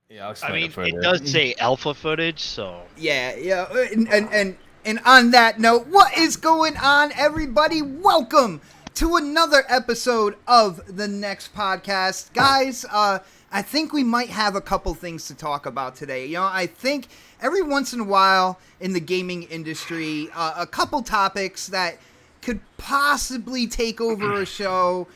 Yeah, I'll I explain mean, it further. it does say alpha footage, so Yeah. And on that note, what is going on, everybody? Welcome to another episode of the Next Podcast. Guys, I think we might have a couple things to talk about today. You know, I think every once in a while in the gaming industry, a couple topics that could possibly take over a show,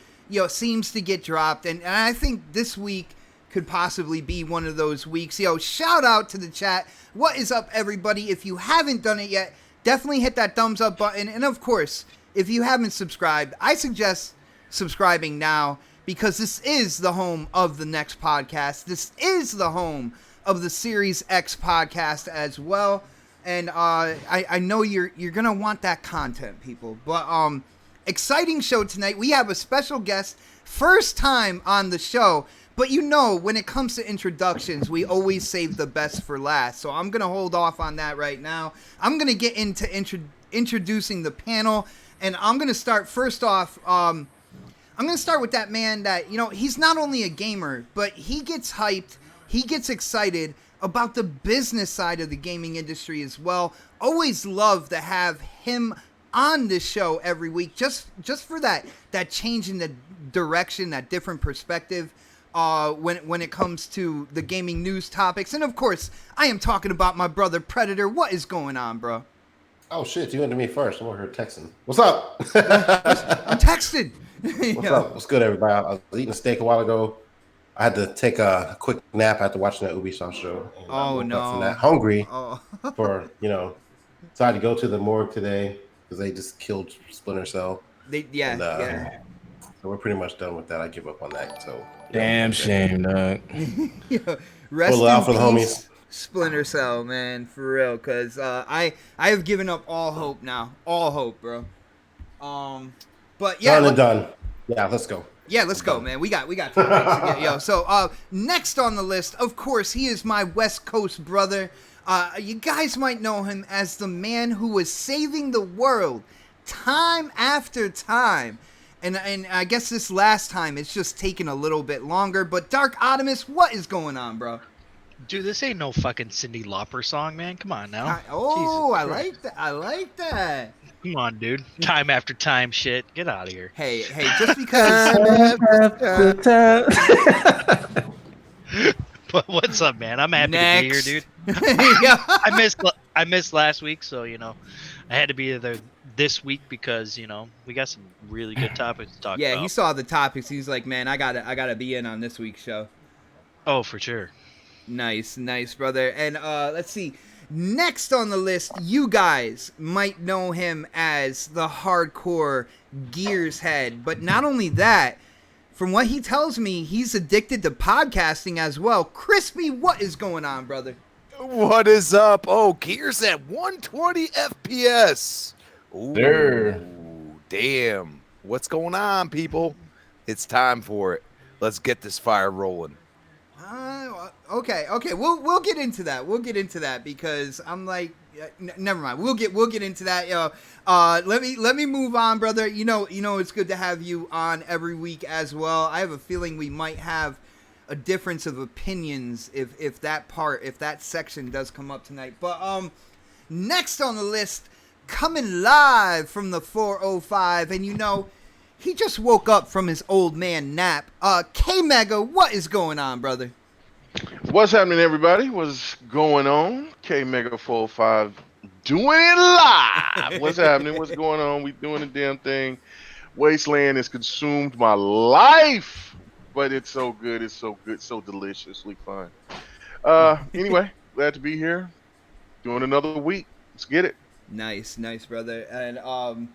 seems to get dropped. And I think this week could possibly be one of those weeks. Shout out to the chat. What is up, everybody? If you haven't done it yet, definitely hit that thumbs up button. And of course, if you haven't subscribed, I suggest subscribing now, because this is the home of the Next Podcast. This is the home of the Series X podcast as well. And I know you're going to want that content, people. But exciting show tonight. We have a special guest, first time on the show. But when it comes to introductions, we always save the best for last. So I'm going to hold off on that right now. I'm going to get into introducing the panel. And I'm going to start first off. I'm going to start with that man that, he's not only a gamer, but he gets hyped. He gets excited about the business side of the gaming industry as well. Always love to have him on this show every week. Just for that change in the direction, that different perspective. When it comes to the gaming news topics. And of course, I am talking about my brother Predator. What is going on, bro? Oh shit, you went to me first. I'm over here texting. What's up? I'm texting. What's up? What's good, everybody? I was eating a steak a while ago. I had to take a quick nap after watching that Ubisoft show. And I woke up from that hungry for, so I had to go to the morgue today because they just killed Splinter Cell. So we're pretty much done with that. I give up on that. So damn shame, dog. Rest in peace, homies. Splinter Cell, man, for real. Because I have given up all hope now. All hope, bro. But yeah, done. Yeah, let's go. Yeah, let's go, man. We got topics to get, So next on the list, of course, he is my West Coast brother. You guys might know him as the man who was saving the world time after time. And I guess this last time it's just taking a little bit longer. But Dark Optimus, what is going on, bro? dude, this ain't no fucking Cyndi Lauper song, man. Come on now. I like that. I like that. Come on, dude. Time after time shit. Get out of here. Hey, just because. But what's up, man? I'm happy to be here, dude. I missed last week, so I had to be there this week because we got some really good topics to talk about. Yeah, he saw the topics. He's like, man, I gotta be in on this week's show. Oh, for sure. Nice, brother. And let's see. Next on the list, you guys might know him as the hardcore Gears head. But not only that, from what he tells me, he's addicted to podcasting as well. Crispy, what is going on, brother? What is up? Oh, Gears at 120 FPS. Ooh, Sure. damn. What's going on, people? It's time for it. Let's get this fire rolling. Okay. We'll get into that. We'll get into that because I'm like, never mind. We'll get into that. Let me move on, brother. You know, it's good to have you on every week as well. I have a feeling we might have a difference of opinions if that section does come up tonight. But next on the list, coming live from the 405, and he just woke up from his old man nap. K-Mega, what is going on, brother? What's happening, everybody? What's going on? K-Mega 405 doing it live. What's happening? What's going on? We doing the damn thing. Wasteland has consumed my life, but it's so good. It's so good. So deliciously fun. Anyway, glad to be here. Doing another week. Let's get it. Nice, brother. And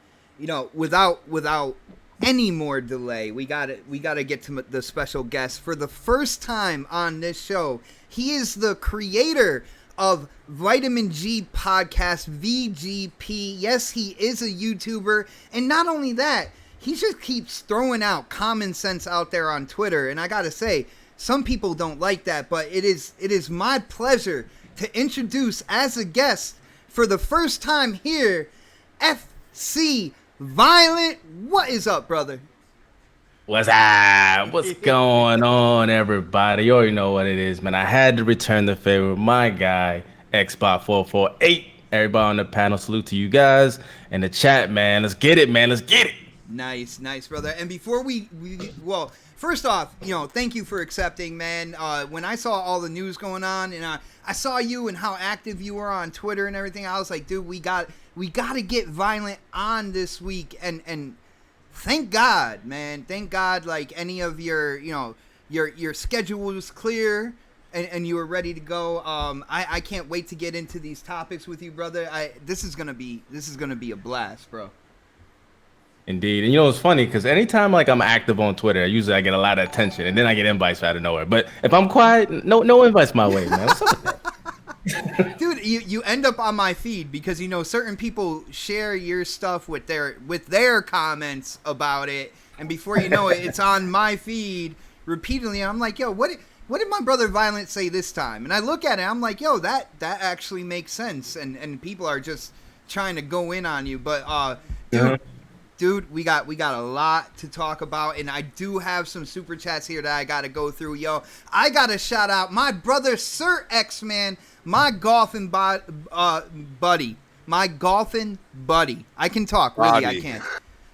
without any more delay, we gotta get to the special guest for the first time on this show. He is the creator of Vitamin G podcast, VGP. Yes, he is a YouTuber, and not only that, he just keeps throwing out common sense out there on Twitter. And I gotta say, some people don't like that, but it is my pleasure to introduce as a guest for the first time here, FC Violent. What is up, brother? What's up? What's going on, everybody? You already know what it is, man. I had to return the favor with my guy, Xbox 448. Everybody on the panel, salute to you guys. And the chat, man. Let's get it, man. Let's get it. Nice, brother. And before well, first off, thank you for accepting, man. When I saw all the news going on, and I saw you and how active you were on Twitter and everything, I was like, dude, we got to get Violent on this week. And thank God, man. Thank God, like, any of your schedule was clear and you were ready to go. I can't wait to get into these topics with you, brother. This is gonna be a blast, bro. Indeed. And it's funny because anytime I'm active on Twitter, usually I get a lot of attention and then I get invites out of nowhere. But if I'm quiet, no invites my way, man. What's up with that? Dude, you end up on my feed because certain people share your stuff with their comments about it, and before you know it, it's on my feed repeatedly. And I'm like, yo, what did my brother Violent say this time? And I look at it, I'm like, yo, that actually makes sense, and people are just trying to go in on you. But dude, we got a lot to talk about, and I do have some super chats here that I gotta go through. Yo, I gotta shout out my brother Sir X-Man, my golfing buddy. My golfing buddy. I can talk, really.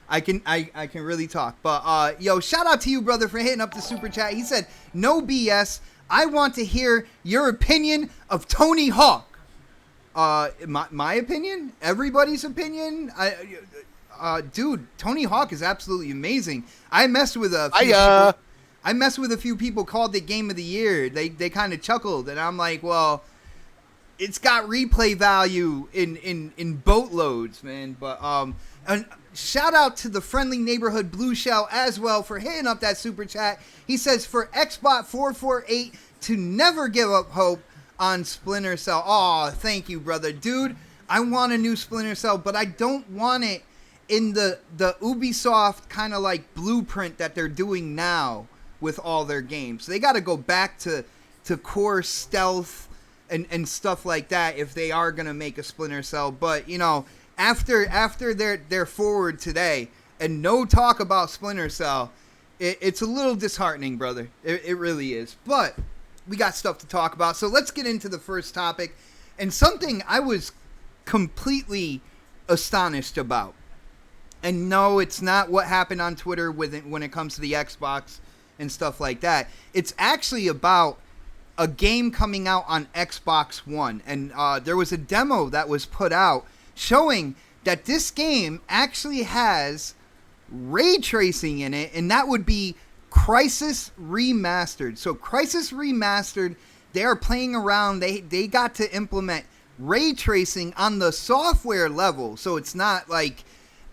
I can. I can really talk. But yo, shout out to you, brother, for hitting up the super chat. He said, "No BS. I want to hear your opinion of Tony Hawk." My opinion? Everybody's opinion? Dude, Tony Hawk is absolutely amazing. I messed with a few people called it Game of the Year. They kind of chuckled, and I'm like, well, it's got replay value in boatloads, man. But and shout out to the friendly neighborhood Blue Shell as well for hitting up that super chat. He says for Xbox 448 to never give up hope on Splinter Cell. Oh, thank you, brother. Dude, I want a new Splinter Cell, but I don't want it in the Ubisoft kind of like blueprint that they're doing now with all their games. They got to go back to core stealth and stuff like that if they are going to make a Splinter Cell. But, after their forward today and no talk about Splinter Cell, it's a little disheartening, brother. It really is. But we got stuff to talk about. So let's get into the first topic, and something I was completely astonished about. And no, it's not what happened on Twitter when it comes to the Xbox and stuff like that. It's actually about a game coming out on Xbox One. And there was a demo that was put out showing that this game actually has ray tracing in it, and that would be Crysis Remastered. So Crysis Remastered, they are playing around. They got to implement ray tracing on the software level. So it's not like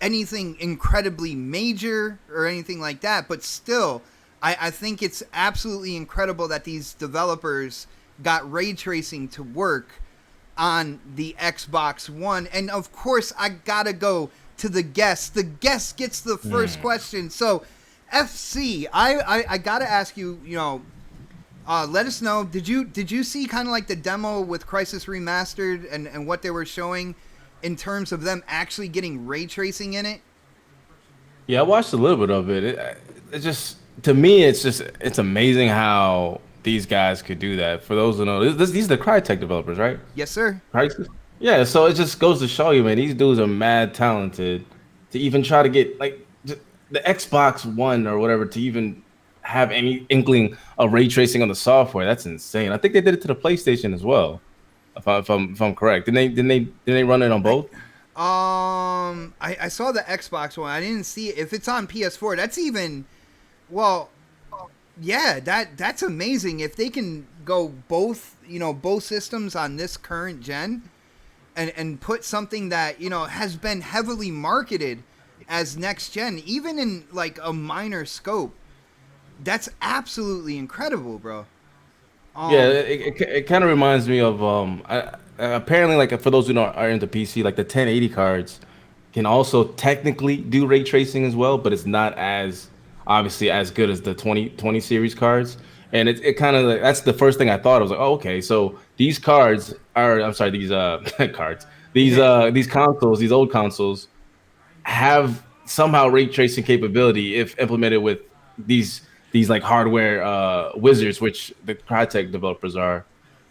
anything incredibly major or anything like that, but still, I think it's absolutely incredible that these developers got ray tracing to work on the Xbox One. And of course, I gotta go to the guest. The guest gets the first question. So, FC, I gotta ask you, let us know. Did you see kind of like the demo with Crysis Remastered and what they were showing in terms of them actually getting ray tracing in it? Yeah, I watched a little bit of it. It just, to me, it's amazing how these guys could do that. For those who know, these are the Crytek developers, right? Yes, sir. Crysis. Yeah, so it just goes to show you, man, these dudes are mad talented to even try to get like the Xbox One or whatever to even have any inkling of ray tracing on the software. That's insane. I think they did it to the PlayStation as well, if I'm correct. Didn't they run it on both? I saw the Xbox One. I didn't see it. If it's on PS4, that's even, well, yeah, that's amazing. If they can go both systems on this current gen and put something that, has been heavily marketed as next gen, even in like a minor scope, that's absolutely incredible, bro. Yeah, it kind of reminds me of apparently, like, for those who are into PC, like the 1080 cards can also technically do ray tracing as well, but it's not as obviously as good as the 2020 series cards. And it kind of like, that's the first thing I thought. I was like, oh, okay, so these cards are, I'm sorry, these cards, these consoles, these old consoles have somehow ray tracing capability if implemented with these like hardware wizards, which the Crytek developers are.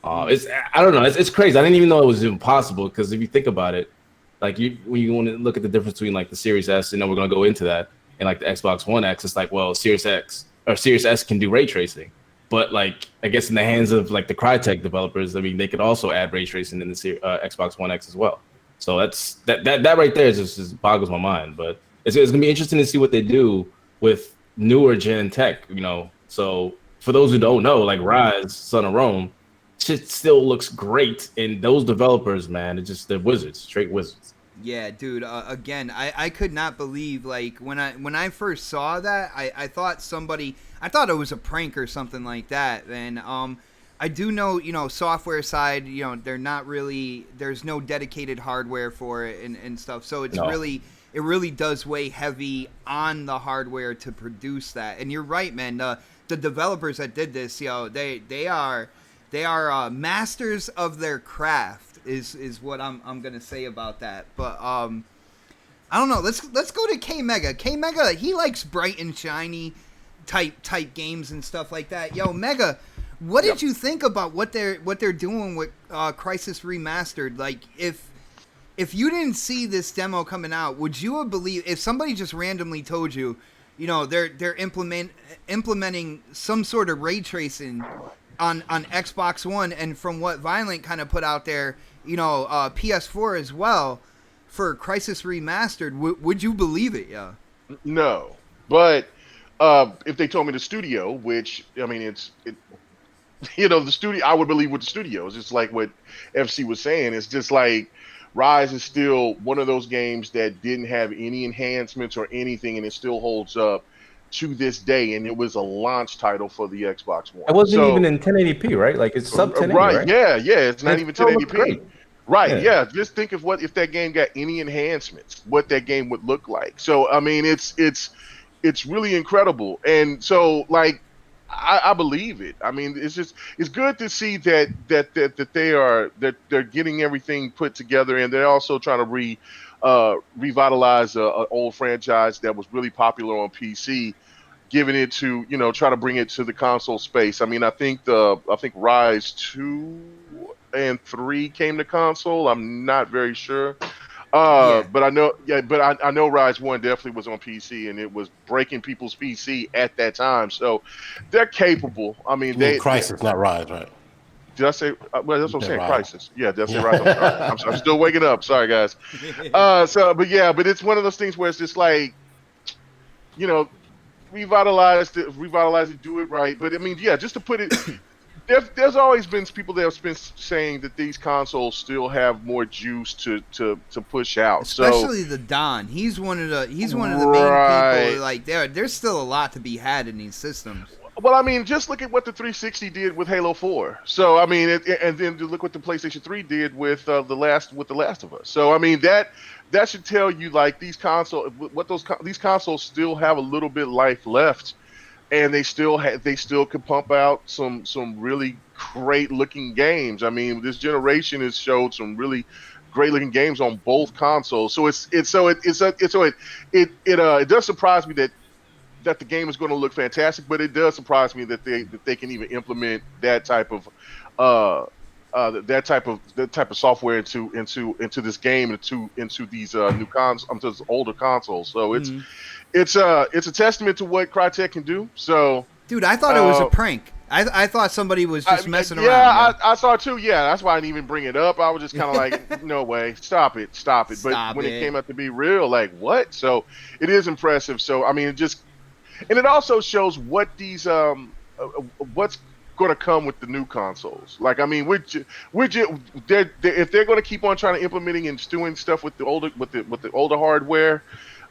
It's, I don't know, it's crazy. I didn't even know it was even possible, because if you think about it, like when you want to look at the difference between like the Series S, and then we're gonna go into that, and like the Xbox One X, it's like, well, Series X or Series S can do ray tracing, but like I guess in the hands of like the Crytek developers, I mean, they could also add ray tracing in the Xbox One X as well. So that right there just boggles my mind. But it's gonna be interesting to see what they do with newer gen tech. So for those who don't know, like Rise, Son of Rome, shit still looks great. And those developers, man, they're wizards, straight wizards. Yeah, dude. Again, I could not believe, like, when I first saw that, I thought it was a prank or something like that. And I do know, software side, they're not really, there's no dedicated hardware for it and stuff. So it's it really does weigh heavy on the hardware to produce that. And you're right, man. The developers that did this, they are masters of their craft. Is what I'm gonna say about that. But I don't know. Let's go to K Mega. K Mega, he likes bright and shiny type games and stuff like that. Yo, Mega, what did you think about what they're doing with Crysis Remastered? Like, if you didn't see this demo coming out, would you have believed if somebody just randomly told you, they're implementing some sort of ray tracing on Xbox One, and from what Violent kind of put out there, PS4 as well for Crysis Remastered, would you believe it? Yeah. No, but if they told me the studio, which I mean, the studio, I would believe with the studios. It's like what FC was saying. It's just like Rise is still one of those games that didn't have any enhancements or anything, and it still holds up to this day, and it was a launch title for the Xbox One. It wasn't even in 1080p, right? Like, it's sub 1080, right? Yeah, it's not even 1080p. Right, yeah. Just think of if that game got any enhancements, what that game would look like. So I mean, it's really incredible, and so like I believe it. I mean, it's good to see that they're getting everything put together, and they're also trying to revitalize an old franchise that was really popular on PC, giving it to try to bring it to the console space. I mean, I think Rise 2 and 3 came to console. I'm not very sure. But I know Rise 1 definitely was on PC, and it was breaking people's PC at that time. So they're capable. I mean, Crysis, not Rise, right? Did I say? Well, that's what I'm saying. Crysis. Yeah, did I say Rise? I'm sorry. I'm still waking up. Sorry, guys. But it's one of those things where it's just like, revitalize it, do it right. But I mean, just to put it. there's always been people that have been saying that these consoles still have more juice to push out. Especially the Don. He's one of the Right. main people. Like there's still a lot to be had in these systems. Well, I mean, just look at what the 360 did with Halo 4. So, I mean, and then look what the PlayStation 3 did with the Last of Us. So, I mean, that should tell you like these consoles still have a little bit life left, and they still can pump out some really great looking games. I mean, this generation has showed some really great looking games on both consoles. So it does surprise me that the game is going to look fantastic, but it does surprise me that they can even implement that type of software into this game, into these new into this older consoles. So it's a testament to what Crytek can do. So, dude, I thought it was a prank. I thought somebody was just messing around. Yeah, I saw it too. Yeah, that's why I didn't even bring it up. I was just kind of like, no way, stop it. But when it came out to be real, like, what? So it is impressive. So I mean, it also shows what these what's going to come with the new consoles. Like, I mean, if they're going to keep on trying to implementing and doing stuff with the older hardware,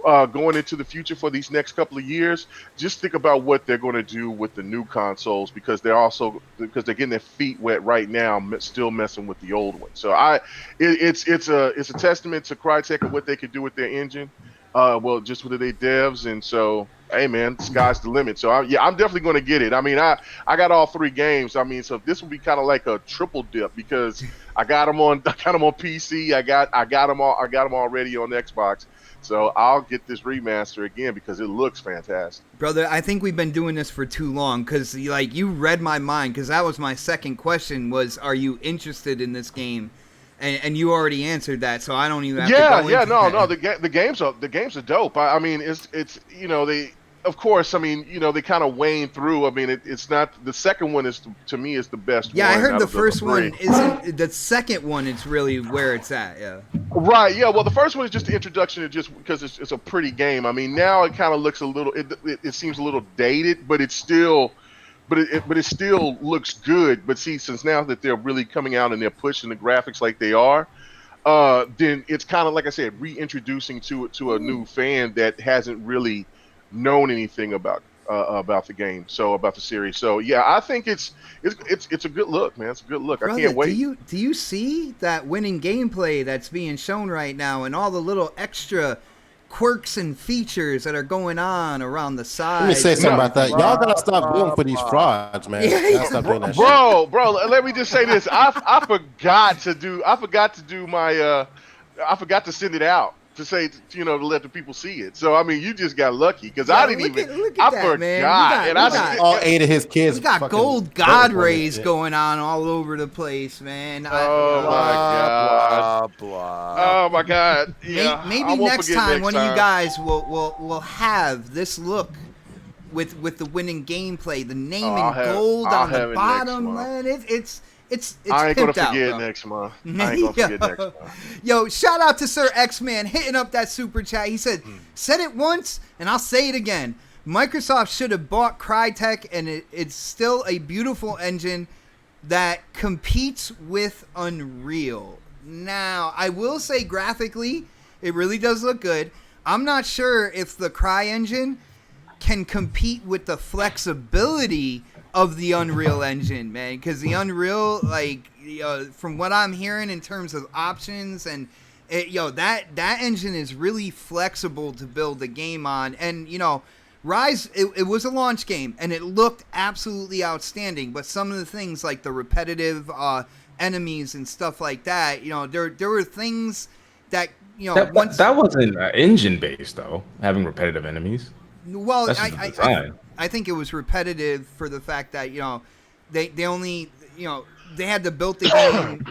going into the future for these next couple of years, just think about what they're going to do with the new consoles, because they're getting their feet wet right now, still messing with the old one. So it's a testament to Crytek and what they could do with their engine. Just with their devs, and so, hey man, the sky's the limit. So I'm definitely going to get it. I mean, I got all 3 games. I mean, so this will be kind of like a triple dip, because I got them on PC. I got them already on Xbox. So I'll get this remaster again because it looks fantastic. Brother, I think we've been doing this for too long, because like you read my mind, because that was my second question was, are you interested in this game? And you already answered that, so I don't even have to go into that. The games are dope. I mean, it's they, of course, I mean, they kind of wane through. I mean, it's not, the second one is, to me, is the best one. Yeah, I heard the first one isn't, the second one is really where it's at. Yeah. Right. Yeah. Well, the first one is just the introduction, to just because it's a pretty game. I mean, now it kind of looks a little, it seems a little dated, but it's still. But it still looks good. But see, since now that they're really coming out and they're pushing the graphics like they are, then it's kind of, like I said, reintroducing to a new fan that hasn't really known anything about the game, so about the series. So yeah, I think it's a good look, man. It's a good look. Brother, I can't wait. Do you see that winning gameplay that's being shown right now, and all the little extra quirks and features that are going on around the side? Let me say something about that. Y'all gotta stop going for these frauds, man. Y'all stop doing that shit. Bro, let me just say this. I forgot to send it out to say, to let the people see it. So I mean, you just got lucky, because I didn't I forgot. Man. All 8 of his kids. We got gold god rays going on all over the place, man. My god. Oh my god. Yeah. Maybe next time one of you guys will have this look with the winning gameplay, the name in gold on the bottom, man. It's I ain't gonna forget out, next month. I ain't gonna forget next month. Yo, shout out to Sir X-Man hitting up that super chat. He said, said it once and I'll say it again. Microsoft should have bought Crytek, and it's still a beautiful engine that competes with Unreal. Now, I will say graphically, it really does look good. I'm not sure if the CryEngine can compete with the flexibility of the Unreal Engine, man, because the Unreal, like, from what I'm hearing in terms of options, and that engine is really flexible to build the game on. And Rise, it was a launch game, and it looked absolutely outstanding, but some of the things like the repetitive enemies and stuff like that, there were things that that wasn't engine based though, having repetitive enemies. Well, I think it was repetitive for the fact that they only they had to build the game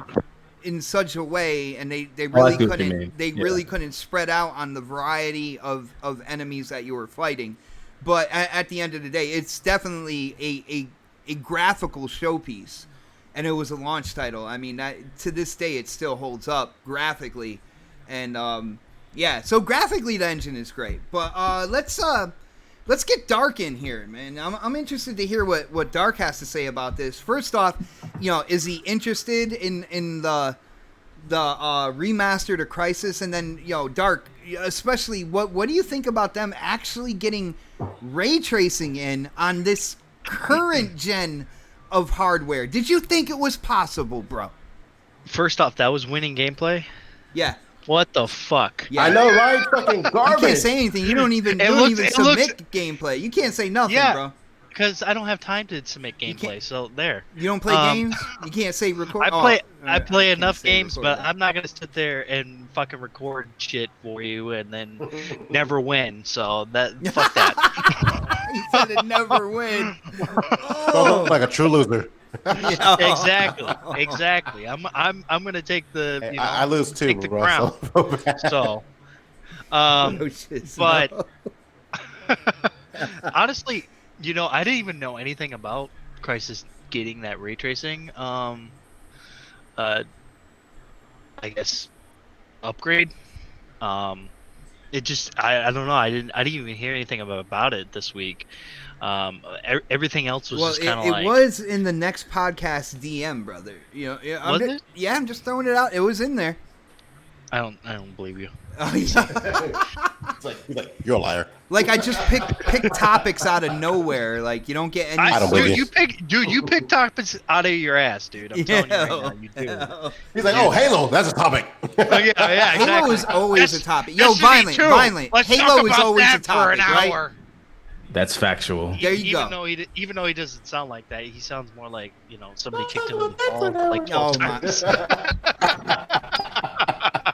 in such a way, and they really couldn't spread out on the variety of enemies that you were fighting. But at the end of the day, it's definitely a graphical showpiece, and it was a launch title. I mean, to this day, it still holds up graphically, and so graphically the engine is great. But let's let's get Dark in here, man. I'm interested to hear what Dark has to say about this. First off, is he interested in the remaster to Crisis? And then, Dark, especially, what do you think about them actually getting ray tracing in on this current gen of hardware? Did you think it was possible, bro? First off, that was winning gameplay. Yeah. What the fuck? Yeah. I know, right? Fucking garbage. You can't say anything. You don't even submit gameplay. You can't say nothing, bro. Because I don't have time to submit gameplay. So there. You don't play games. You can't say record. I play enough games, but I'm not gonna sit there and fucking record shit for you and then never win. So fuck that. He said it never win. Oh, like a true loser. Exactly. I'm gonna take the. I lose too, take the bro. crown. So, but honestly, I didn't even know anything about Crysis getting that ray tracing. I guess upgrade. It just I don't know. I didn't even hear anything about it this week. Everything else was just kind of like. It was in the next podcast DM, brother. Was it? Yeah, I'm just throwing it out. It was in there. I don't believe you. Oh, yeah. He's like, you're a liar. Like, I just pick topics out of nowhere. Like, you don't get any. I don't believe you pick topics out of your ass, dude. I'm telling you right now, you do. He's like, oh, Halo, that's a topic. Yeah, exactly. Halo is always a topic. Yo, violent. Halo is always a topic, right? That's factual. There you go. Even though he doesn't sound like that, he sounds more like somebody kicked him in the ball like 12 times.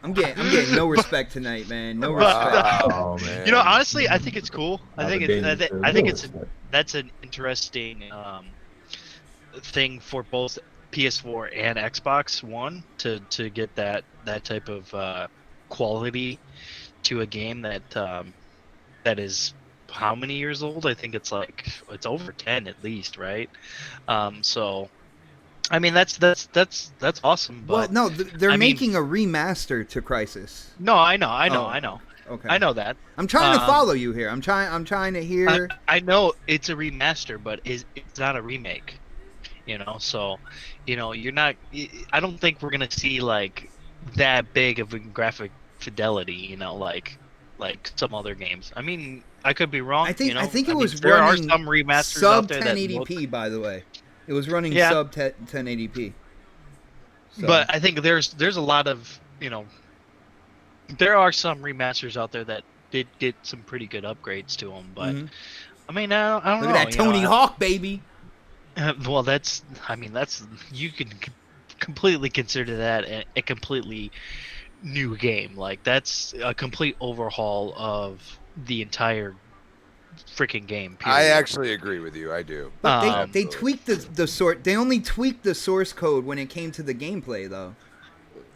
I'm getting no respect tonight, man. No respect. Oh man. Honestly, I think it's cool. I think that's an interesting thing for both PS4 and Xbox One to get that type of quality to a game that is how many years old? I think it's over 10 at least, right? So I mean that's awesome. But well, no, they're making a remaster to Crisis. No, I know. Okay, I know that. I'm trying to follow you here. I'm trying to hear. I know it's a remaster, but it's not a remake. So you're not. I don't think we're gonna see like that big of a graphic fidelity. Like some other games. I mean, I could be wrong. I think it was there running are some remasters sub out there 1080p, by the way. It was running sub 1080p. So. But I think there's a lot of there are some remasters out there that did get some pretty good upgrades to them. But I mean, I don't know. Look at that Tony Hawk, baby. Well, that's you can completely consider that a completely new game. Like that's a complete overhaul of the entire freaking game. Period. I actually agree with you. I do. But they tweaked the sort. They only tweaked the source code when it came to the gameplay, though.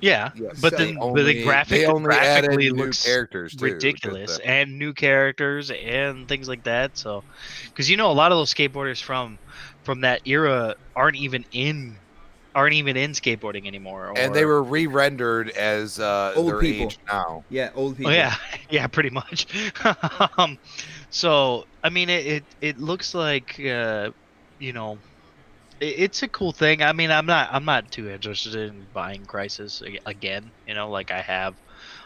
Yeah, but the graphically looks characters too, ridiculous, and new characters and things like that. So, because a lot of those skateboarders from that era aren't even in skateboarding anymore. And they were re-rendered as old their people age now. Yeah, old people. Oh, yeah, pretty much. So I mean, it looks like it's a cool thing. I mean, I'm not too interested in buying Crysis again. Like I have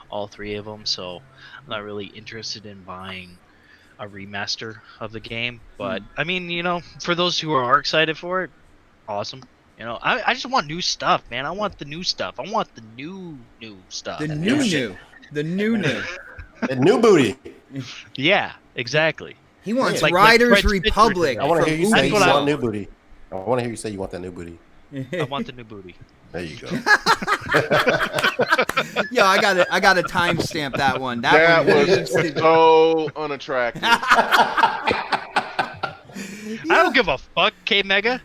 all three of them, so I'm not really interested in buying a remaster of the game. But I mean, for those who are excited for it, awesome. I just want new stuff, man. I want the new stuff. I want the new stuff. The new. The new booty. Yeah, exactly. He wants Riders Republic. I want to hear you say you want new booty. I want to hear you say you want that new booty. I want the new booty. There you go. Yo, I gotta timestamp that one. That was so unattractive. I don't give a fuck, K Mega.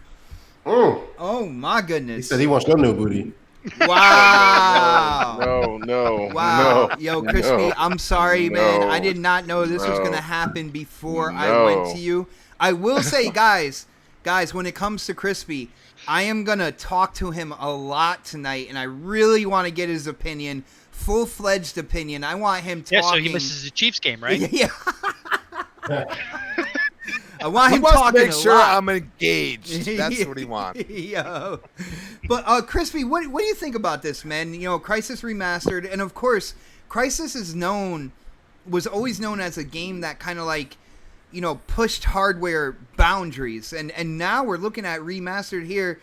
Oh my goodness. He said he wants your new booty. Wow. No. Wow. No, Yo, Crispy, I'm sorry, man. I did not know this was gonna happen before I went to you. I will say, guys, when it comes to Crispy, I am gonna talk to him a lot tonight, and I really want to get his opinion, full-fledged opinion. I want him talking. Yeah, so he misses the Chiefs game, right? Yeah. I want him wants talking to make a sure lot. I'm engaged. That's what he wants. Yo. But Crispy, what do you think about this, man? You know, Crysis Remastered, and of course, Crysis was always known as a game that kind of like, you know, pushed hardware boundaries, and now we're looking at Remastered here,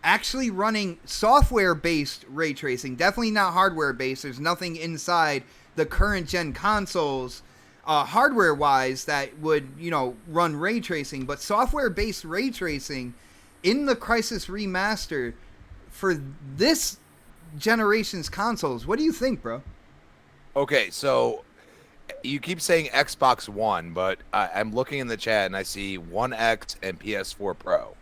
actually running software-based ray tracing, definitely not hardware-based. There's nothing inside the current gen consoles, hardware-wise, that would, you know, run ray tracing, but software-based ray tracing in the Crysis Remaster for this generation's consoles. What do you think, bro? Okay, so you keep saying Xbox One, but I'm looking in the chat and I see One X and PS4 Pro.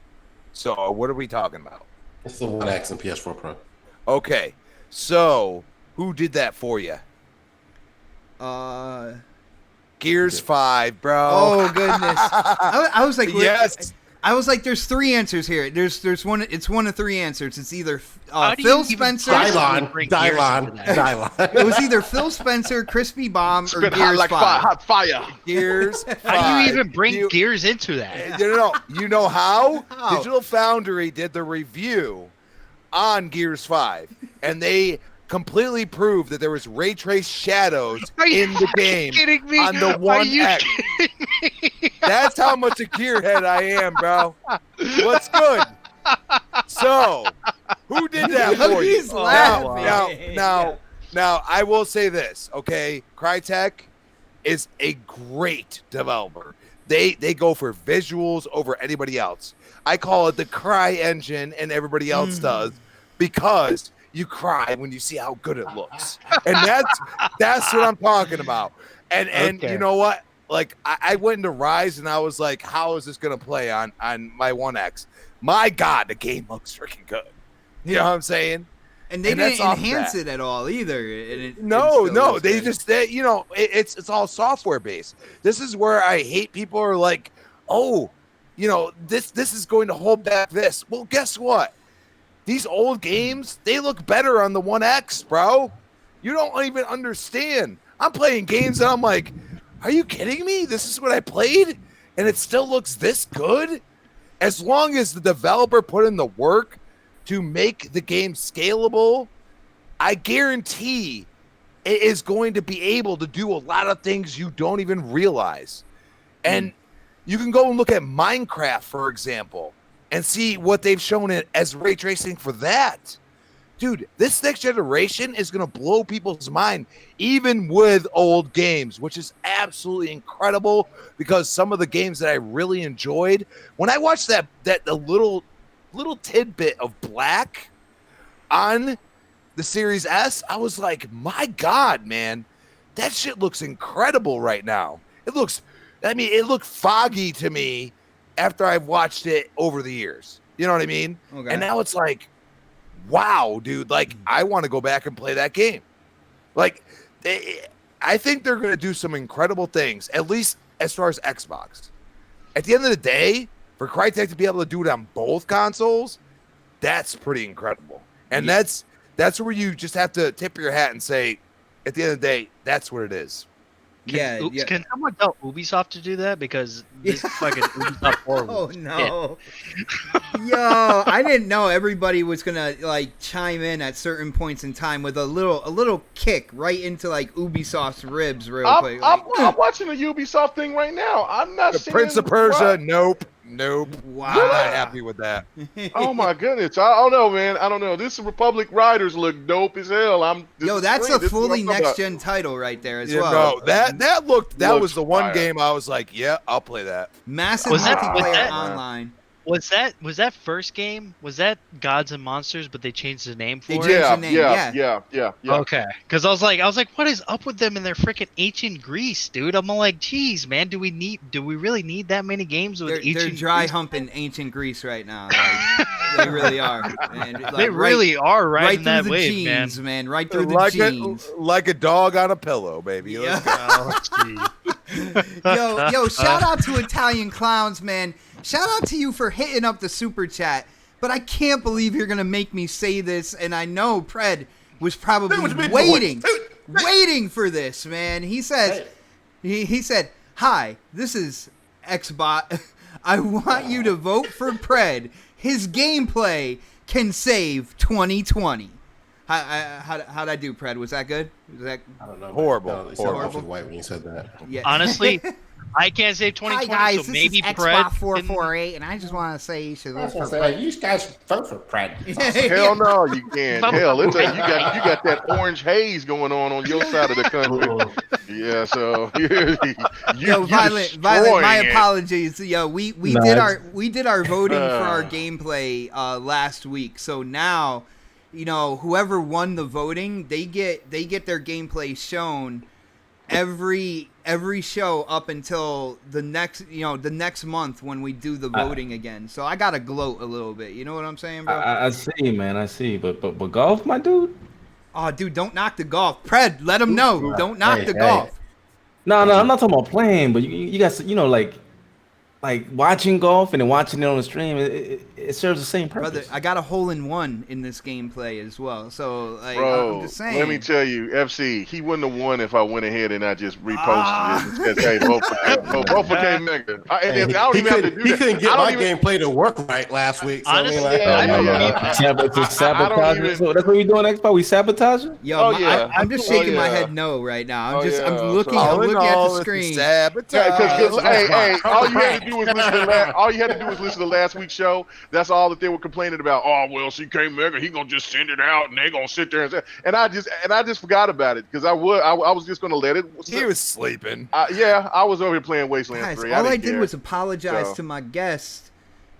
So what are we talking about? It's the One X and PS4 Pro. Okay, so who did that for you? Gears 5, bro. Oh goodness! I was like, yes. I was like, there's three answers here. There's one. It's one of three answers. It's either How do Phil you even Spencer. possibly bring Gears into that? It was either Phil Spencer, Crispy Bomb, or Spit hot Gears like 5. hot fire. Gears 5. How do you even bring Gears into that? You know how? How? Digital Foundry did the review on Gears 5, and they completely proved that there was ray trace shadows Are you in the game kidding me? on the Are One you X. kidding me? That's how much a gearhead I am, bro. What's good? So, who did that for you? He's laughing. Now, I will say this, okay? Crytek is a great developer. They go for visuals over anybody else. I call it the cry engine, and everybody else does, because you cry when you see how good it looks, and that's what I'm talking about. And Okay. you know what? Like I went into Rise, and I was like, how is this gonna play on my One X? My God, the game looks freaking good. You know what I'm saying? And they And didn't that's off enhance that. it at all either. No, they just. just it's all software based. This is where I hate people are like, oh, this is going to hold back this. Well, guess what? These old games, they look better on the One X, bro. You don't even understand. I'm playing games and I'm like, are you kidding me? This is what I played, and it still looks this good? As long as the developer put in the work to make the game scalable, I guarantee it is going to be able to do a lot of things you don't even realize. And you can go and look at Minecraft, for example, and see what they've shown it as ray tracing for that. Dude, this next generation is going to blow people's mind, even with old games, which is absolutely incredible, because some of the games that I really enjoyed, when I watched the little tidbit of black on the Series S, I was like, my God, man, that shit looks incredible right now. It looked foggy to me after I've watched it over the years. You know what I mean? Okay. And now it's like, wow, dude, like, I want to go back and play that game. Like, I think they're going to do some incredible things, at least as far as Xbox. At the end of the day, for Crytek to be able to do it on both consoles, that's pretty incredible. And that's where you just have to tip your hat and say, at the end of the day, that's what it is. Can someone tell Ubisoft to do that? Because this fucking Ubisoft horrible. Oh no. Yo, I didn't know everybody was gonna like chime in at certain points in time with a little kick right into like Ubisoft's ribs real quick. I'm watching the Ubisoft thing right now. I'm not The seeing Prince of Persia, why. nope. Wow. I'm not happy with that. Oh my goodness! I don't know, man. I don't know. This Republic Riders look dope as hell. Yo, that's a fully next gen title right there as well. No, that was Looks the one fire. game I was like, yeah, I'll play that. Massive Was that- multiplayer online. Was that first game? Was that Gods and Monsters? But they changed the name for They it. changed Yeah, the name, yeah. Okay, because I was like, what is up with them in their freaking ancient Greece, dude? I'm like, geez, man, do we really need that many games with They're ancient? dry Greece? humping ancient Greece right now. Like, they really are. Man. Like, They really are right riding through that the wave, man. jeans, man. Right through the jeans. Like a dog on a pillow, baby. Let's go. Oh, geez. Yo, shout out to Italian Clowns, man. Shout out to you for hitting up the super chat. But I can't believe you're gonna make me say this, and I know Pred was probably waiting for this, man. He says, he said, "Hi, this is Xbot. I want you to vote for Pred. His gameplay can save 2020. How'd I do, Pred? Was that good? Was that I don't know. Horrible. No, it sounded awfully white when you said that. yeah. Honestly, I can't save 2020, Hi guys, so maybe this is Pred Xbox448, and I just want to say you should vote for Pred. Like, you guys vote for Pred. Hell no, you can't. Hell, you got that orange haze going on your side of the country. Yeah, so Yo, Violent, my apologies. Yo, we did our voting for our gameplay last week. So now, whoever won the voting, they get their gameplay shown every show up until the next month when we do the voting again. So I gotta gloat a little bit. You know what I'm saying, bro? I see, man. I see. But golf, my dude. Oh, dude, don't knock the golf. Pred, let them know. Don't knock the golf. No, I'm not talking about playing, but you guys, like watching golf and then watching it on the stream, it serves the same purpose. Brother, I got a hole-in-one in this gameplay as well. So, like, bro, I'm just saying. let me tell you, FC, he wouldn't have won if I went ahead and I just reposted it and said, hey, vote for K Mega. I don't even have to do that. He couldn't get my gameplay to work right last week. So Honestly, sabotage. So that's what we doing, Xbox. We sabotaging? Yo, I'm just shaking my head no right now. I'm looking at the screen. Because hey, all you had to do was listen to last week's show. That's all that they were complaining about. Oh well, CK Mega, he gonna just send it out, and they gonna sit there and say. And I just forgot about it because I was just gonna let it. He was sleeping. I was over here playing Wasteland Guys, 3. all I did was apologize to my guest,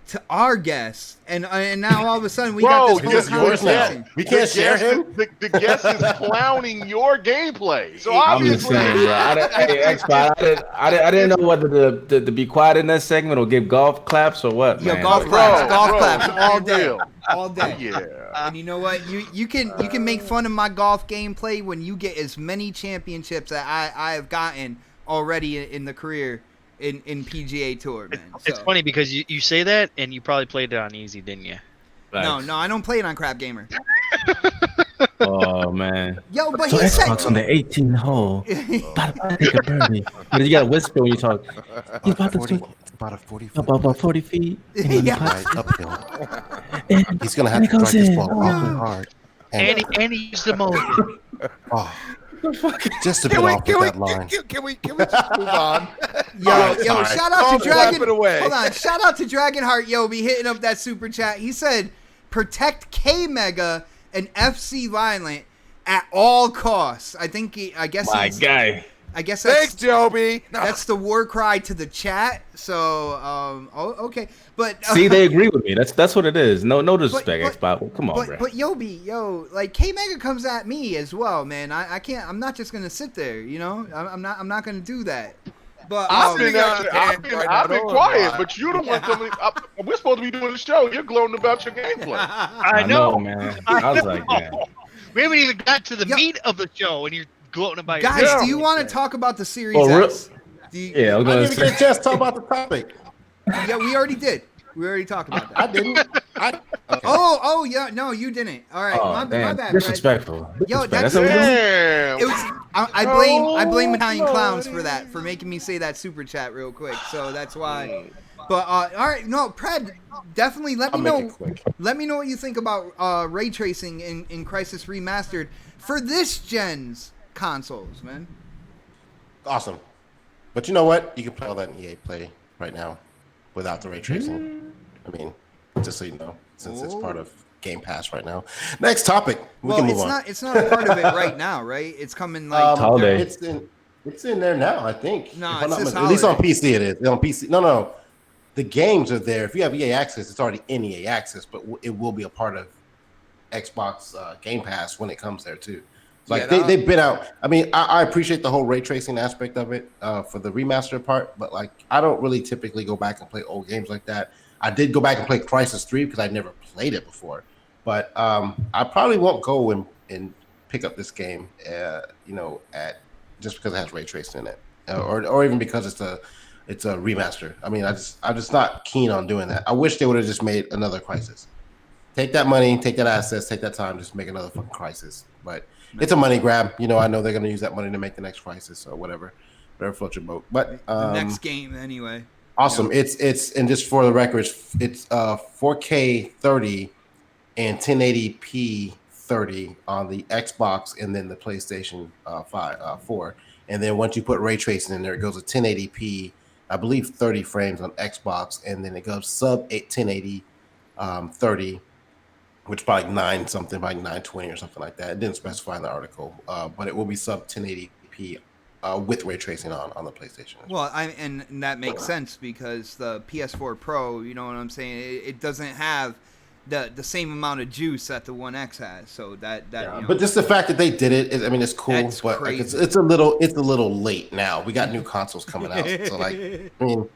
to our guest, and now all of a sudden we got this whole conversation. We can't share him. The guest is clowning your gameplay. So I'm just saying, bro. I didn't know whether to be quiet in that segment or give golf claps or what. Yo, man. golf claps all day. Yeah. And you know what? You can make fun of my golf gameplay when you get as many championships that I have gotten already in the career in PGA Tour, man. So. It's funny because you say that and you probably played it on easy, didn't you? No, I don't play it on Crap Gamer. Oh man. Yo, but so he said Xbox on the 18th hole. About to take a birdie. But you gotta whisper when you talk. He's about to about 40 feet. About 40 feet. Right uphill. He's gonna have to strike this ball awfully hard. And he used the mulligan. Oh. Just a bit off that line. Can we just move on? Yo, shout out to Dragon. Hold on, shout out to Dragonheart Yobi hitting up that super chat. He said, "Protect K Mega and FC Violent at all costs." I guess Thanks, Joby. That's the war cry to the chat. So, okay, but see, they agree with me. That's what it is. No disrespect, Xbox. Come on, bro. But Yobi, like K Mega comes at me as well, man. I can't. I'm not just gonna sit there. I'm not gonna do that. But I've been quiet, but you're the one coming. We're supposed to be doing the show. You're gloating about your gameplay. I know, man. I was like, man. We haven't even got to the meat of the show, and you're gloating about your guys. Do you want to talk about the Series X? I didn't even get a chance to talk about the topic. Yeah, we already did. We already talked about that. I didn't. Okay. Oh yeah, no, you didn't. All right, my bad. Disrespectful. Yo, that's Damn. it was. I blame Italian clowns for that, for making me say that super chat real quick. So that's why. But all right, no, Pred, definitely let me know. Let me know what you think about ray tracing in Crysis Remastered for this gen's consoles, man. Awesome. But you know what? You can play all that in EA Play right now without the ray tracing. I mean, just so you know, since it's part of Game Pass right now. Next topic. We can move on. It's not a part of it right now, right? It's coming like holiday. It's in there now, I think. No, at least on PC it is. On PC. No. The games are there. If you have EA Access, it's already in EA Access, but it will be a part of Xbox Game Pass when it comes there too. Like they've been out. I mean, I appreciate the whole ray tracing aspect of it for the remastered part, but like I don't really typically go back and play old games like that. I did go back and play Crysis 3 because I never played it before, but I probably won't go and pick up this game, at just because it has ray tracing in it, or even because it's a remaster. I mean, I'm just not keen on doing that. I wish they would have just made another Crysis. Take that money, take that assets, take that time, just make another fucking Crysis. But it's a money grab. I know they're going to use that money to make the next Crysis or whatever floats your boat. But the next game anyway. Awesome. It's and just for the record, it's 4K 30 and 1080p 30 on the Xbox and then the PlayStation 4. And then once you put ray tracing in there, it goes to 1080p, I believe 30 frames on Xbox, and then it goes sub 1080 30, which is probably 9 something, like 920 or something like that. It didn't specify in the article, but it will be sub 1080p with ray tracing on the PlayStation. Well, and that makes sense because the PS4 Pro, you know what I'm saying, it doesn't have the same amount of juice that the One X has. So that you know, but just the fact that they did it, I mean, it's cool, that's but like, crazy. it's a little late now. We got new consoles coming out, so like, I mean,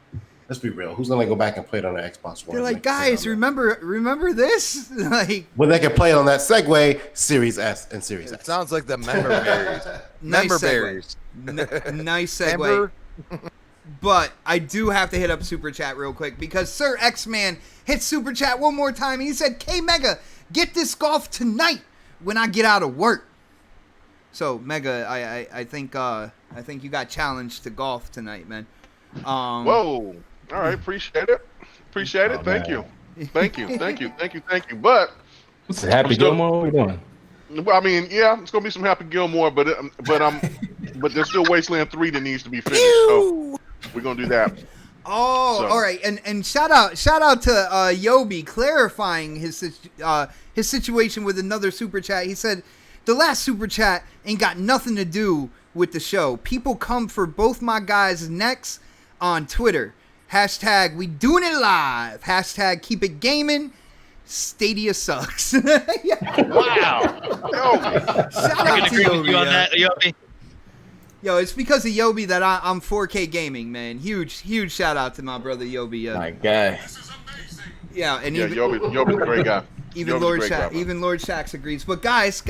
let's be real. Who's gonna go back and play it on their Xbox One? They're like, guys, remember this? Like, when they can play it on that Segway, Series S and Series X. Sounds like the member berries. Nice segue. But I do have to hit up Super Chat real quick because Sir X-Man hit Super Chat one more time. And he said, K Mega, get this golf tonight when I get out of work. So Mega, I think you got challenged to golf tonight, man. Whoa. All right, appreciate it. Thank you. But What's Happy Gilmore? What are we doing? I mean, yeah, it's gonna be some Happy Gilmore, but there's still Wasteland 3 that needs to be finished. So we're gonna do that. Oh, all right, and shout out to Yobi clarifying his situation with another super chat. He said the last super chat ain't got nothing to do with the show. People come for both my guys' necks on Twitter. Hashtag we doing it live. Hashtag keep it gaming. Stadia sucks. Wow. Shout out to Yobi on that, Yobi. Yo, it's because of Yobi that I'm 4K gaming, man. Huge shout out to my brother Yobi. My guy. Yeah, and Yobi's a great guy. Even Lord Shax agrees. But guys,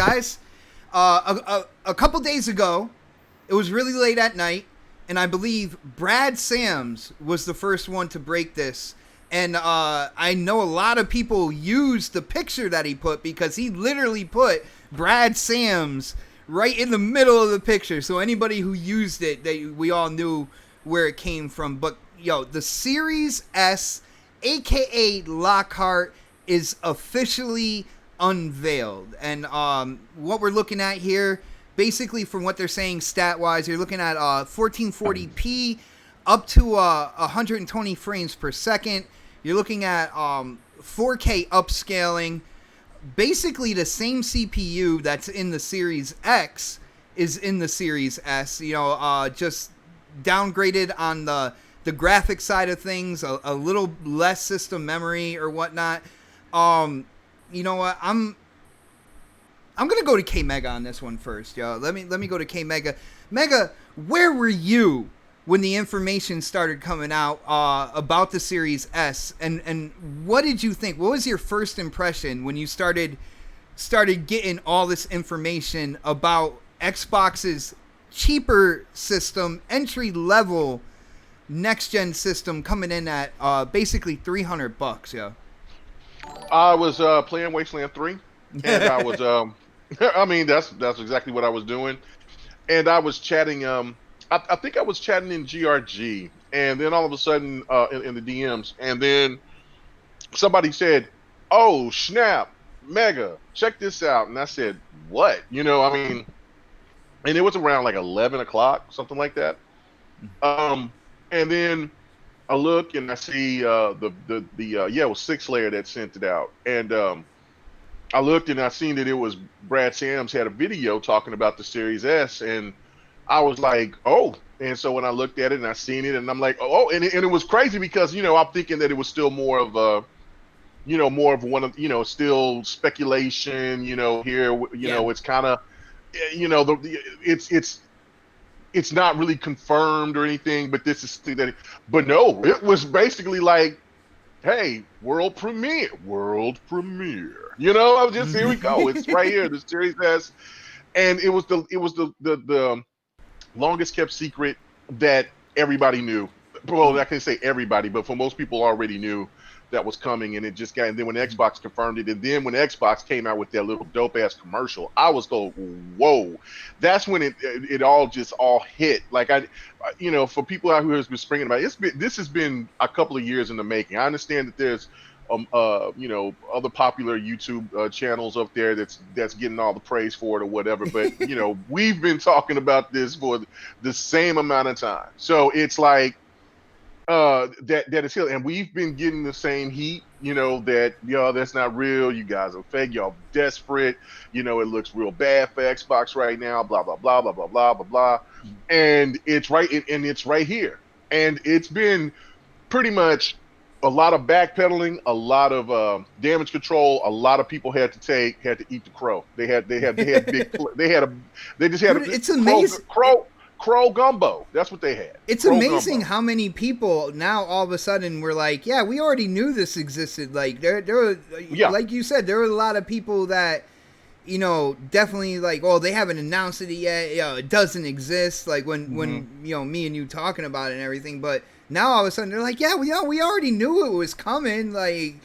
a couple days ago, it was really late at night, and I believe Brad Sams was the first one to break this. And I know a lot of people used the picture that he put because he literally put Brad Sams right in the middle of the picture. So anybody who used it, we all knew where it came from. But, yo, the Series S, a.k.a. Lockhart, is officially unveiled. And what we're looking at here, basically from what they're saying stat-wise, you're looking at 1440p up to 120 frames per second. You're looking at 4K upscaling. Basically, the same CPU that's in the Series X is in the Series S. You know, just downgraded on the graphic side of things, a little less system memory or whatnot. You know what? I'm gonna go to K Mega on this one first, yo. Let me go to K Mega. Mega, where were you when the information started coming out about the Series S, and what did you think? What was your first impression when you started getting all this information about Xbox's cheaper system, entry level next gen system coming in at basically $300, yeah? I was playing Wasteland 3, and I was I mean that's exactly what I was doing, and I was chatting. I think I was chatting in GRG, and then all of a sudden in the DMs, and then somebody said, "Oh snap, Mega, check this out," and I said, "What?" You know, I mean, and it was around like 11 o'clock, something like that. And then I look and I see it was 6-layer that sent it out, and I looked and I seen that it was Brad Sams had a video talking about the Series S, and I was like, oh. And so when I looked at it and I seen it, and I'm like, oh, and it was crazy because, you know, I'm thinking that it was still more of one of, you know, still speculation, you know, here, you know, it's kind of, you know, it's not really confirmed or anything, but this is that. But no, it was basically like, hey, world premiere. You know, I was just, here we go. It's right here, the Series S, and it was the longest kept secret that everybody knew well, I can say everybody, but for most people already knew that was coming, and it just got. And then when Xbox confirmed it, and then when Xbox came out with that little dope ass commercial, I was going, whoa! That's when it all just all hit. Like for people out here who's been springing about this has been a couple of years in the making. I understand that there's other popular YouTube channels up there that's getting all the praise for it or whatever, but we've been talking about this for the same amount of time. So it's like that is here, and we've been getting the same heat, that that's not real, you guys are fake, y'all desperate, it looks real bad for Xbox right now, blah blah blah blah blah blah blah blah. And it's right, and it's right here, and it's been pretty much a lot of backpedaling, a lot of damage control. A lot of people had to eat the crow. They just had it's amazing. Crow gumbo. That's what they had. It's crow amazing gumbo. How many people now all of a sudden were like, yeah, we already knew this existed. Like there were, like you said, there were a lot of people that, definitely like, oh, they haven't announced it yet. It doesn't exist. Like when me and you talking about it and everything. But now all of a sudden they're like, yeah, we already knew it was coming. Like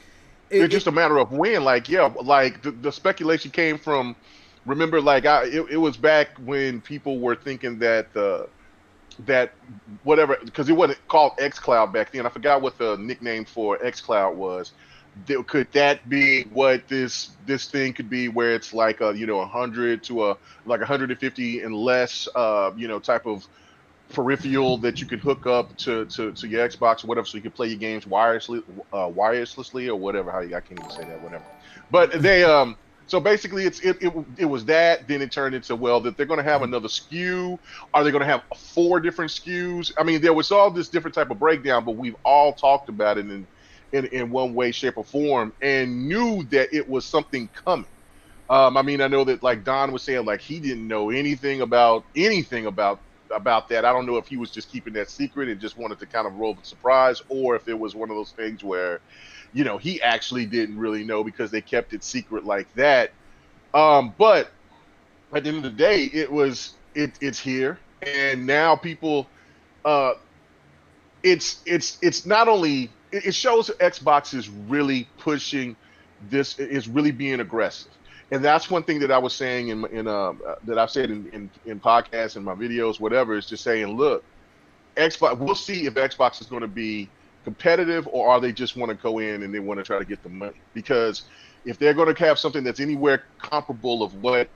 it's just a matter of when. Like the speculation came from. Remember, it was back when people were thinking that whatever, because it wasn't called xCloud back then. I forgot what the nickname for xCloud was. Could that be what this thing could be, where it's like 100 to 150 and less, type of peripheral that you could hook up to your Xbox or whatever, so you could play your games wirelessly or whatever. I can't even say that, whatever. But they so basically, it was that. Then it turned into, well, that they're going to have another SKU. Are they going to have 4 different SKUs? I mean, there was all this different type of breakdown, but we've all talked about it in one way, shape, or form, and knew that it was something coming. I know that like Don was saying, like he didn't know anything about that. I don't know if he was just keeping that secret and just wanted to kind of roll the surprise, or if it was one of those things where he actually didn't really know because they kept it secret like that. But at the end of the day, it's here, and now people, it's not only, it shows Xbox is really pushing this, is really being aggressive. And that's one thing that I was saying that I've said in podcasts and my videos, whatever, is just saying, look, Xbox, we'll see if Xbox is going to be competitive, or are they just want to go in and they want to try to get the money. Because if they're going to have something that's anywhere comparable of what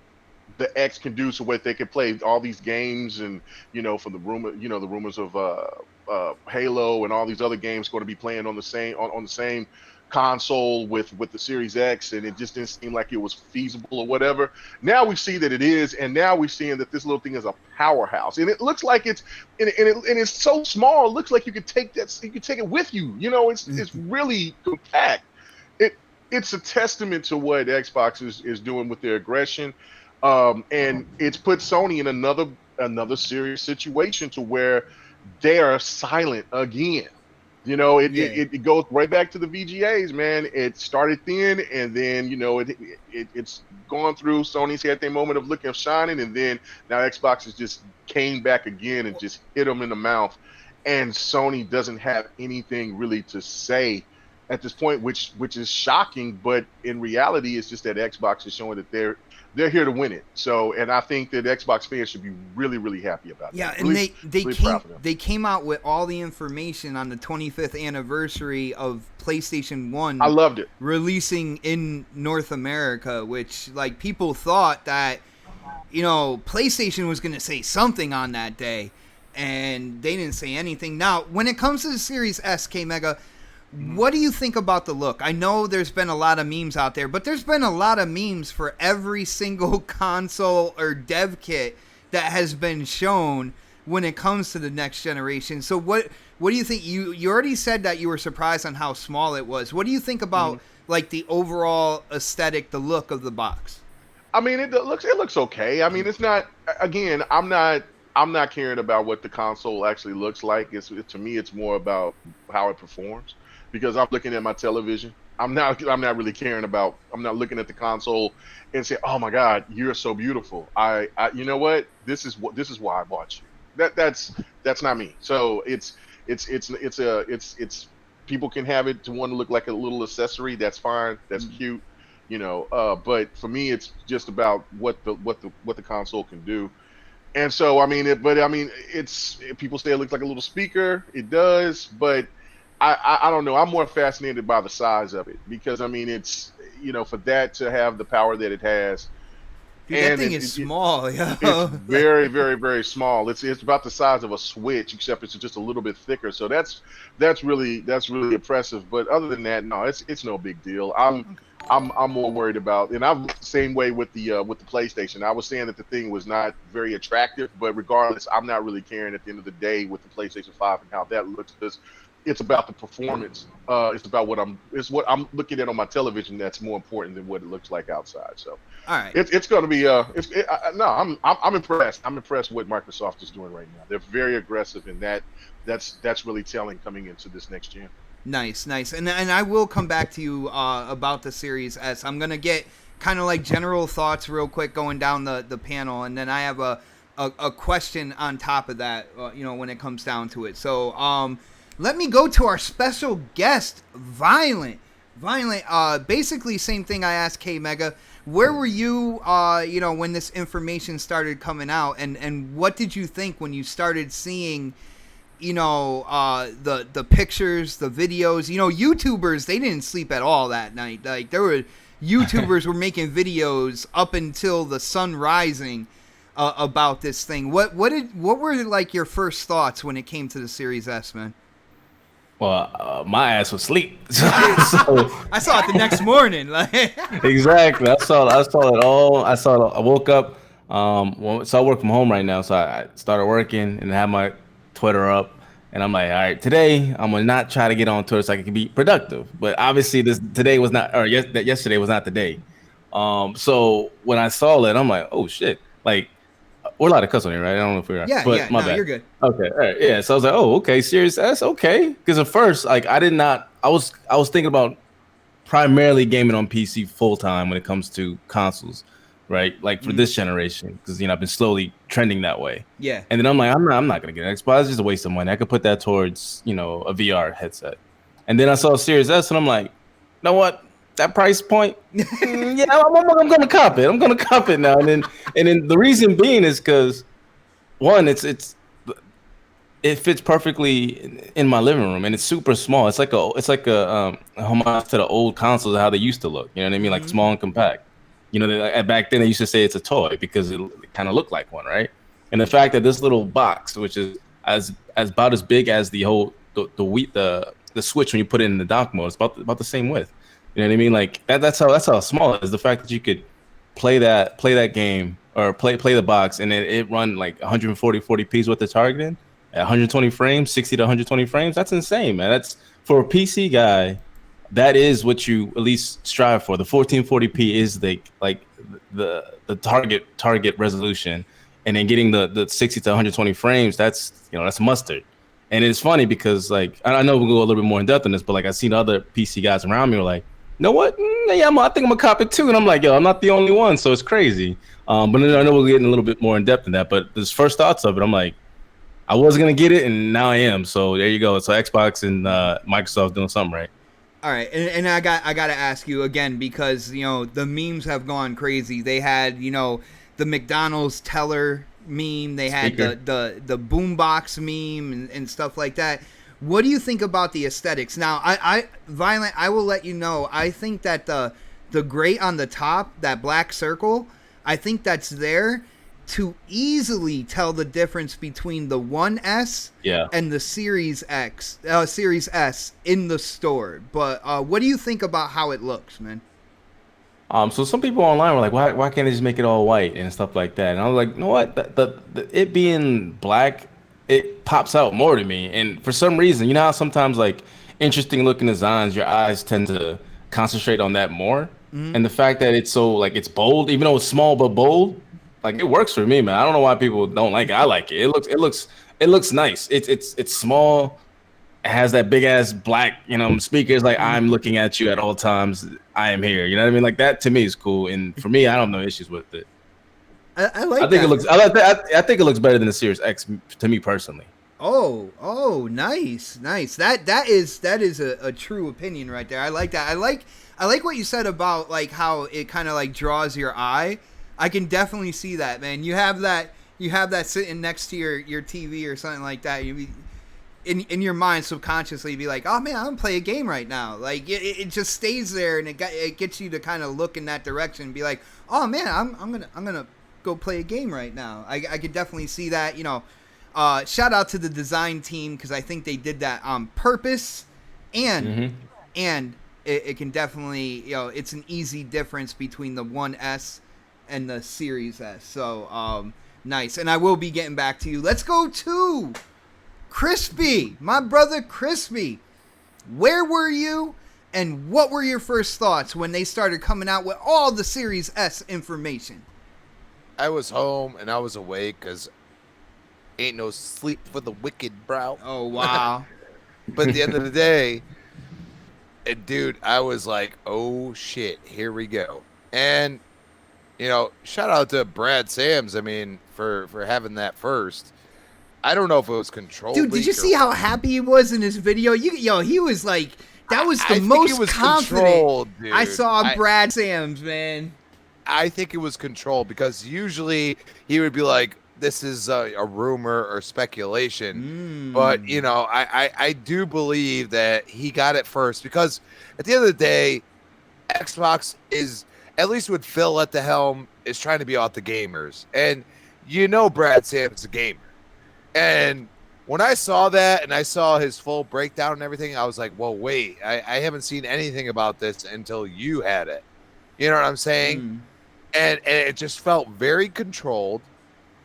the X can do, so what they can play all these games, and from the rumors of Halo and all these other games going to be playing on the same console with the Series X, and it just didn't seem like it was feasible or whatever. Now we see that it is, and now we're seeing that this little thing is a powerhouse, and it looks like it's it's so small. It looks like you could take it with you. It's really compact. It's a testament to what Xbox is doing with their aggression, and it's put Sony in another serious situation to where they are silent again. It goes right back to the VGAs, man. It started thin, and then it's gone through. Sony's had their moment of shining, and then now Xbox has just came back again and just hit them in the mouth. And Sony doesn't have anything really to say at this point, which is shocking. But in reality, it's just that Xbox is showing that they're here to win it. So, and I think that Xbox fans should be really, really happy about that. Yeah, and they came out with all the information on the 25th anniversary of PlayStation 1. I loved it. Releasing in North America, which like people thought that PlayStation was going to say something on that day, and they didn't say anything. Now, when it comes to the Series S, K-Mega, what do you think about the look? I know there's been a lot of memes out there, but there's been a lot of memes for every single console or dev kit that has been shown when it comes to the next generation. So what do you think? You already said that you were surprised on how small it was. What do you think about like the overall aesthetic, the look of the box? I mean, it looks okay. I mean, it's not. Again, I'm not caring about what the console actually looks like. To me, it's more about how it performs. Because I'm looking at my television, I'm not really caring about. I'm not looking at the console and say, "Oh my God, you're so beautiful." You know what? This is why I bought you. That's not me. So it's people can have it to want to look like a little accessory. That's fine. That's cute. But for me, it's just about what the console can do. And so, I mean, it's people say it looks like a little speaker. It does, but I don't know. I'm more fascinated by the size of it because I mean, it's for that to have the power that it has. Dude, that thing is small, yo. It's very, very, very small. It's about the size of a Switch, except it's just a little bit thicker. So that's really impressive. But other than that, no, it's no big deal. I'm more worried about, and I'm the same way with the PlayStation. I was saying that the thing was not very attractive, but regardless, I'm not really caring at the end of the day with the PlayStation 5 and how that looks. Because it's about the performance. It's about what I'm looking at on my television. That's more important than what it looks like outside. So, all right, it's going to be I'm impressed. I'm impressed with what Microsoft is doing right now. They're very aggressive, and that's really telling coming into this next gen. Nice, and I will come back to you about the Series S. I'm gonna get kind of like general thoughts real quick going down the panel, and then I have a question on top of that. When it comes down to it. So let me go to our special guest, Violent. Basically same thing I asked K Mega. Where were you, when this information started coming out, and what did you think when you started seeing, the pictures, the videos? YouTubers, they didn't sleep at all that night. Like, there were YouTubers were making videos up until the sun rising about this thing. What were like your first thoughts when it came to the Series S, man? Well, my ass was asleep. So, I saw it the next morning. Exactly. I saw it all. I woke up. So I work from home right now. So I started working and had my Twitter up. And I'm like, all right, today I'm gonna not try to get on Twitter so I can be productive. But obviously, yesterday was not the day. So when I saw it, I'm like, oh shit! Like, we're allowed to cuss on here, right? I don't know if we're my bad. You're good. Okay, all right, yeah. So I was like, oh, okay, Series S, okay. Because at first, like, I was thinking about primarily gaming on PC full time when it comes to consoles, right? Like for this generation, because I've been slowly trending that way. Yeah. And then I'm like, I'm not gonna get an Xbox. It's just a waste of money. I could put that towards a VR headset. And then I saw Series S, and I'm like, you know what? That price point, I'm gonna cop it. I'm gonna cop it now. And then the reason being is because one, it fits perfectly in my living room, and it's super small. It's like a homage to the old consoles, how they used to look. You know what I mean? Like small and compact. Back then they used to say it's a toy because it kind of looked like one, right? And the fact that this little box, which is about as big as the whole the Switch when you put it in the dock mode, it's about the same width. You know what I mean? Like that's how small it is. The fact that you could play that game or play the box and it run like 140p with the targeting at 120 frames, 60 to 120 frames. That's insane, man. That's for a PC guy. That is what you at least strive for. The 1440p is the target resolution, and then getting the 60 to 120 frames. That's mustard. And it's funny because like I know we'll go a little bit more in depth on this, but like I've seen other PC guys around me were like, you know what? I think I'm gonna cop it too. And I'm like, yo, I'm not the only one, so it's crazy. But I know we're getting a little bit more in depth in that. But this first thoughts of it, I'm like, I was gonna get it, and now I am. So there you go. So Xbox and Microsoft doing something right. All right, and I got to ask you again because the memes have gone crazy. They had the McDonald's teller meme. They had the boombox meme and stuff like that. What do you think about the aesthetics? Now, Violent, I will let you know. I think that the gray on the top, that black circle, I think that's there to easily tell the difference between the 1S and the Series S in the store. But what do you think about how it looks, man? So some people online were like, why can't they just make it all white and stuff like that? And I was like, you know what? It being black, it pops out more to me. And for some reason, how sometimes like interesting looking designs, your eyes tend to concentrate on that more. Mm-hmm. And the fact that it's so like it's bold, even though it's small but bold, like it works for me, man. I don't know why people don't like it. I like it. It looks nice. It's small. It has that big ass black, speakers. Like I'm looking at you at all times. I am here. You know what I mean? Like that to me is cool. And for me, I don't have no issues with it. I think it looks. I think it looks better than the Series X to me personally. Oh, nice. That is a true opinion right there. I like that. I like what you said about like how it kind of like draws your eye. I can definitely see that, man. You have that sitting next to your TV or something like that. You be, in your mind subconsciously be like, oh man, I'm gonna play a game right now. Like it just stays there, and it gets you to kind of look in that direction and be like, oh man, I'm gonna go play a game right now. I could definitely see that. You know, shout out to the design team because I think they did that on purpose, and it can definitely, you know, it's an easy difference between the 1S and the Series S. So nice, and I will be getting back to you. Let's go to Crispy, my brother Crispy. Where were you, and what were your first thoughts when they started coming out with all the Series S information? I was home and I was awake because ain't no sleep for the wicked, bro. Oh wow! But at the end of the day, dude, I was like, oh shit, here we go. And you know, shout out to Brad Sams. I mean, for having that first. I don't know if it was controlled. Dude, did you see how happy he was in his video? He was like, that was the most confident I saw Brad Sams, man. I think it was controlled because usually he would be like, this is a rumor or speculation. But, you know, I do believe that he got it first because at the end of the day, Xbox is, at least with Phil at the helm, is trying to be out the gamers. And you know Brad Sams is a gamer. And when I saw that and I saw his full breakdown and everything, I was like, well, wait, I haven't seen anything about this until you had it. You know what I'm saying? And it just felt very controlled.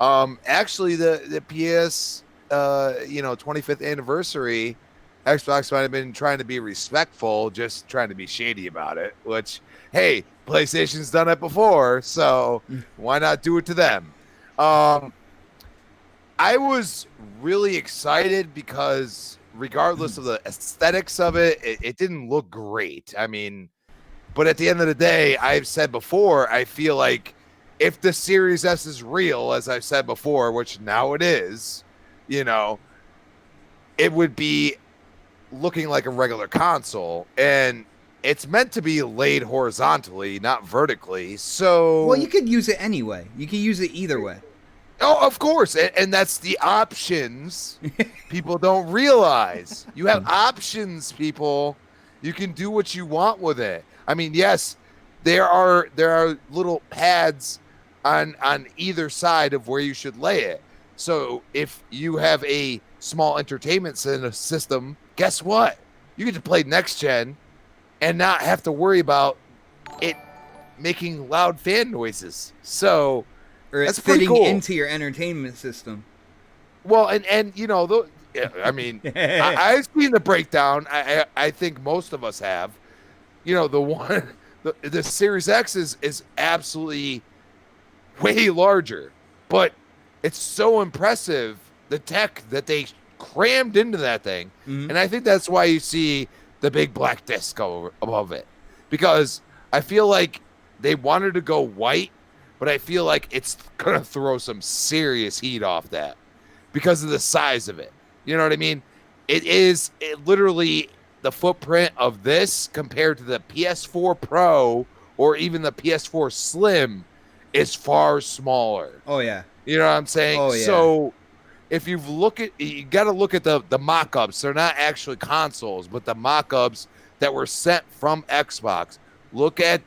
Actually, the PS, 25th anniversary, Xbox might have been trying to be respectful, just trying to be shady about it, which, hey, PlayStation's done it before, so why not do it to them? I was really excited because regardless of the aesthetics of it, it didn't look great. I mean, but at the end of the day, I've said before, I feel like if the Series S is real, as I've said before, which now it is, you know, it would be looking like a regular console. And it's meant to be laid horizontally, not vertically. So, well, you could use it anyway. You can use it either way. Oh, of course. And that's the options people don't realize. You have options, people. You can do what you want with it. I mean, yes, there are little pads on either side of where you should lay it. So if you have a small entertainment system, guess what? You get to play next gen and not have to worry about it making loud fan noises. So or it's fitting into your entertainment system. Well, and you know, I mean, I've seen the breakdown. I think most of us have. You know, the Series X is absolutely way larger, but it's so impressive, the tech that they crammed into that thing. And I think that's why you see the big black disc above it, because I feel like they wanted to go white, but I feel like it's going to throw some serious heat off that because of the size of it. You know what I mean? It literally the footprint of this compared to the PS4 Pro or even the PS4 Slim is far smaller. Oh, yeah. You know what I'm saying? Oh, yeah. So if you got to look at the mock-ups. They're not actually consoles, but the mock-ups that were sent from Xbox. Look at,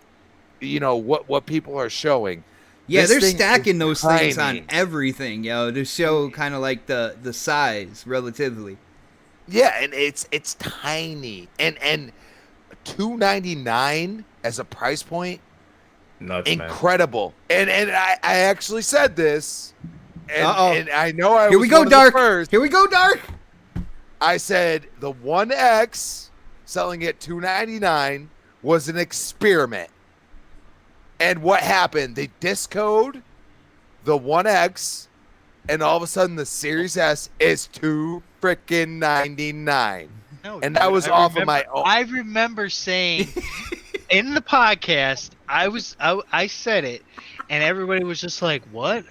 you know, what people are showing. Yeah, they're stacking those things on everything, to show kind of like the size relatively. Yeah, and it's tiny, and $299 as a price point, nuts, incredible. Man. And I actually said this, and I know I Here was we go, one of the Dark. first. Here we go, Dark. I said the One X selling at $299 was an experiment. And what happened? They discode the One X, and all of a sudden the Series S is $299. No, and that was off of my own. I remember saying in the podcast, I said it, and everybody was just like, "What?"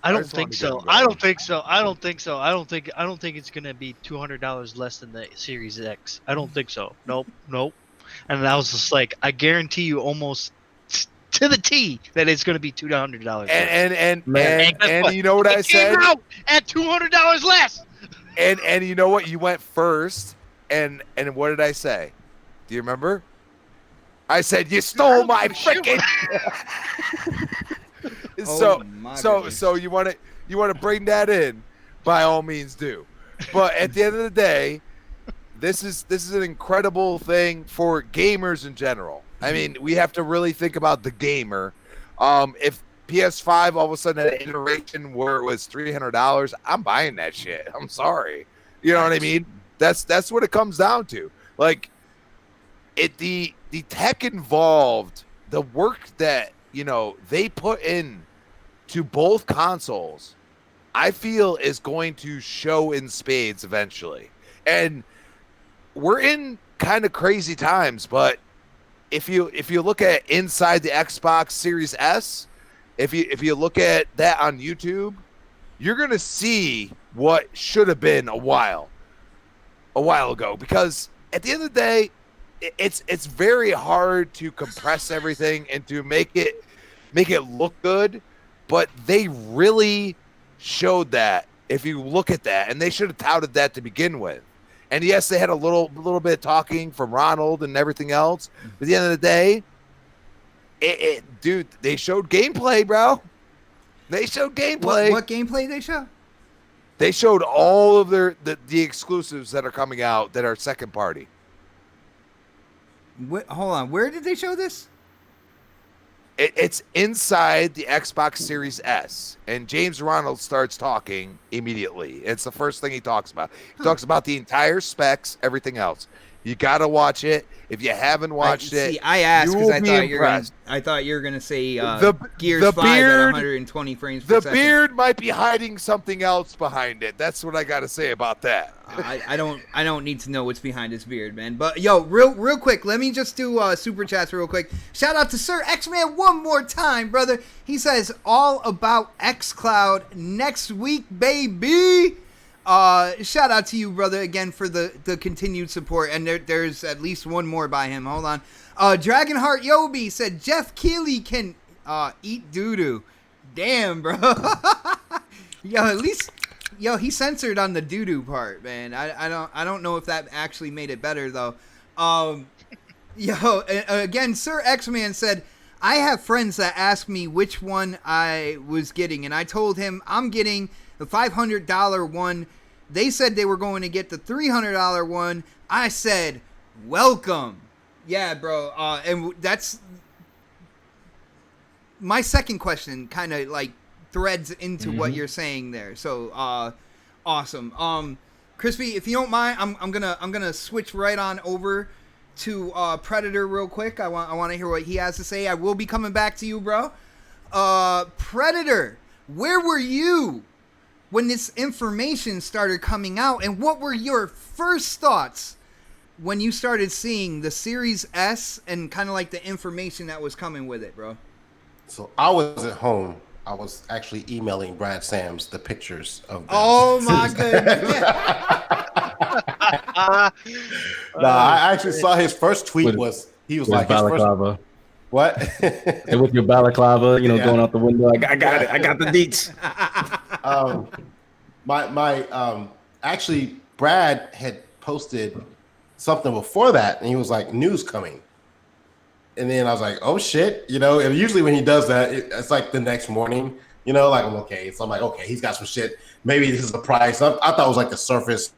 I don't think so. I don't think so. I don't think so. I don't think it's gonna be $200 less than the Series X. I don't think so. Nope. And I was just like, I guarantee you almost to the T that it's gonna be $200. And you know what I said? Came out at $200 less. And you know what? You went first, and what did I say? Do you remember? I said you stole my freaking. So you want to bring that in, by all means do. But at the end of the day, this is an incredible thing for gamers in general. I mean, we have to really think about the gamer. If PS5 all of a sudden had an iteration where it was $300, I'm buying that shit. I'm sorry. You know what I mean? That's what it comes down to. Like, the tech involved, the work that, they put in to both consoles, I feel is going to show in spades eventually. And we're in kind of crazy times, but if you look at inside the Xbox Series S, if you look at that on YouTube, you're going to see what should have been a while ago, because at the end of the day, it's very hard to compress everything and to make it look good, but they really showed that. If you look at that, and they should have touted that to begin with. And yes, they had a little bit of talking from Ronald and everything else. But at the end of the day, dude, they showed gameplay, bro. They showed gameplay. What gameplay they show? They showed all of the exclusives that are coming out that are second party. Hold on, where did they show this? It's inside the Xbox Series S, and James Ronald starts talking immediately. It's the first thing he talks about. He talks about the entire specs, everything else. You got to watch it. If you haven't watched it, I asked because I thought you were gonna say Gears 5 at 120 frames per second. The beard might be hiding something else behind it. That's what I got to say about that. I don't need to know what's behind his beard, man. But yo, real quick, let me just do super chats real quick. Shout out to Sir X-Man one more time, brother. He says all about xCloud next week, baby. Shout out to you, brother, again for the continued support. And there's at least one more by him. Hold on. Dragonheart Yobi said Jeff Keighley can eat doo-doo. Damn, bro. Yo, he censored on the doo-doo part, man. I don't know if that actually made it better though. Again, Sir X-Man said, I have friends that ask me which one I was getting, and I told him I'm getting the $500 one. They said they were going to get the $300 one. I said, welcome. Yeah, bro. And that's my second question, kind of like threads into what you're saying there. So awesome. Crispy, if you don't mind, I'm gonna switch right on over to Predator real quick. I want to hear what he has to say. I will be coming back to you, bro. Predator, where were you when this information started coming out, and what were your first thoughts when you started seeing the Series S and kind of like the information that was coming with it, bro? So I was at home. I was actually emailing Brad Sams the pictures of them. Oh my goodness. I actually saw his first tweet he was like, balaclava. What? And with your balaclava, going out the window. I got it. I got the deets. Actually, Brad had posted something before that, and he was like, news coming. And then I was like, oh shit, and usually when he does that, it's like the next morning, like I'm okay. So I'm like, okay, he's got some shit. Maybe this is the price. I thought it was like the Surface,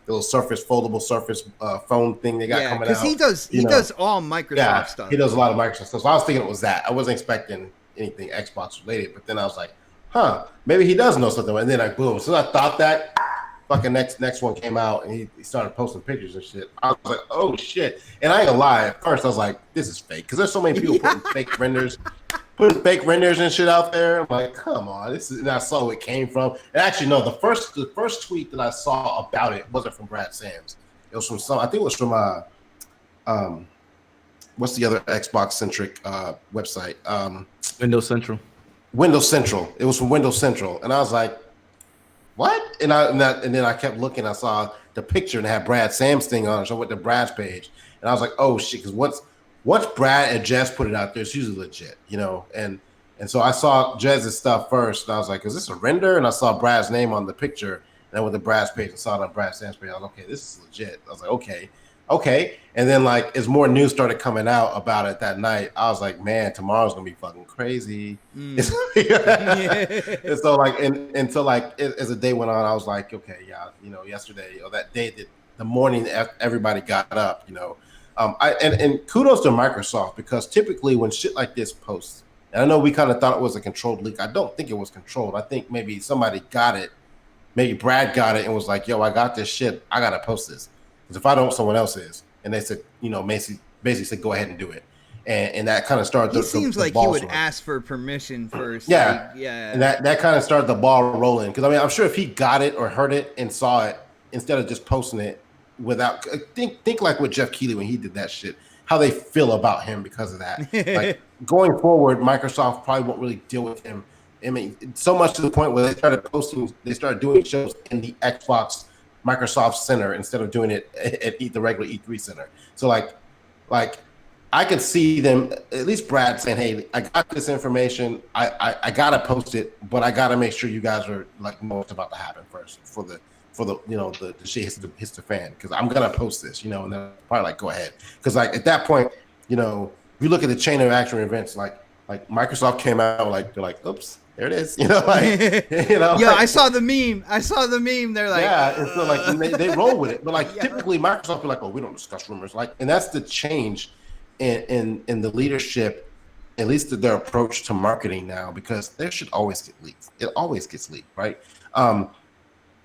foldable Surface phone thing they got coming out. Because he does all Microsoft stuff. He does a lot of Microsoft stuff. So I was thinking it was that. I wasn't expecting anything Xbox related, but then I was like, maybe he does know something. And then boom. So I thought that fucking next one came out, and he started posting pictures and shit. I was like, oh shit. And I ain't gonna lie, at first I was like, this is fake. Because there's so many people putting fake renders and shit out there. I'm like, come on. And I saw where it came from. And actually, no, the first tweet that I saw about it wasn't from Brad Sams. It was from I think it was from what's the other Xbox centric website? Windows Central. Windows Central. It was from Windows Central, and I was like, "What?" And then I kept looking. I saw the picture and it had Brad Sam's thing on it. So I went to Brad's page, and I was like, "Oh shit!" Because once Brad and Jez put it out there, it's usually legit, And so I saw Jez's stuff first, and I was like, "Is this a render?" And I saw Brad's name on the picture, and I went to Brad's page and saw it on Brad Sam's page. I was like, "Okay, this is legit." I was like, "Okay." And then as more news started coming out about it that night, I was like, "Man, tomorrow's gonna be fucking crazy." And so as the day went on, I was like, "Okay, yeah, yesterday or that day, the morning everybody got up, and kudos to Microsoft, because typically when shit like this posts. And I know we kind of thought it was a controlled leak. I don't think it was controlled. I think maybe somebody got it. Maybe Brad got it and was like, "Yo, I got this shit. I got to post this. Because if I don't, someone else is." And they said, basically said, "Go ahead and do it." And that kind of started It seems like he would ask for permission first. Yeah. And that kind of started the ball rolling. Because, I'm sure if he got it or heard it and saw it, instead of just posting it without – think like with Jeff Keighley when he did that shit, how they feel about him because of that. Like, going forward, Microsoft probably won't really deal with him. I mean, so much to the point where they started doing shows in the Xbox Microsoft Center instead of doing it at the regular E3 Center. So like I could see them, at least Brad, saying, "Hey, I got this information. I gotta post it, but I gotta make sure you guys are know what's about to happen first for the the shit hits the fan, because I'm gonna post this, and then probably go ahead, because at that point, if you look at the chain of action events, like Microsoft came out they're like, "Oops, there it is," Yeah, I saw the meme. They're like, yeah, and so they roll with it, but typically Microsoft be like, "Oh, we don't discuss rumors," and that's the change in the leadership, at least their approach to marketing now, because their shit always get leaked. It always gets leaked, right?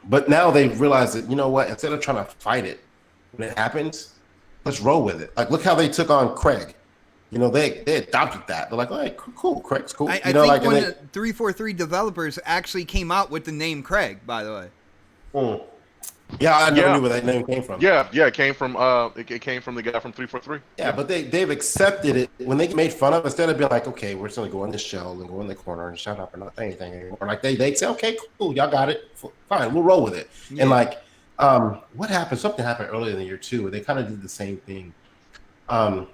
But now they've realized that, instead of trying to fight it when it happens, let's roll with it. Look how they took on Craig. They adopted that. They're like, "All right, cool, Craig's cool." I think one of the 343 developers actually came out with the name Craig, by the way. Yeah, I never knew where that name came from. Yeah, it came from it came from the guy from 343. Yeah, but they've accepted it. When they get made fun of, instead of being like, "Okay, we're just gonna go in the shell and go in the corner and shut up and not say anything anymore," they say, "Okay, cool, y'all got it, fine, we'll roll with it." Yeah. And what happened? Something happened earlier in the year too, where they kind of did the same thing. I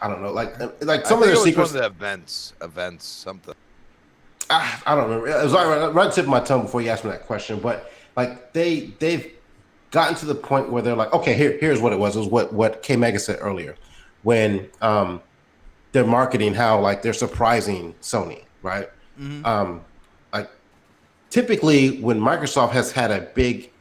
don't know, some of their secrets. One of the events, something. I don't remember. It was right tip of my tongue before you asked me that question, but they've gotten to the point where they're like, "Okay, here's what it was. It was what K Mega said earlier, when they're marketing how they're surprising Sony, right? Mm-hmm. Typically when Microsoft has had a big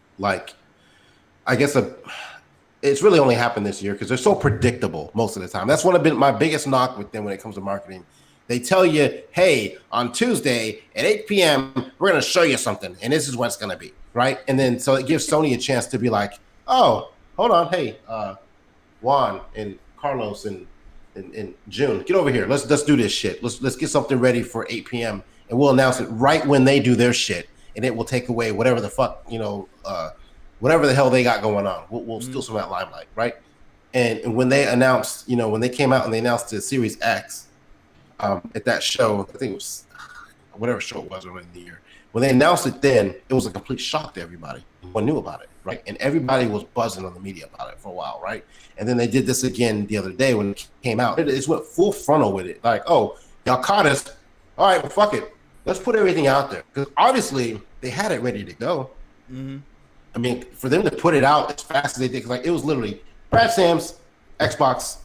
it's really only happened this year because they're so predictable most of the time. That's one of my biggest knock with them when it comes to marketing. They tell you, "Hey, on Tuesday at 8 p.m., we're going to show you something, and this is what it's going to be," right? And then so it gives Sony a chance to be like, "Oh, hold on, hey, Juan and Carlos and June, get over here. Let's do this shit. Let's get something ready for 8 p.m. and we'll announce it right when they do their shit, and it will take away whatever the fuck whatever the hell they got going on. We'll steal some of that limelight, right?" And when they announced, when they came out and they announced the Series X. At that show, I think it was whatever show it was earlier in the year. When they announced it, then it was a complete shock to everybody. No one knew about it, right? And everybody was buzzing on the media about it for a while, right? And then they did this again the other day when it came out. It just went full frontal with it. "Oh, y'all caught us. All right, well, fuck it. Let's put everything out there." Because obviously they had it ready to go. Mm-hmm. I mean, for them to put it out as fast as they did, it was literally Brad Sam's Xbox,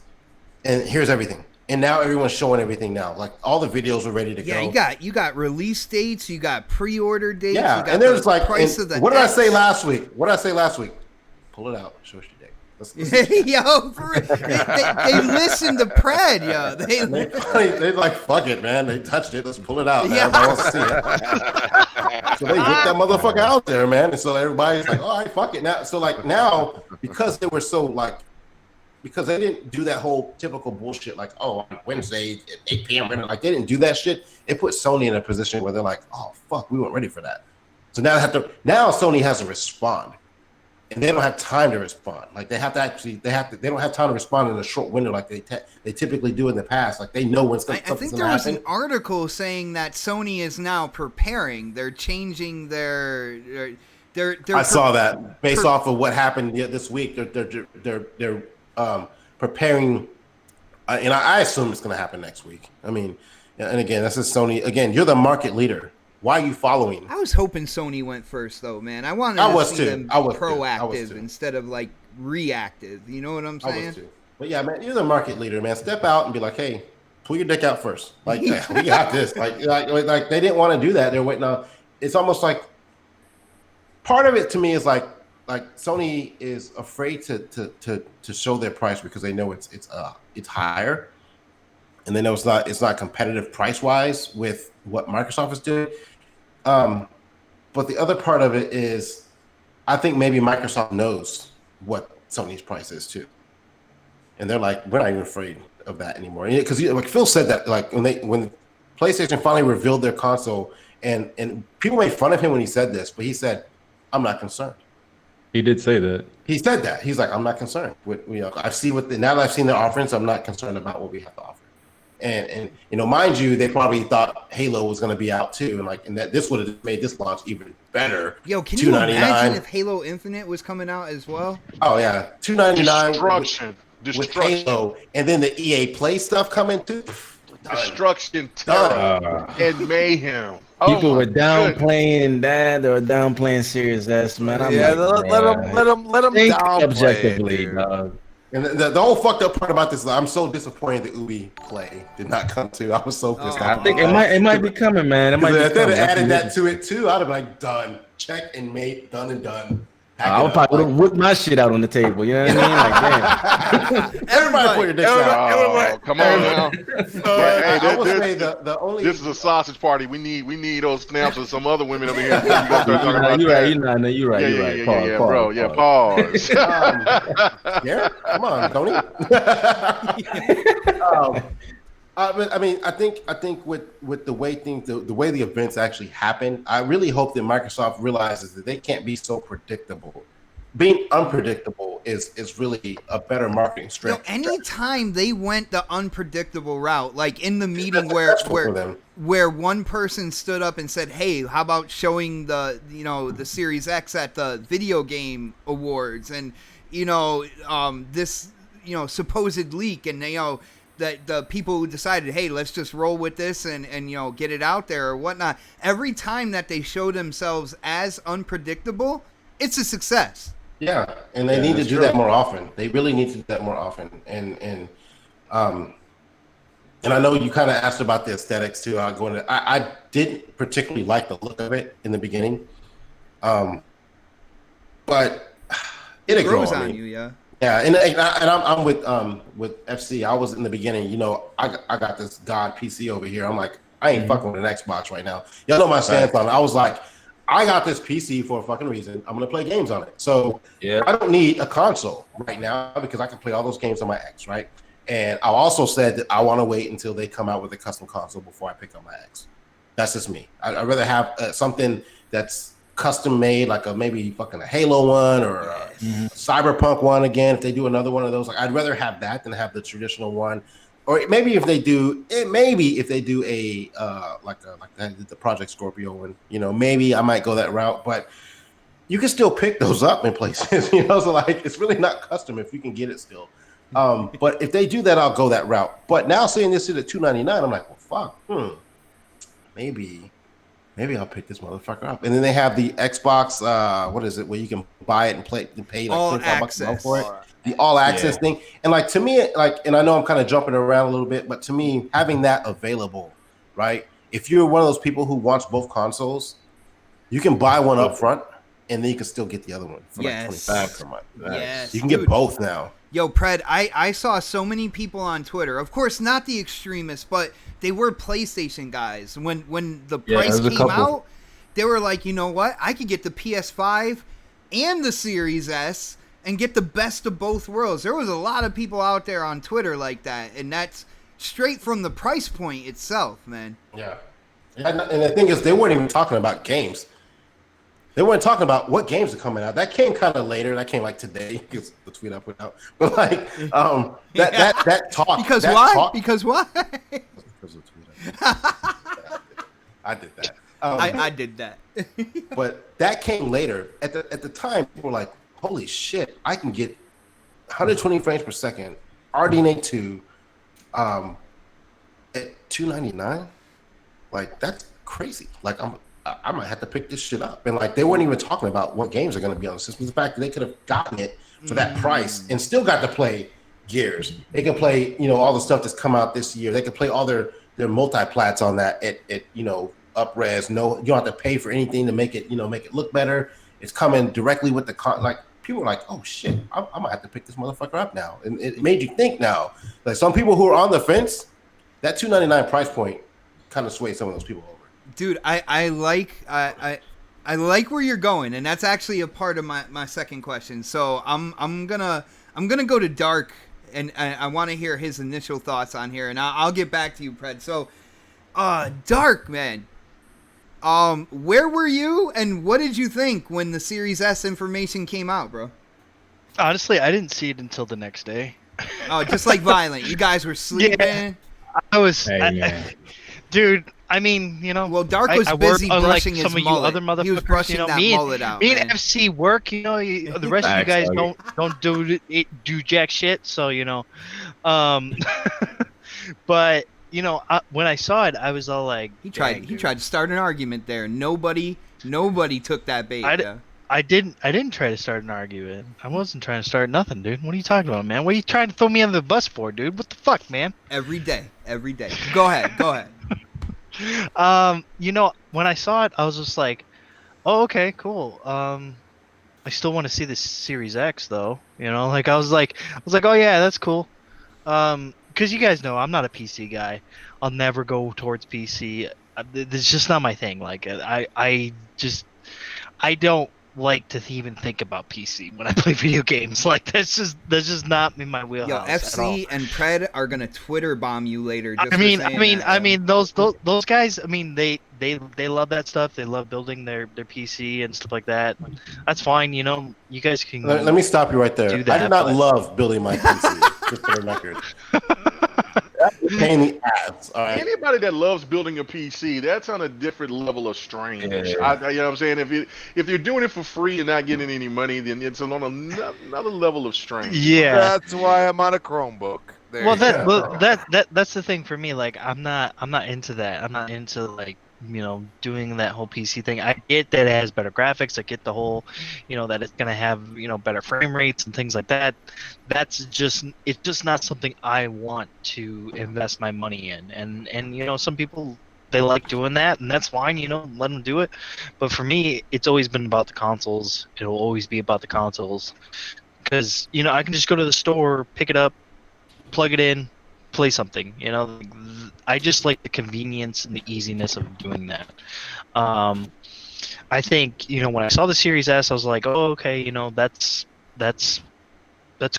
and here's everything. And now everyone's showing everything now. All the videos are ready to go. Yeah, you got release dates, you got pre-order dates. Yeah, you got and there's price of the. What did I say last week? Pull it out. Show us your date. Yo, they listened to Pred, yo. They like, "Fuck it, man. They touched it. Let's pull it out. Yeah. Everybody wants to see it." So they whipped that motherfucker out there, man. And so everybody's like, "All right, fuck it." Now, so now, because they were so because they didn't do that whole typical bullshit on Wednesday at 8 p.m. They didn't do that shit. It put Sony in a position where they're like, "Oh fuck, we weren't ready for that." So now Sony has to respond, and they don't have time to respond. Like they don't have time to respond in a short window like they typically do in the past. Like they know when something's I think going to there was happen. an article saying that Sony is now preparing. They're changing their. I saw that based off of what happened this week. They're preparing, and I assume it's going to happen next week. I mean, and again, this is Sony. Again, you're the market leader. Why are you following? I was hoping Sony went first, though, man. I wanted to see them proactive instead of like reactive. You know what I'm saying? I was too. But yeah, man, you're the market leader, man. Step out and be like, hey, pull your dick out first. Like, we got this. Like they didn't want to do that. They're waiting on. It's almost like part of it to me is like Sony is afraid to show their price because they know it's higher, and they know it's not competitive price wise with what Microsoft is doing. But the other part of it is, I think maybe Microsoft knows what Sony's price is too, and they're like, we're not even afraid of that anymore. Because like Phil said that, like when PlayStation finally revealed their console, and people made fun of him when he said this, but he said, I'm not concerned. He did say that. He said that. He's like, I'm not concerned. Now that I've seen their offerings, I'm not concerned about what we have to offer. And mind you, they probably thought Halo was going to be out too, and that this would have made this launch even better. Yo, can you imagine if Halo Infinite was coming out as well? Oh yeah, $299 Destruction. With Halo, and then the EA Play stuff coming too. Destruction, terror, and mayhem. People were downplaying that. They were downplaying Series S, man. Let them downplay objectively, it, dog. And the whole fucked up part about this is I'm so disappointed that Ubi Play did not come too. I was so pissed off. I think it might be coming, man. If they'd have added that to it too, I'd have been like, done, check and mate, done and done. I would probably whip my shit out on the table. You know what I mean? Like, damn. Everybody put your dicks out. Come on now. I would say the only. This is a sausage party. We need those snaps of some other women over here. You're right. Yeah, bro. Yeah, pause. Yeah, come on, Tony. I think with the way the way the events actually happen, I really hope that Microsoft realizes that they can't be so predictable. Being unpredictable is really a better marketing strategy. Anytime they went the unpredictable route, like in the meeting where one person stood up and said, "Hey, how about showing the Series X at the video game awards?" and this supposed leak, and that the people who decided, hey, let's just roll with this and get it out there or whatnot. Every time that they show themselves as unpredictable, it's a success. Yeah, and they need to do that more often. They really need to do that more often. And I know you kind of asked about the aesthetics too. I didn't particularly like the look of it in the beginning, but it grows on you, yeah. Yeah, and I'm with FC. I was in the beginning. I got this God PC over here. I'm like, I ain't fucking with an Xbox right now. Y'all know my stance on it. I was like, I got this PC for a fucking reason. I'm gonna play games on it. So I don't need a console right now because I can play all those games on my X, right? And I also said that I want to wait until they come out with a custom console before I pick up my X. That's just me. I'd rather have something that's custom made, like maybe fucking a Halo one or a Cyberpunk one again. If they do another one of those, like I'd rather have that than have the traditional one. Or maybe if they do a like the Project Scorpio one, maybe I might go that route. But you can still pick those up in places, So like it's really not custom if you can get it still. But if they do that, I'll go that route. But now seeing this at $299, I'm like, well, fuck, maybe I'll pick this motherfucker up. And then they have the Xbox, what is it, where you can buy it and play and pay like $25 a month for it. The all access thing. And like to me, and I know I'm kind of jumping around a little bit, but to me, having that available, right? If you're one of those people who wants both consoles, you can buy one up front and then you can still get the other one for like $25 per month. Yes, you can get both now. Yo, Pred, I saw so many people on Twitter, of course, not the extremists, but they were PlayStation guys. When the price came out, they were like, you know what? I could get the PS5 and the Series S and get the best of both worlds. There was a lot of people out there on Twitter like that, and that's straight from the price point itself, man. Yeah. And the thing is, they weren't even talking about games. They weren't talking about what games are coming out. That came kind of later. That came like today. It's the tweet I put out. But like that talk. Because that why? Talk, because why? because of the tweet. I did that. I did that. But that came later. At the time, people were like, "Holy shit! I can get 120 frames per second, RDNA 2, at $299. Like that's crazy. Like I might have to pick this shit up." And like they weren't even talking about what games are going to be on the system. The fact that they could have gotten it for that price and still got to play Gears. They can play, all the stuff that's come out this year. They can play all their multi-plats on that at up-res. No, you don't have to pay for anything to make it look better. It's coming directly with the like people are like, "Oh shit, I might have to pick this motherfucker up now." And it made you think now. Like some people who are on the fence, that $299 price point kind of swayed some of those people over. Dude, I like where you're going, and that's actually a part of my second question. So I'm gonna go to Dark, and I want to hear his initial thoughts on here, and I'll get back to you, Pred. So, Dark, man, where were you, and what did you think when the Series S information came out, bro? Honestly, I didn't see it until the next day. Oh, just like Violent, you guys were sleeping. Yeah, I was, dude. I mean, Well, Dark was busy brushing his some of mullet. You other motherfuckers, he was brushing that mullet out. Me man. and FC work, the rest of you guys don't do jack shit. So but when I saw it, I was all like, he tried to start an argument there. Nobody took that bait. I didn't try to start an argument. I wasn't trying to start nothing, dude. What are you talking about, man? What are you trying to throw me under the bus for, dude? What the fuck, man? Every day. Go ahead. When I saw it, I was just like, oh, okay, cool. I still want to see this Series X though. Like I was like, oh yeah, that's cool. Because you guys know I'm not a PC guy. I'll never go towards PC. It's just not my thing. Like I don't like to even think about PC when I play video games. Like that's just not in my wheelhouse. Yo, FC and Pred are gonna Twitter bomb you later. Just I mean, those guys. I mean, they love that stuff. They love building their PC and stuff like that. That's fine. You guys can. Let me stop you right there. Do that, I do not love building my PC. Just for the record. Pain in the ass. All right. Anybody that loves building a PC, that's on a different level of strange. Yeah. You know what I'm saying? If you're doing it for free and not getting any money, then it's on another level of strange. Yeah, that's why I'm on a Chromebook. Well, that's the thing for me. Like, I'm not into that. I'm not into like doing that whole PC thing. I get that it has better graphics. I get the whole, that it's gonna have better frame rates and things like that. It's just not something I want to invest my money in. And some people, they like doing that, and that's fine. Let them do it. But for me, it's always been about the consoles. It'll always be about the consoles, because I can just go to the store, pick it up, plug it in, play something. I just like the convenience and the easiness of doing that. I think when I saw the Series S, I was like, oh, okay, that's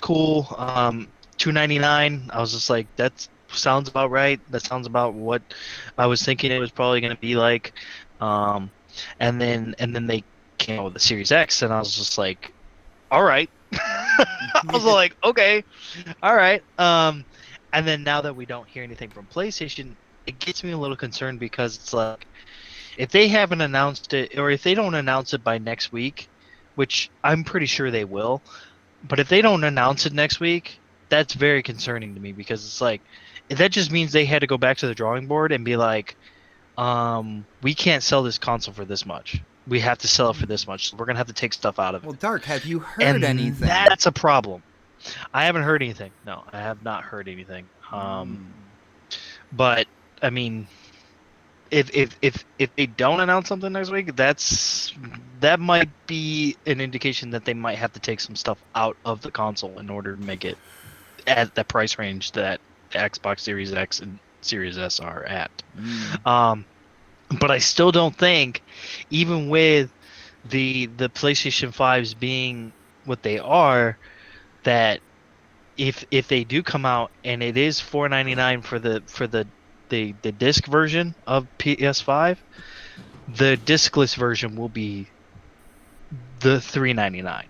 cool. $299. I was just like, that sounds about right. That sounds about what I was thinking it was probably going to be like. And then they came out with the Series X, and I was just like, all right. I was like, okay, all right. And then now that we don't hear anything from PlayStation, it gets me a little concerned, because it's like, if they haven't announced it, or if they don't announce it by next week, which I'm pretty sure they will, but if they don't announce it next week, that's very concerning to me, because it's like, that just means they had to go back to the drawing board and be like, we can't sell this console for this much. We have to sell it for this much. So we're going to have to take stuff out of it. Well, Dark, have you heard anything? That's a problem. I haven't heard anything. No, I have not heard anything. But I mean, if they don't announce something next week, that might be an indication that they might have to take some stuff out of the console in order to make it at the price range that the Xbox Series X and Series S are at. But I still don't think, even with the PlayStation 5s being what they are, that if they do come out and it is $499 for the disc version of PS5, the discless version will be the $399.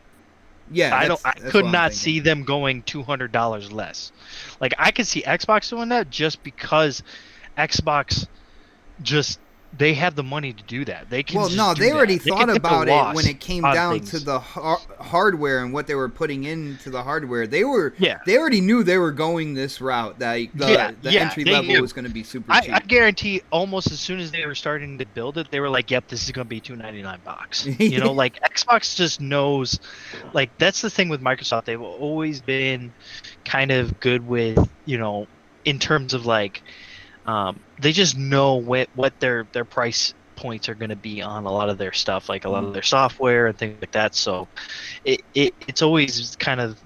Yeah, I could not see them going $200 less. Like I could see Xbox doing that just because Xbox just they have the money to do that. They can. Well, just no, do they that. already They thought can take a about it when loss it came on down things. to the hardware and what they were putting into the hardware. They Yeah. already knew they were going this route. That the entry level was going to be super cheap. I guarantee almost as soon as they were starting to build it, they were like, "Yep, this is going to be $299." You know, like Xbox just knows. Like that's the thing with Microsoft. They've always been kind of good with, you know, in terms of like, they just know what their price points are going to be on a lot of their stuff, like a lot of their software and things like that. So it's always kind of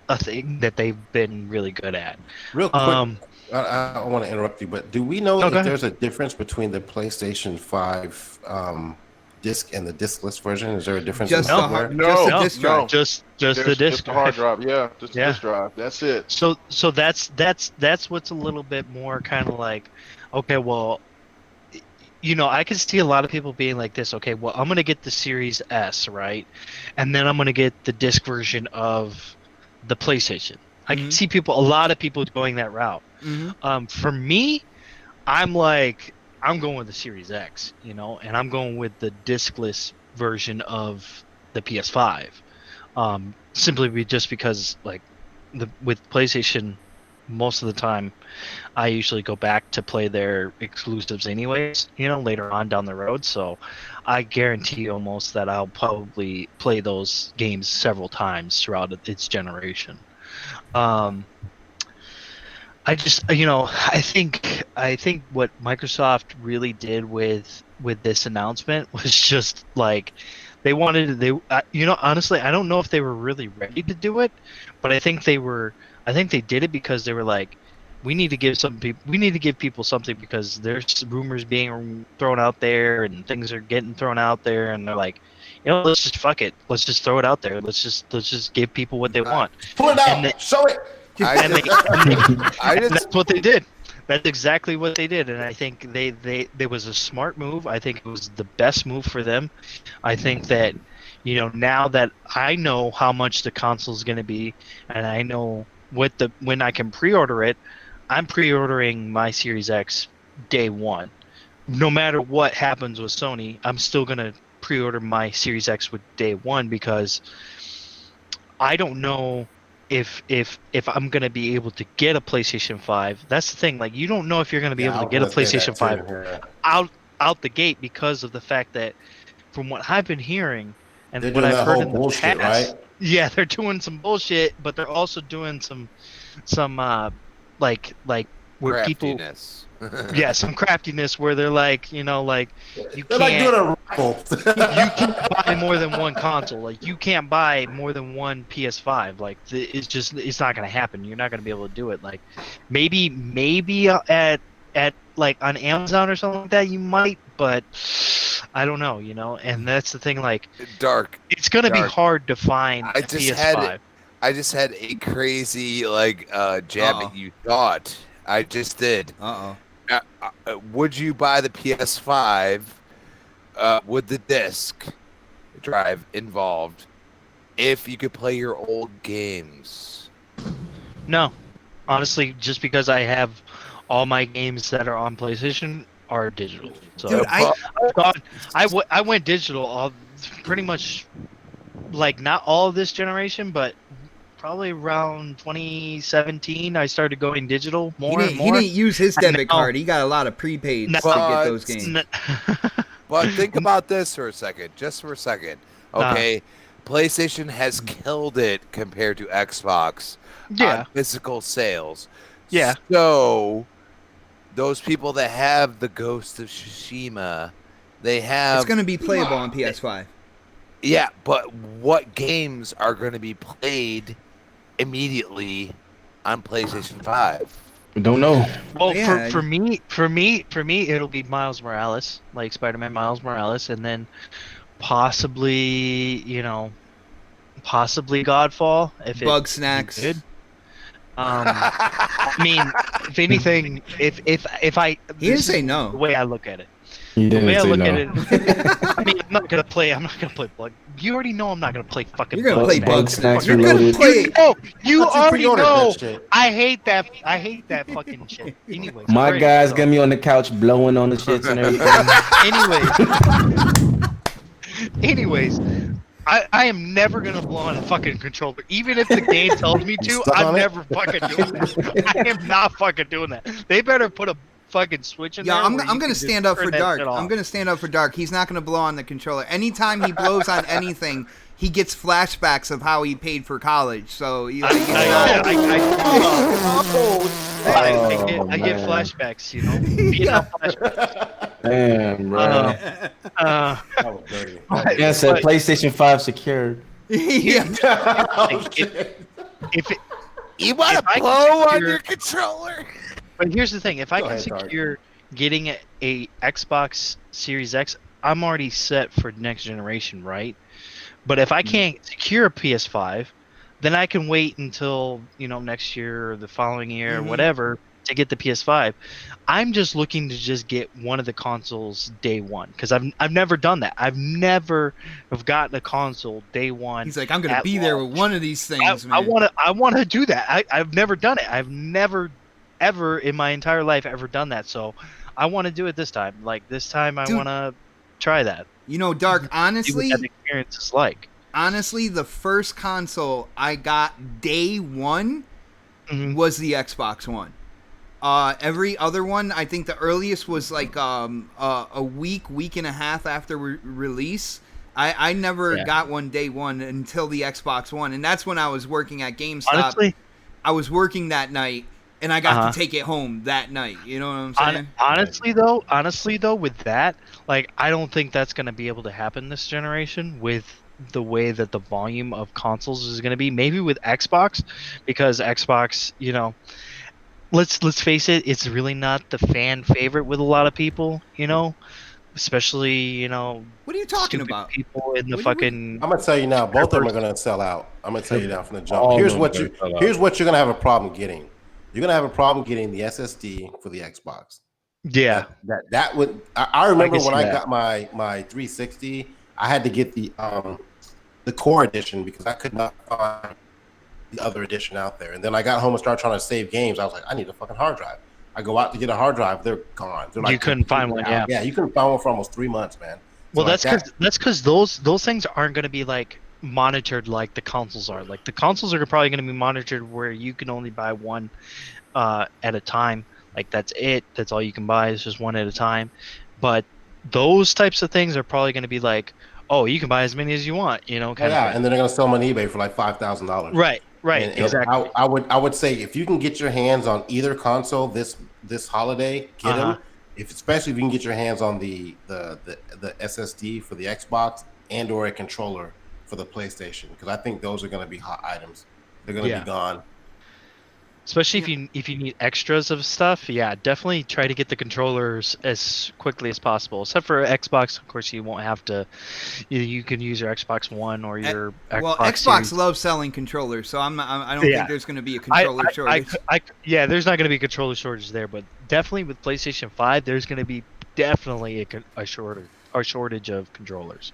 a thing that they've been really good at. Real quick, I don't want to interrupt you, but do we know if there's a difference between the PlayStation 5 disc and the discless version? Is there a difference in hardware? Just the disc drive. Just the disc the hard drive. Yeah, just the disc drive. That's it. So that's what's a little bit more kind of like, okay, well, you know, I can see a lot of people being like this. Okay, well, I'm gonna get the Series S, right, and then I'm gonna get the disc version of the PlayStation. I can see a lot of people going that route. For me, I'm going with the Series X, you know, and I'm going with the discless version of the PS5. Simply just because, like, with PlayStation, most of the time, I usually go back to play their exclusives anyways, you know, later on down the road. So I guarantee almost that I'll probably play those games several times throughout its generation. I just, you know, I think what Microsoft really did with this announcement was just like you know, honestly, I don't know if they were really ready to do it, but I think they did it because they were like, we need to give people something because there's rumors being thrown out there and things are getting thrown out there, and they're like, you know, let's just fuck it, let's just throw it out there, let's just give people what they want. Pull it out, show it. And that's what they did. That's exactly what they did, and I think there was a smart move. I think it was the best move for them. I think that, you know, now that I know how much the console is going to be, and I know when I can pre-order it, I'm pre-ordering my Series X day one. No matter what happens with Sony, I'm still going to pre-order my Series X with day one because I don't know if I'm going to be able to get a PlayStation 5. That's the thing. Like, you don't know if you're going to be able to get a PlayStation 5 out the gate because of the fact that, from what I've been hearing and what I've heard in the past, right? Yeah, they're doing some bullshit, but they're also doing some like where craftiness. Some craftiness where they're like, you know, like you they're can't like doing a raffle. you can't buy more than one console. Like, you can't buy more than one PS5. Like, it's not gonna happen. You're not gonna be able to do it. Like, maybe at like on Amazon or something like that you might, but I don't know, you know. And that's the thing. Like, it's gonna be hard to find a PS5. I just had a crazy jab at you thought. I just did. Would you buy the PS5 with the disc drive involved if you could play your old games? No, honestly, just because I have all my games that are on PlayStation are digital. So dude, I went digital pretty much, like, not all of this generation, but probably around 2017 I started going digital more and more. He didn't use his debit card. He got a lot of prepaids to get those games. But think about this for a second. Just for a second. Okay. PlayStation has killed it compared to Xbox on physical sales. Yeah. So those people that have the Ghost of Tsushima, they have... It's going to be playable on PS5. Yeah, but what games are going to be played immediately on PlayStation 5? We don't know. Well, yeah. for me, it'll be Miles Morales, like Spider-Man Miles Morales, and then possibly Godfall if Bug Snacks. Good. I mean, if anything, if I he didn't say no. The way I look at it, You The way didn't I say look no. at it, I mean, I'm not gonna play Bug. You already know I'm not gonna play fucking. You're gonna play Bug Bugs. Snacks You're gonna Reloaded. play. Oh, you I thought you already pre-ordered know. that shit. I hate that fucking shit. Anyways, My great, guys so- got me on the couch blowing on the shits and everything. Anyways, I am never gonna blow on a fucking controller, even if the game tells me to. stuck on I'm it? never fucking doing that. I am not fucking doing that. They better put a fucking switch in Yeah, there. I'm where you gonna can stand just up for turn that Dark. shit I'm off. gonna stand up for Dark. He's not gonna blow on the controller. Anytime he blows on anything, he gets flashbacks of how he paid for college. So you like, I get flashbacks, you know. Vietnam flashbacks. Damn, bro. That was dirty. Yeah, said PlayStation 5 secured. yeah. If it, You want If I to can blow on secure- your controller? But here's the thing: if I Go can ahead, Dark. secure getting a Xbox Series X, I'm already set for next generation, right? But if I can't secure a PS5, then I can wait until next year or the following year or whatever to get the PS5. I'm just looking to just get one of the consoles day one because I've never done that. I've never have gotten a console day one. He's like, I'm gonna at be there launch. with one of these things, man. I wanna do that. I've never done it. I've never ever in my entire life ever done that. So I want to do it this time. Like this time, I Dude. want to try that. Dark. See Honestly, what that experience is like. the first console I got day one Mhm. was the Xbox One. Every other one, I think the earliest was like a week and a half after release. I never got one day one until the Xbox One, and that's when I was working at GameStop. Honestly, I was working that night, and I got to take it home that night. You know what I'm saying? honestly though, with that, like I don't think that's gonna be able to happen this generation with the way that the volume of consoles is gonna be. Maybe with Xbox, because Xbox, let's face it, it's really not the fan favorite with a lot of people. Especially What are you talking stupid about? people in the What- fucking. I'm gonna tell you now, both of them are gonna sell out. I'm gonna tell you now from the jump. All Here's of what them you are gonna sell out. here's what you're gonna have a problem getting. You're gonna have a problem getting the SSD for the Xbox. Yeah. That would I remember can when see I that. got my 360, I had to get the core edition because I could not find the other edition out there. And then I got home and started trying to save games. I was like, I need a fucking hard drive. I go out to get a hard drive, they're gone. They're You couldn't find one, out. Yeah, you couldn't find one for almost 3 months, man. Well, So like that's because those things aren't going to be like monitored like the consoles are. Like the consoles are probably going to be monitored where you can only buy one at a time. Like that's it. That's all you can buy. It's just one at a time. But those types of things are probably going to be like, oh, you can buy as many as you want. Kind of. and then they're gonna sell them on eBay for like $5,000. Right. And Exactly. I would say if you can get your hands on either console this holiday, get them. Especially if you can get your hands on the SSD for the Xbox and or a controller for the PlayStation, because I think those are going to be hot items. They're going to be gone. Especially if you need extras of stuff, definitely try to get the controllers as quickly as possible. Except for Xbox, of course, you won't have to. You can use your Xbox One or your Xbox Series. loves selling controllers, so I don't think there's going to be a controller shortage. There's not going to be a controller shortage there, but definitely with PlayStation 5, there's going to be definitely a shortage of controllers.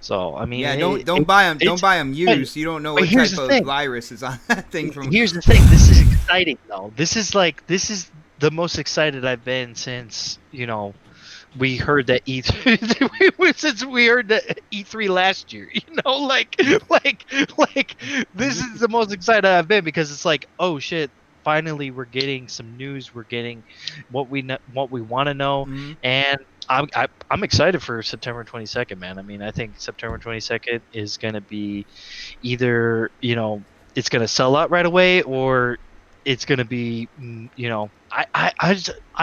So I mean, don't buy them. Don't buy them used. You don't know what here's type the of thing. virus is on that thing. Here's the thing. This is exciting though. This is the most excited I've been since we heard that E3 since we heard that E3 last year. Like this is the most excited I've been because it's like, oh shit. Finally, we're getting some news. We're getting what we want to know, and I'm excited for September 22nd, man. I mean, I think September 22nd is going to be either it's going to sell out right away, or it's going to be I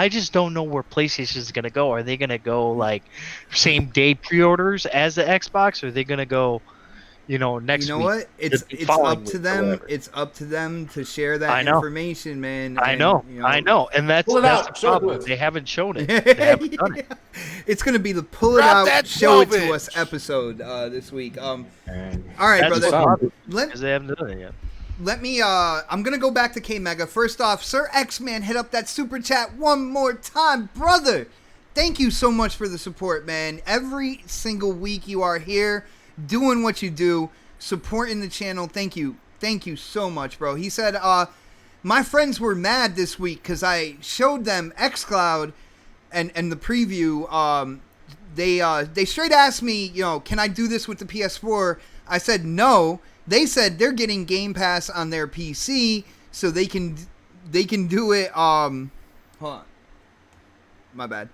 just don't know where PlayStation is going to go. Are they going to go like same day pre-orders as the Xbox, or are they going to go next week? You know what? It's up to them. It's up to them to share that information, man. I know, and that's the problem. They haven't shown it. They haven't done it. It's gonna be the pull it out, show it to us episode this week. All right, brother. Because they haven't done it yet. Let me. I'm gonna go back to K Mega. First off, Sir X Man, hit up that super chat one more time, brother. thank you so much for the support, man. Every single week you are here doing what you do, supporting the channel. Thank you so much, bro. He said, my friends were mad this week because I showed them xCloud and the preview. They straight asked me, can I do this with the PS4? I said no. They said they're getting Game Pass on their PC, so they can do it. Hold on, my bad.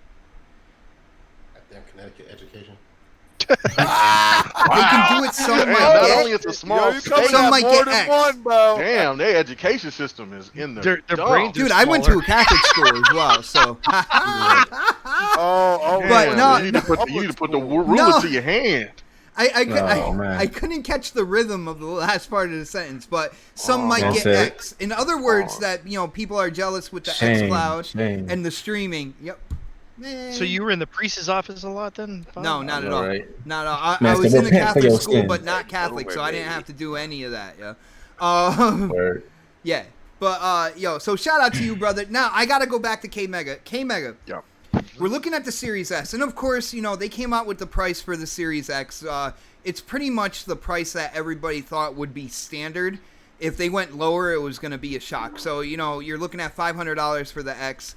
Goddamn Connecticut education. They can do it. Some might Not get. only it's a small state, Some might get X. One, bro. damn, their education system is in the Their dump. brains are Dude, I went to a Catholic school as well, so. Oh, But Damn, no, you need to put the ruler No. to your hand. I couldn't catch the rhythm of the last part of the sentence, but some might That's get it. X. In other words, that people are jealous with the xCloud and the streaming. Yep. Man. So you were in the priest's office a lot then? Bob? No, not at All all. right. Not at all. I Man, was so in the repent for Catholic your school, sins. but not Catholic, so I didn't have to do any of that. Word. Yeah. But so shout out to you, brother. Now I gotta go back to K Mega. K Mega. Yeah. We're looking at the Series S, and of course, they came out with the price for the Series X. It's pretty much the price that everybody thought would be standard. If they went lower, it was going to be a shock. So, you're looking at $500 for the X.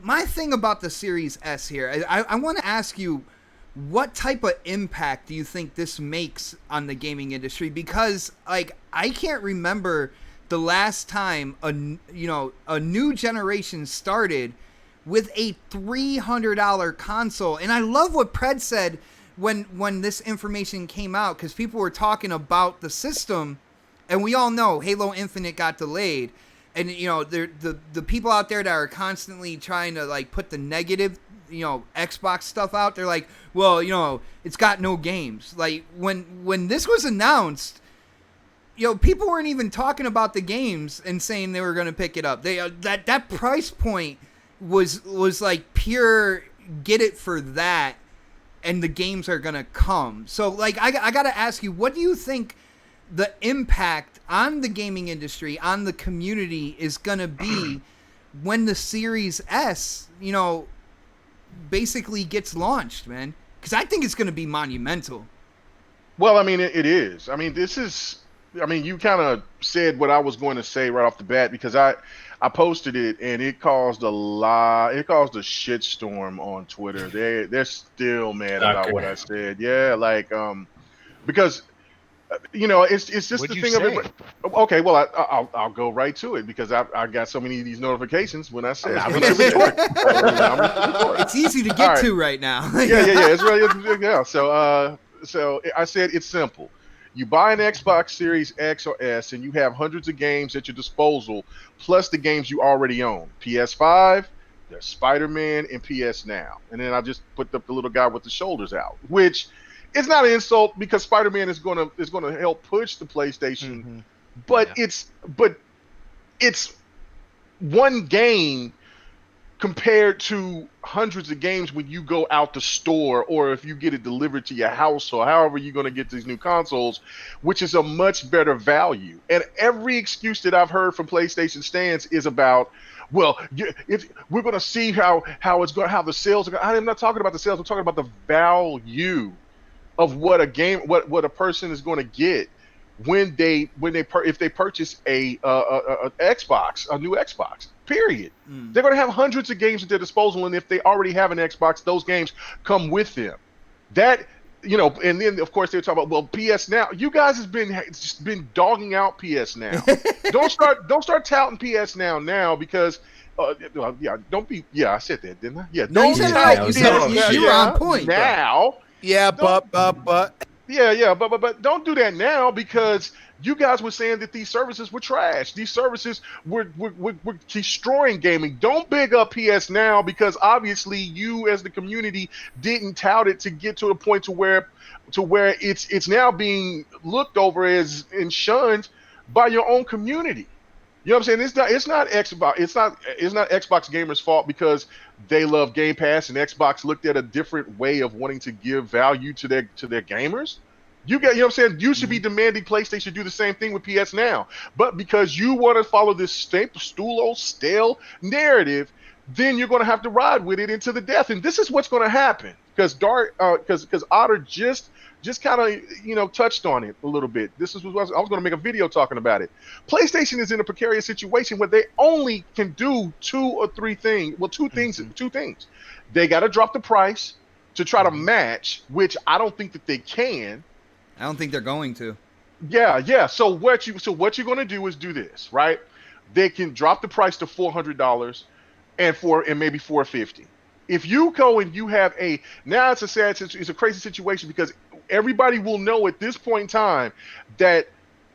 My thing about the Series S here, I want to ask you, what type of impact do you think this makes on the gaming industry? Because, I can't remember the last time a new generation started with a $300 console. And I love what Pred said when this information came out, because people were talking about the system, and we all know Halo Infinite got delayed. And, the people out there that are constantly trying to, put the negative, Xbox stuff out, they're like, well, it's got no games. When this was announced, people weren't even talking about the games and saying they were going to pick it up. They that price point was like pure get it for that, and the games are going to come. So, I got to ask you, what do you think the impact on the gaming industry, on the community, is going to be when the Series S, basically gets launched, man? Because I think it's going to be monumental. Well, I mean, it is. I mean, you kind of said what I was going to say right off the bat, because I posted it and it caused a shitstorm on Twitter. They're still mad about what I said. Yeah, because it's just What'd the you thing say? of it. Okay, well, I'll go right to it, because I got so many of these notifications when I said It's easy to get to right now. yeah. It's really yeah. So I said it's simple. You buy an Xbox Series X or S, and you have hundreds of games at your disposal, plus the games you already own. PS5, there's Spider-Man, and PS Now. And then I just put up the little guy with the shoulders out, which is not an insult, because Spider-Man is gonna help push the PlayStation, but it's one game compared to hundreds of games when you go out the store, or if you get it delivered to your house, or however you're going to get these new consoles, which is a much better value. And every excuse that I've heard from PlayStation stands is about, well, we're going to see how the sales are going. I'm not talking about the sales. I'm talking about the value of what a game, what a person is going to get if they purchase a Xbox, a new Xbox. Period. They're going to have hundreds of games at their disposal, and if they already have an Xbox, those games come with them. That, and then of course they're talking about, well, PS Now. You guys have been dogging out PS Now. Don't start touting PS Now because. Don't be. Yeah, I said that, didn't I? Yeah, No, don't you said tout right. You were on point. now. Yeah, but. Yeah, but don't do that now, because you guys were saying that these services were trash. These services were destroying gaming. Don't big up PS Now, because obviously you as the community didn't tout it to get to the point to where it's now being looked over as and shunned by your own community. You know what I'm saying? It's not Xbox gamers' fault because they love Game Pass and Xbox looked at a different way of wanting to give value to their gamers. You know what I'm saying? You should be demanding PlayStation do the same thing with PS Now. But because you want to follow this stale narrative, then you're going to have to ride with it into the death. And this is what's going to happen because Otter just kind of touched on it a little bit. This is what I was going to make a video talking about it. PlayStation is in a precarious situation where they only can do two or three things. Well, two things. They got to drop the price to try to match, which I don't think that they can. I don't think they're going to. Yeah. So what you're going to do is do this, right? They can drop the price to $400 and maybe $450. If you go and you have now it's a crazy situation because everybody will know at this point in time that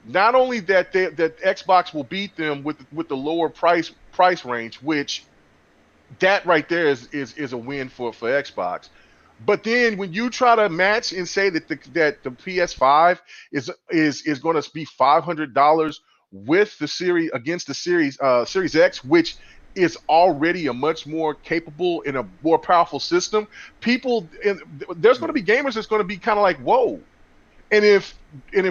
not only that Xbox will beat them with the lower price range, which that right there is a win for Xbox. But then when you try to match and say that the PS5 is going to be $500 with the series against the Series X, which is already a much more capable and a more powerful system, there's going to be gamers that's going to be kind of like, whoa. And if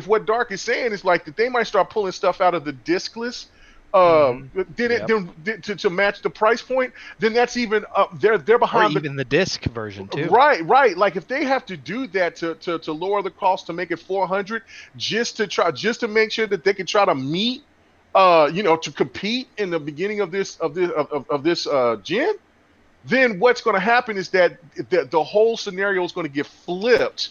what Dark is saying is like that they might start pulling stuff out of the discless to match the price point, then that's even they're behind or even the disc version too. Right. Like if they have to do that to lower the cost to make it $400 just to make sure that they can try to meet to compete in the beginning of this gen, then what's going to happen is that the whole scenario is going to get flipped.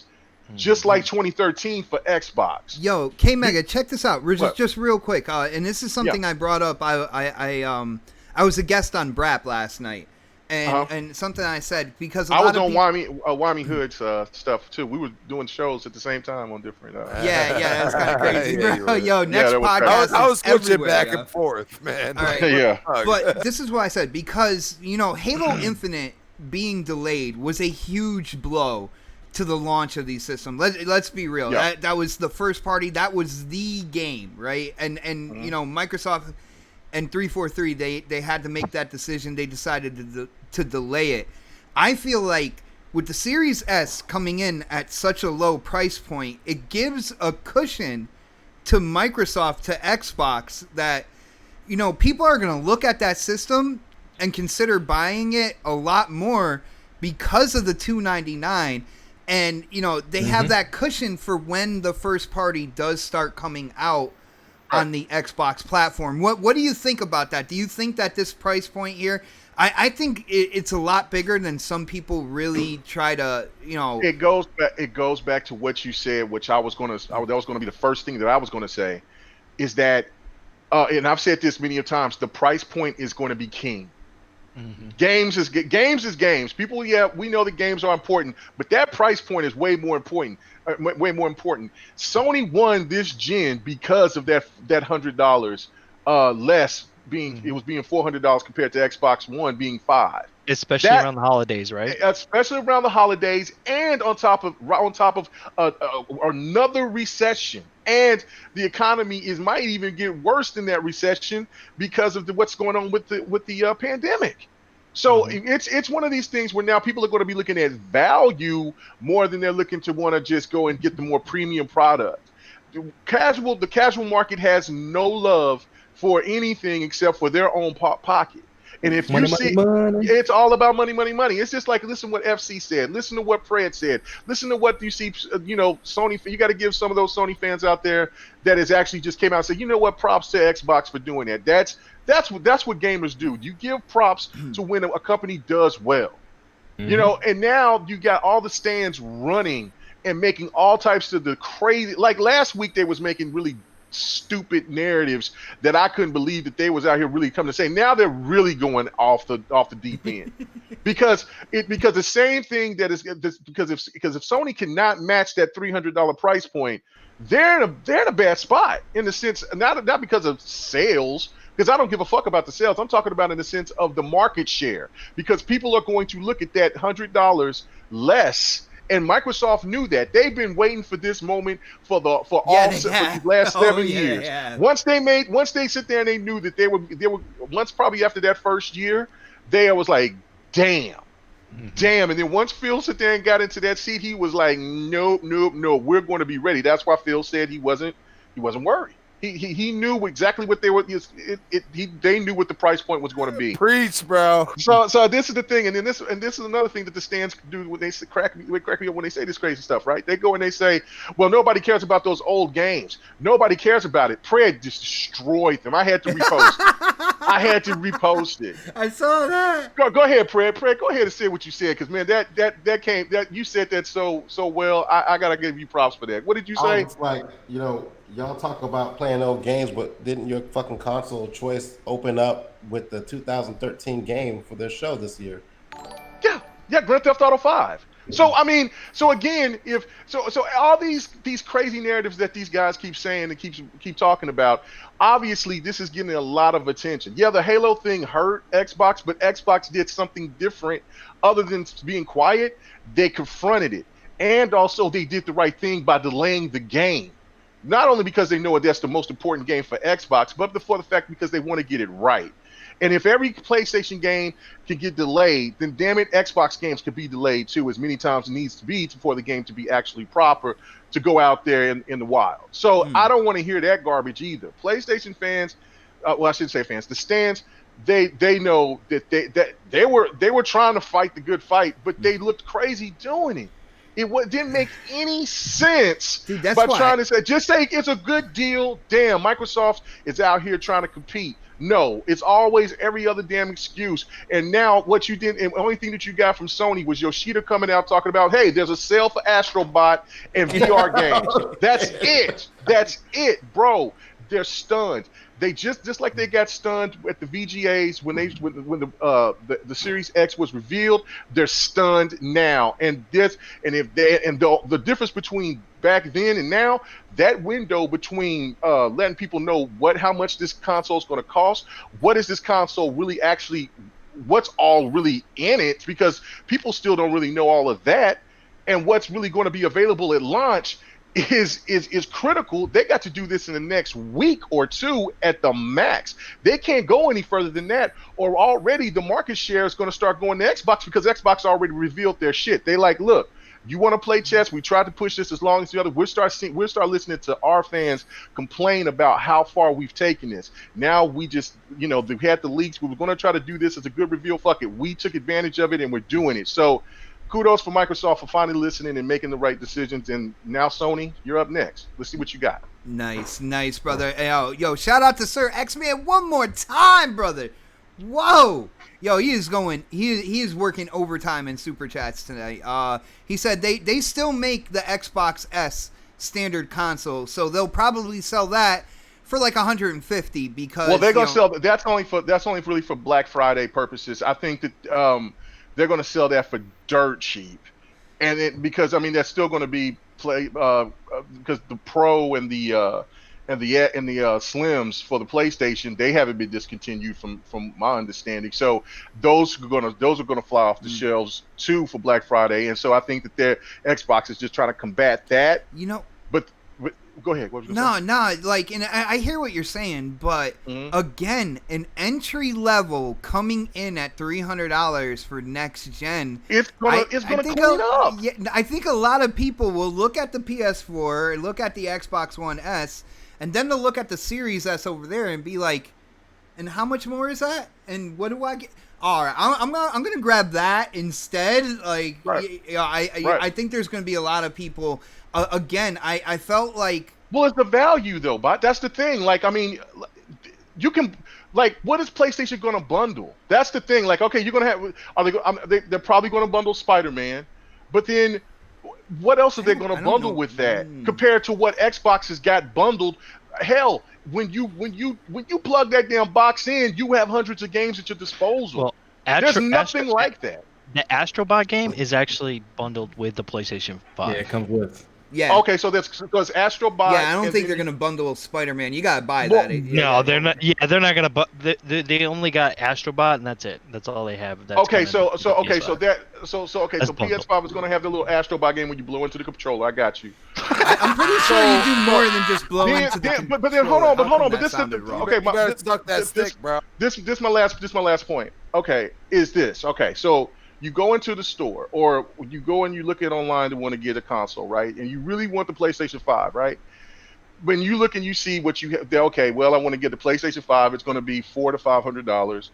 Just like 2013 for Xbox. Yo, K Mega, check this out. Just real quick, and this is something I brought up. I was a guest on Brap last night, and something I said because I was on Wyoming Hood's stuff too. We were doing shows at the same time on different. Yeah, that's kind of crazy. Yo, next podcast. I was switching back and forth, man. All right, yeah. But this is what I said because Halo Infinite being delayed was a huge blow to the launch of these systems. Let's be real. Yeah. That was the first party. That was the game, right? And Microsoft and 343 they had to make that decision. They decided to delay it. I feel like with the Series S coming in at such a low price point, it gives a cushion to Microsoft, to Xbox, that people are going to look at that system and consider buying it a lot more because of the $299. And, they have that cushion for when the first party does start coming out on the Xbox platform. What do you think about that? Do you think that this price point here, I think it's a lot bigger than some people really try to, It goes back to what you said, which that was going to be the first thing that I was going to say, is that, and I've said this many times, the price point is going to be king. Mm-hmm. Games is games. People, we know that games are important, but that price point is way more important. Sony won this gen because of that $100 less being. It was being $400 compared to Xbox One being $500. Especially around the holidays, right? Especially around the holidays, and on top of another recession. And the economy might even get worse than that recession because of what's going on with the pandemic. So it's one of these things where now people are going to be looking at value more than they're looking to want to just go and get the more premium product. The casual market has no love for anything except for their own pocket. And if money, it's all about money. It's just like, listen to what FC said. Listen to what Fred said. Listen to what you see, Sony. You got to give some of those Sony fans out there that has actually just came out and said, you know what, props to Xbox for doing that. That's what gamers do. You give props to when a company does well. And now you got all the stands running and making all types of the crazy, like last week they was making really stupid narratives that I couldn't believe that they was out here really coming to say. Now they're really going off the deep end because the same thing that is because if Sony cannot match that $300 price point, they're in a bad spot in the sense not because of sales, because I don't give a fuck about the sales. I'm talking about in the sense of the market share, because people are going to look at that $100 less. And Microsoft knew that. They've been waiting for this moment for the last 7 years. Yeah. Once they sit there and they knew that they were once probably after that first year, they was like, damn. And then once Phil sit there and got into that seat, he was like, nope, we're going to be ready. That's why Phil said he wasn't worried. He knew exactly what they were. They knew what the price point was going to be. Preach, bro. So this is the thing, and this is another thing that the stands do when they crack me up when they say this crazy stuff, right? They go and they say, "Well, nobody cares about those old games. Nobody cares about it." Pred just destroyed them. I had to repost it. I saw that. Go ahead, Pred. Go ahead and say what you said, because man, that you said that so well. I gotta give you props for that. What did you say? It's like, y'all talk about playing old games, but didn't your fucking console choice open up with the 2013 game for their show this year? Yeah, Grand Theft Auto 5. So I mean, so again, so all these crazy narratives that these guys keep saying and keep talking about, obviously this is getting a lot of attention. Yeah, the Halo thing hurt Xbox, but Xbox did something different other than being quiet. They confronted it, and also they did the right thing by delaying the game. Not only because they know that's the most important game for Xbox, but for the fact because they want to get it right. And if every PlayStation game can get delayed, then damn it, Xbox games could be delayed too, as many times it needs to be for the game to be actually proper to go out there in the wild. So I don't want to hear that garbage either. PlayStation fans, well, I shouldn't say fans, the stands, they know that they were trying to fight the good fight, but they looked crazy doing it. It didn't make any sense. Dude, that's by why. Trying to say, just say it's a good deal. Damn, Microsoft is out here trying to compete. No, it's always every other damn excuse. And now what you did, and the only thing that you got from Sony was Yoshida coming out talking about, hey, there's a sale for Astrobot and VR games. That's it. That's it, bro. They're stunned. They just like they got stunned at the VGAs when the Series X was revealed. They're stunned now, and the difference between back then and now, that window between letting people know how much this console is going to cost, what is this console really actually, what's all really in it, because people still don't really know all of that, and what's really going to be available at launch is critical. They got to do this in the next week or two at the max. They can't go any further than that, or already the market share is going to start going to Xbox, because Xbox already revealed their shit. They like, look, you want to play chess? We tried to push this as long as the other. We'll start listening to our fans complain about how far we've taken this. Now we just, we had the leaks. We were going to try to do this as a good reveal. Fuck it. We took advantage of it and we're doing it. So kudos for Microsoft for finally listening and making the right decisions. And now, Sony, you're up next. Let's see what you got. Nice, brother. Yo, shout out to Sir X-Man one more time, brother. Whoa. Yo, he is working overtime in Super Chats tonight. He said they still make the Xbox S standard console, so they'll probably sell that for like $150 because... Well, they're going to sell... That's only really for Black Friday purposes. I think that... they're going to sell that for dirt cheap, because that's still going to be because the Pro and the Slims for the PlayStation, they haven't been discontinued from my understanding. So those are going to fly off the shelves too for Black Friday, and so I think that their Xbox is just trying to combat that. But go ahead. What was you saying? And I hear what you're saying, but again, an entry level coming in at $300 for next gen, it's gonna clean up. Yeah, I think a lot of people will look at the PS4, look at the Xbox One S, and then they'll look at the Series S over there and be like, and how much more is that? And what do I get? All right, I'm gonna grab that instead. Like, right. I think there's gonna be a lot of people. Again, I felt like... Well, it's the value, though, but that's the thing. Like, you can... Like, what is PlayStation going to bundle? That's the thing. Like, okay, you're going to have... They're probably going to bundle Spider-Man, but then what else are they going to bundle with that compared to what Xbox has got bundled? Hell, when you plug that damn box in, you have hundreds of games at your disposal. Well, there's nothing like that. The Astrobot game is actually bundled with the PlayStation 5. Yeah, it comes with. Yeah. Okay, so that's because Astrobot. Yeah, I don't think they're gonna bundle Spider-Man. You gotta buy that. No, they're not. Yeah, they're not gonna. They only got Astrobot, and that's it. That's all they have. That's so PS5 is gonna have the little Astrobot game when you blow into the controller. I got you. I'm pretty sure you do more than just blow into the controller. But then hold on. But this is okay. You better suck that stick, bro. This my last point. Okay, is this okay? So you go into the store, or you go and you look at online to want to get a console, right? And you really want the PlayStation 5, right? when you look and you see what you have, okay, well, I want to get the PlayStation 5. It's going to be $400 to $500.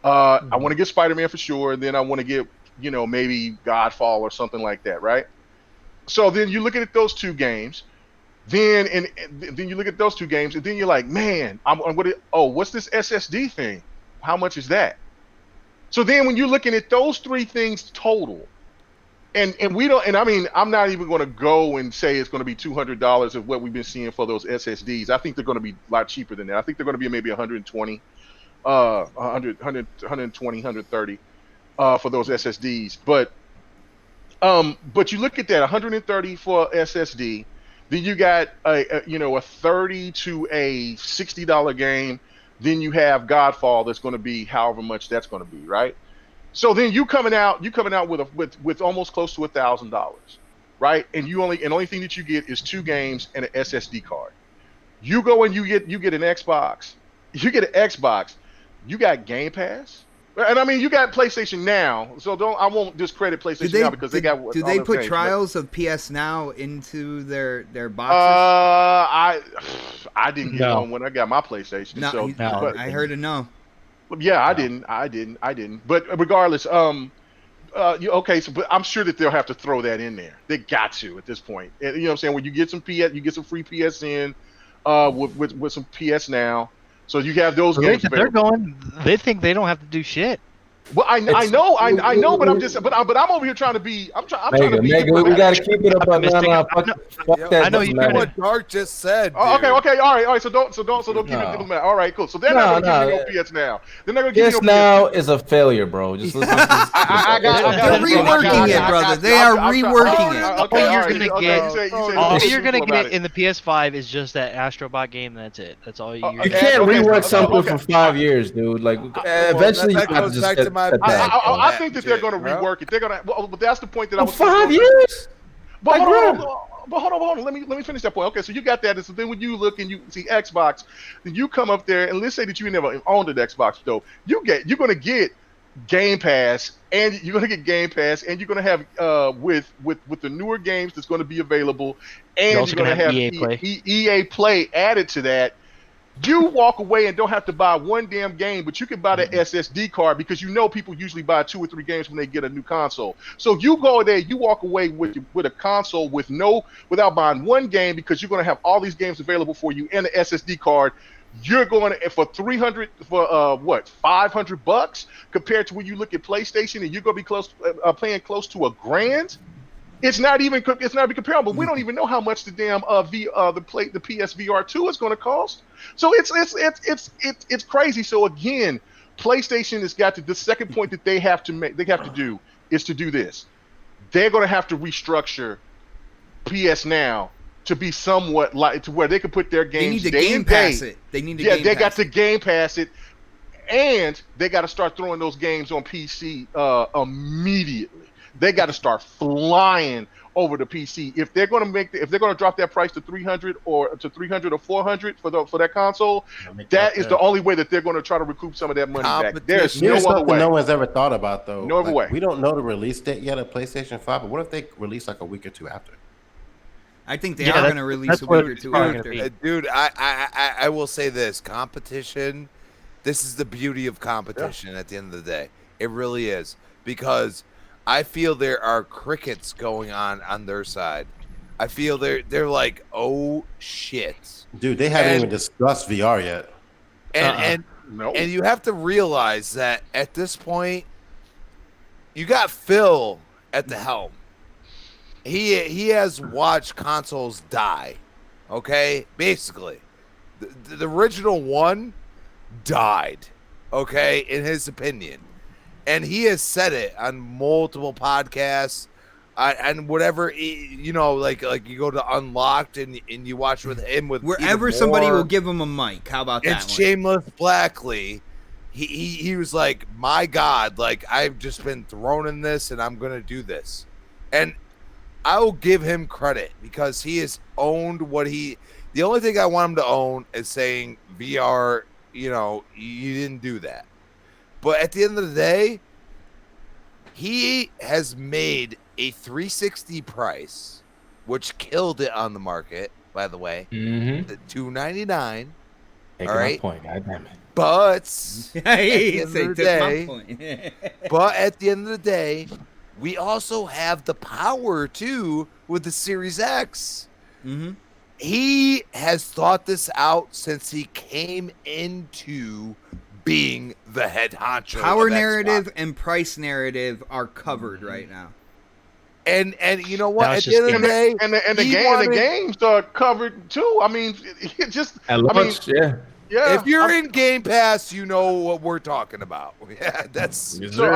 I want to get Spider-Man for sure. And then I want to get, maybe Godfall or something like that, right? So then you look at those two games. Then you look at those two games, and then you're like, man, what's this SSD thing? How much is that? So then when you're looking at those three things total, and we don't, and I mean, I'm not even going to go and say it's going to be $200 of what we've been seeing for those SSDs. I think they're going to be a lot cheaper than that. I think they're going to be maybe 120, 130 for those SSDs. But you look at that 130 for SSD. Then you got a $30 to a $60 game. Then you have Godfall that's going to be however much that's going to be, right? So then you coming out with almost close to $1,000, right? And the only thing that you get is two games and an SSD card. You go and you get an Xbox. You get an Xbox. You got Game Pass. And I mean, you got PlayStation Now, so I won't discredit PlayStation Now because they got. Do they put trials of PS Now into their boxes? I didn't get one when I got my PlayStation. No, I heard a no. Yeah, I didn't. But regardless, okay. So, but I'm sure that they'll have to throw that in there. They got to at this point. And, you know what I'm saying? When you get some PS, you get some free PSN, with some PS Now. So you have those games. They think they don't have to do shit. Well, I know, but I'm over here trying to be. I'm trying to be. We gotta keep it up. Fuck that. I know you know what Dark just said. Okay, all right. So don't keep it diplomatic. All right, cool. So they're not gonna give you no PS Now. They're not gonna give you no PS Now is a failure, bro. Just listen. They're reworking it, brother. They are reworking it. All you're gonna get in the PS5 is just that Astrobot game. That's it. That's all you. You can't rework something for 5 years, dude. Like eventually, you have to just. I think that they're going to rework it. They're going to. Well, but that's the point that I was. 5 years. But hold on. Let me finish that point. Okay, so you got that. So then when you look and you see Xbox, then you come up there and let's say that you never owned an Xbox though. You're going to get Game Pass, and you're going to get Game Pass, and you're going to have with the newer games that's going to be available, and you're going to have EA Play added to that. You walk away and don't have to buy one damn game, but you can buy the SSD card because people usually buy 2 or 3 games when they get a new console. So you go there, you walk away with a console without buying one game because you're going to have all these games available for you and the SSD card. You're going to for $300 for $500 compared to when you look at PlayStation and you're going to be paying close to $1,000. It's not even comparable. We don't even know how much the damn the PSVR 2 is going to cost. So it's crazy. So again, PlayStation has got to the second point that they have to do is to do this. They're going to have to restructure PS Now to be somewhat like to where they can put their games. They need to Game Pass it. They got to Game Pass it, and they got to start throwing those games on PC immediately. They got to start flying over the PC if they're going to drop that price to 300 or to 300 or 400 for that console. That is the only way that they're going to try to recoup some of that money back. There's no other way. No one's ever thought about though. No other way. We don't know the release date yet of PlayStation 5, but what if they release like a week or two after? I think they are going to release a week or two after. Dude, I will say this: competition. This is the beauty of competition. At the end of the day, it really is, because I feel there are crickets going on their side. I feel they're like, oh shit, dude. They haven't even discussed VR yet. And you have to realize that at this point, you got Phil at the helm. He has watched consoles die. Okay, basically, the original one died. Okay, in his opinion. And he has said it on multiple podcasts, and whatever, like you go to Unlocked and you watch with him with wherever somebody will give him a mic. How about that? It's Shameless Blackley. He was like, my God, like I've just been thrown in this, and I'm gonna do this, and I will give him credit because he has owned what he. The only thing I want him to own is saying VR. You didn't do that. But at the end of the day, he has made a 360 price, which killed it on the market, by the way. Mm-hmm. The $299. Taking my point. God damn it. But at the end of the day, we also have the power too with the Series X. Mm-hmm. He has thought this out since he came into being the head honcho. Power narrative and price narrative are covered right now. And you know what? At the end of the day, the games are covered too. I mean, it just yeah. Yeah. If you're in Game Pass, you know what we're talking about. Yeah, that's so.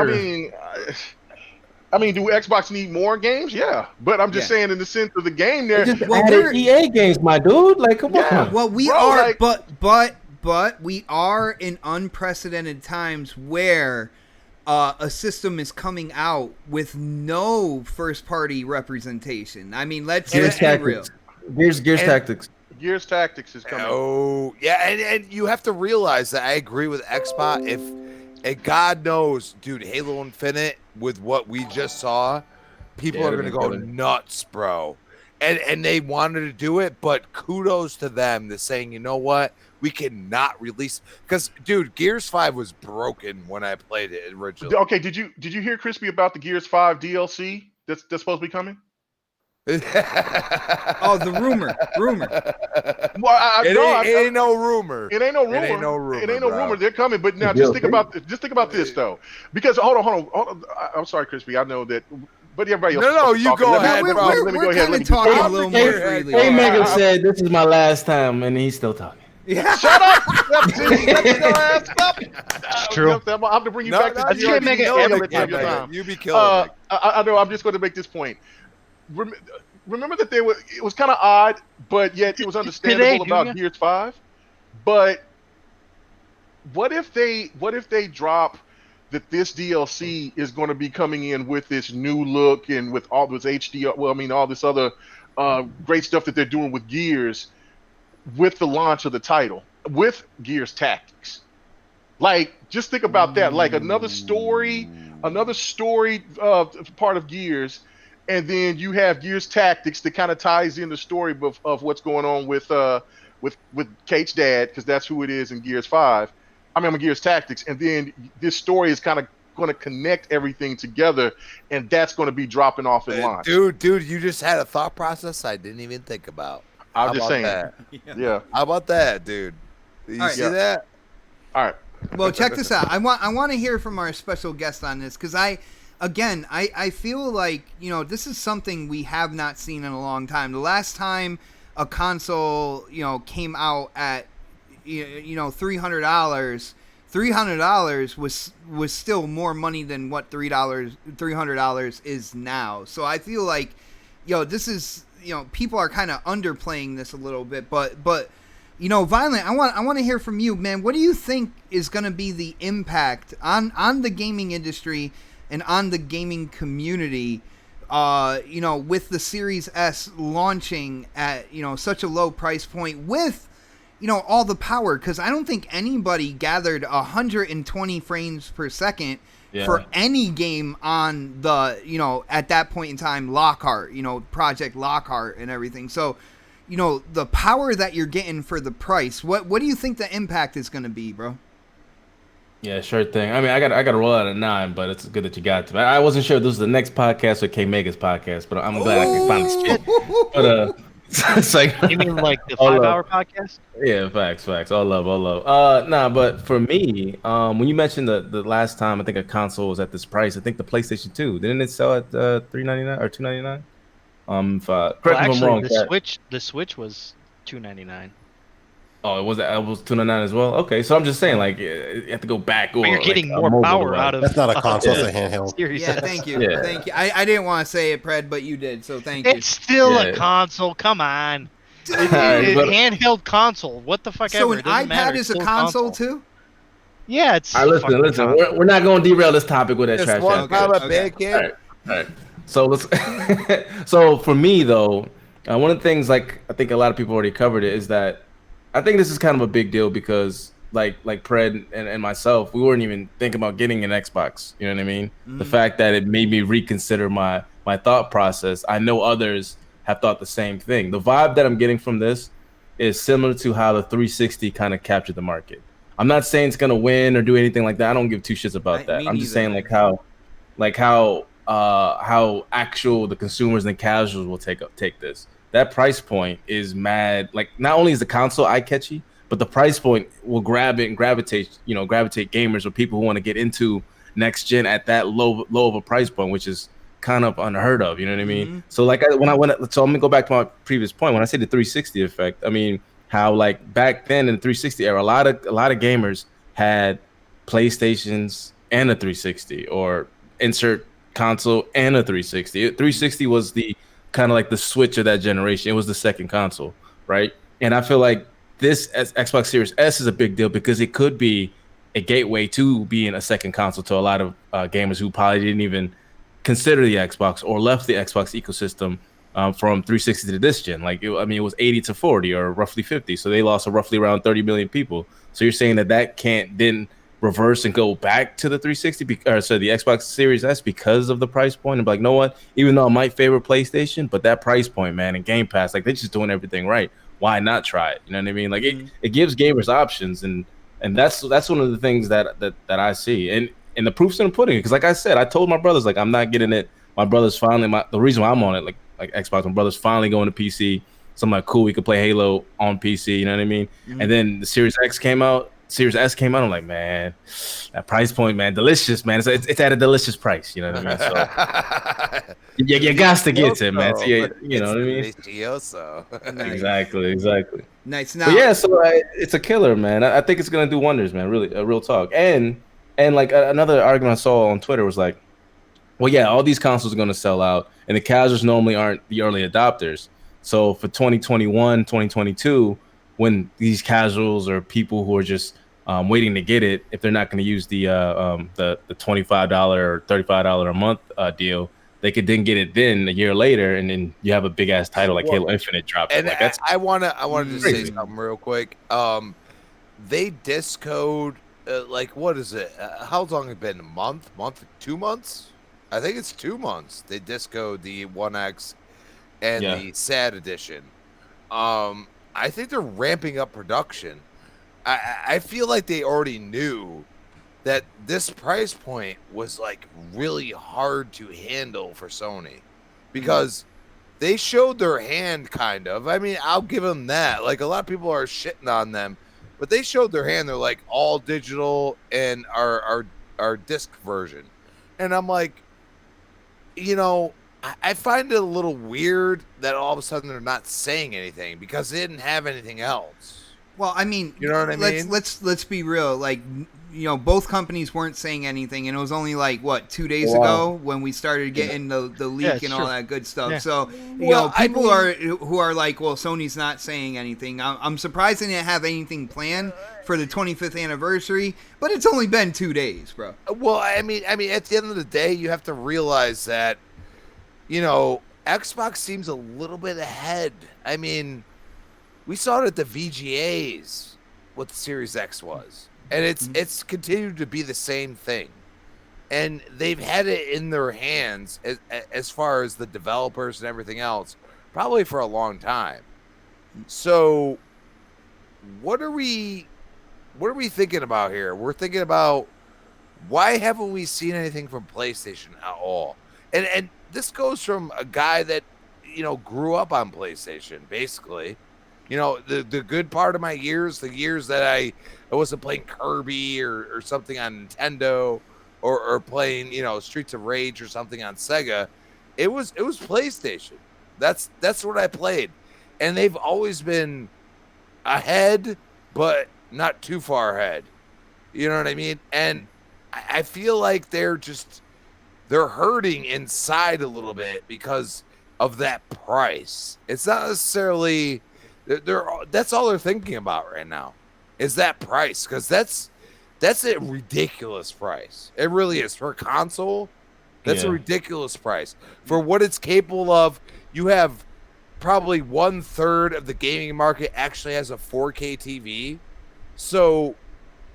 I mean, do Xbox need more games? Yeah, but I'm just saying in the sense of the game there. We're EA games, my dude. Like, come on. Well, we are, but we are in unprecedented times where a system is coming out with no first-party representation. I mean, let's be real. Gears Tactics. Gears Tactics is coming. Oh, yeah, and you have to realize that I agree with Xbox. And God knows, dude, Halo Infinite, with what we just saw, people are going to go nuts, bro. And they wanted to do it, but kudos to them. They're saying, you know what? We cannot release, because, dude, Gears 5 was broken when I played it originally. Okay, did you hear, Crispy, about the Gears 5 DLC that's supposed to be coming? Oh, the rumor. Well, it ain't no rumor. It ain't no rumor. They're coming. But now, just think about this though, because hold on. I'm sorry, Crispy. I know that, but everybody else. No, you go ahead. We're kind of talking a little more freely. Hey, Megan said this is my last time, and he's still talking. Yeah. Shut up! It's true. I'm going to bring you back. I can't make it every time. You be killing me. I know. I'm just going to make this point. Remember that it was kind of odd, but yet it was understandable about Gears 5. But what if they drop that this DLC is going to be coming in with this new look and with all this HD, all this other great stuff that they're doing with Gears with the launch of the title, with Gears Tactics. Like, just think about that. Like another story part of Gears. And then you have Gears Tactics that kind of ties in the story of what's going on with Kate's dad, because that's who it is in Gears 5. Gears Tactics. And then this story is kind of going to connect everything together, and that's going to be dropping off in launch. Dude, you just had a thought process I didn't even think about. I'm just saying. That? Yeah. How about that, dude? You see that? All right. Well, check this out. I want to hear from our special guest on this, because I feel like, this is something we have not seen in a long time. The last time a console, came out at, $300 was still more money than what $300 is now. So I feel like, this is, people are kind of underplaying this a little bit, but Violent, I want to hear from you, man. What do you think is going to be the impact on the gaming industry and on the gaming community, with the Series S launching at, such a low price point with, all the power? Because I don't think anybody gathered 120 frames per second for any game on the, at that point in time, Lockhart, Project Lockhart and everything. So, the power that you're getting for the price, what do you think the impact is going to be, bro? Yeah, sure thing. I got to roll out at 9, but it's good that you got to. I wasn't sure if this was the next podcast or K Mega's podcast, but I'm glad I can finally skip. But it's like, you mean like the 5-hour podcast? Yeah, facts. All love. But for me, when you mentioned the last time I think a console was at this price, I think the PlayStation 2 didn't it sell at $399 or $299? Correct me if I'm wrong. The Switch was $299. Oh, it was $299 as well. Okay, so I'm just saying, like, you have to go back. But you're getting more power out of. That's not a console; it's a handheld. Yeah, thank you. I didn't want to say it, Pred, but you did, so thank you. It's still a console. Come on, handheld console. What the fuck? So an iPad is a console too? Yeah, it's. All right, listen. We're not going to derail this topic with that trash. All right. So let's. So for me though, one of the things, like I think a lot of people already covered it, is that I think this is kind of a big deal because like Pred and myself, we weren't even thinking about getting an Xbox. You know what I mean? The fact that it made me reconsider my thought process. I know others have thought the same thing. The vibe that I'm getting from this is similar to how the 360 kind of captured the market. I'm not saying it's gonna win or do anything like that. I don't give two shits about that. I'm just saying how actual the consumers and casuals will take this. That price point is mad. Like, not only is the console eye catchy, but the price point will grab it and gravitate gamers or people who want to get into next gen at that low of a price point, which is kind of unheard of. You know what I mean? So like so I'm gonna go back to my previous point. When I say the 360 effect, I mean how like back then in the 360 era, a lot of gamers had PlayStations and a 360, or insert console and a 360. 360 was the kind of like the switch of that generation. It was the second console, right? And I feel like this as Xbox Series S is a big deal because it could be a gateway to being a second console to a lot of gamers who probably didn't even consider the Xbox or left the Xbox ecosystem from 360 to this gen. Like, it was 80 to 40 or roughly 50. So they lost roughly around 30 million people. So you're saying that can't then reverse and go back to the 360 the Xbox Series S because of the price point, and be like, know what? Even though I might favor PlayStation, but that price point, man, and Game Pass, like, they're just doing everything right. Why not try it? You know what I mean? Like, it gives gamers options, and that's one of the things that I see. And the proof's in the pudding, because like I said, I told my brothers, like, I'm not getting it. My brother's finally the reason why I'm on it, like Xbox, my brother's finally going to PC. So I'm like, cool, we could play Halo on PC, you know what I mean? And then the Series S came out, I'm like, man, that price point, man, delicious, man. It's at a delicious price, you know what I mean? So you got to get it, man. So, you know what I mean? Exactly. Nice. Now, but yeah, so it's a killer, man. I think it's gonna do wonders, man. Really, real talk. And like another argument I saw on Twitter was like, well, yeah, all these consoles are gonna sell out, and the casuals normally aren't the early adopters. So for 2021, 2022, when these casuals or people who are just waiting to get it, if they're not going to use the $25 or $35 a month deal, they could then get it then a year later, and then you have a big ass title like Halo Infinite dropped. And like, that's I want to say something real quick. They discode like, what is it? How long has it been? A month? 2 months? I think it's 2 months. They discode the 1X and the SAD edition. I think they're ramping up production. I feel like they already knew that this price point was like really hard to handle for Sony, because they showed their hand, kind of. I mean, I'll give them that. Like, a lot of people are shitting on them, but they showed their hand. They're like all digital and our disc version. And I'm like, I find it a little weird that all of a sudden they're not saying anything, because they didn't have anything else. Well, I mean, you know what I mean? Let's be real. Like, both companies weren't saying anything, and it was only like 2 days ago when we started getting the leak and all that good stuff. Yeah. So people who are like, well, Sony's not saying anything. I'm surprised they didn't have anything planned for the 25th anniversary, but it's only been 2 days, bro. Well, I mean, at the end of the day, you have to realize that, Xbox seems a little bit ahead. I mean, we saw it at the VGAs what the Series X was, and it's continued to be the same thing. And they've had it in their hands as far as the developers and everything else, probably for a long time. So what are we thinking about here? We're thinking about, why haven't we seen anything from PlayStation at all? And this goes from a guy that, grew up on PlayStation, basically. The good part of my years, the years that I wasn't playing Kirby or something on Nintendo, or playing, Streets of Rage or something on Sega, it was PlayStation. That's what I played. And they've always been ahead, but not too far ahead. You know what I mean? And I feel like they're hurting inside a little bit because of that price. It's not necessarily that's all they're thinking about right now, is that price, because that's a ridiculous price. It really is for a console. That's a ridiculous price for what it's capable of. You have probably 1/3 of the gaming market actually has a 4K TV, so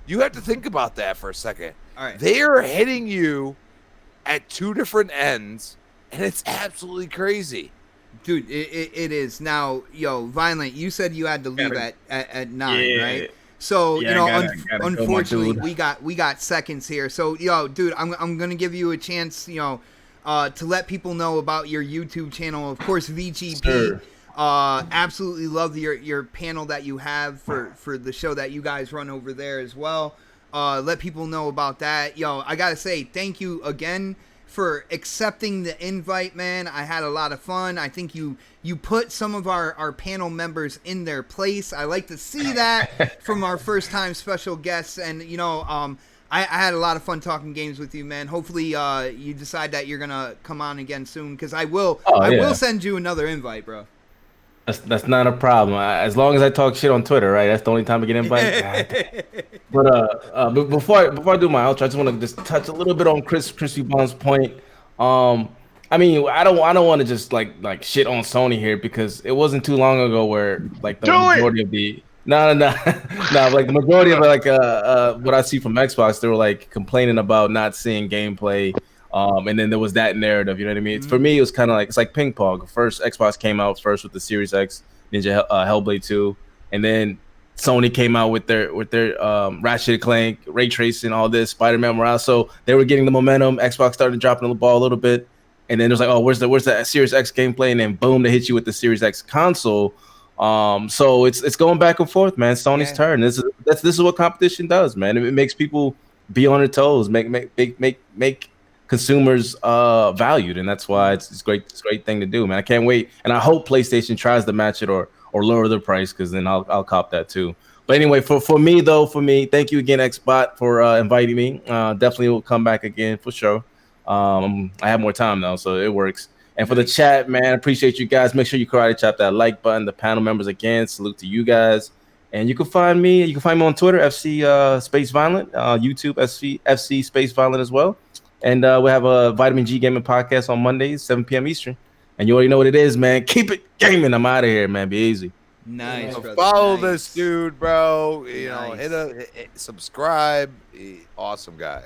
you have to think about that for a second. All right. They are hitting you at two different ends, and it's absolutely crazy. Dude, it is. Now, yo, Violent, you said you had to leave at 9, right? So, Yeah, gotta go, my unfortunately, dude. we got seconds here. So, yo, dude, I'm gonna give you a chance, to let people know about your YouTube channel. Of course, VGP. Sure. Absolutely love your panel that you have for the show that you guys run over there as well. Let people know about that. Yo, I gotta say thank you again for accepting the invite, man. I had a lot of fun. I think you put some of our panel members in their place. I like to see that from our first time special guests. And I had a lot of fun talking games with you, man. Hopefully you decide that you're gonna come on again soon, because I will send you another invite, bro. That's not a problem. As long as I talk shit on Twitter, right? That's the only time I get invited. But before I do my outro, I just want to just touch a little bit on Crispy Bond's point. I mean, I don't want to just like shit on Sony here, because it wasn't too long ago where like the majority of the no like the majority of what I see from Xbox, they were like complaining about not seeing gameplay. And then there was that narrative, you know what I mean? For me, it was kind of like, it's like ping pong. First, Xbox came out first with the Series X, Ninja Hellblade 2, and then Sony came out with their Ratchet & Clank, ray tracing, all this, Spider-Man Morales. So they were getting the momentum. Xbox started dropping the ball a little bit, and then it was like, oh, where's the Series X gameplay? And then boom, they hit you with the Series X console. So it's going back and forth, man. Sony's turn. This is what competition does, man. It makes people be on their toes, make consumers valued, and that's why it's a great thing to do, man. I can't wait, and I hope PlayStation tries to match it or lower the price, because then I'll cop that too. But anyway, for me, thank you again, Xbot, for inviting me. Definitely will come back again for sure. I have more time now, so it works. And for the chat, man, appreciate you guys. Make sure you karate chop that like button. The panel members, again, salute to you guys. And you can find me on Twitter, FC Space Violent, YouTube, FC Space Violent as well. And we have a Vitamin G Gaming podcast on Mondays, 7 p.m. Eastern. And you already know what it is, man. Keep it gaming. I'm out of here, man. Be easy. Nice, brother. Follow this dude, bro. Hit subscribe. Awesome guy.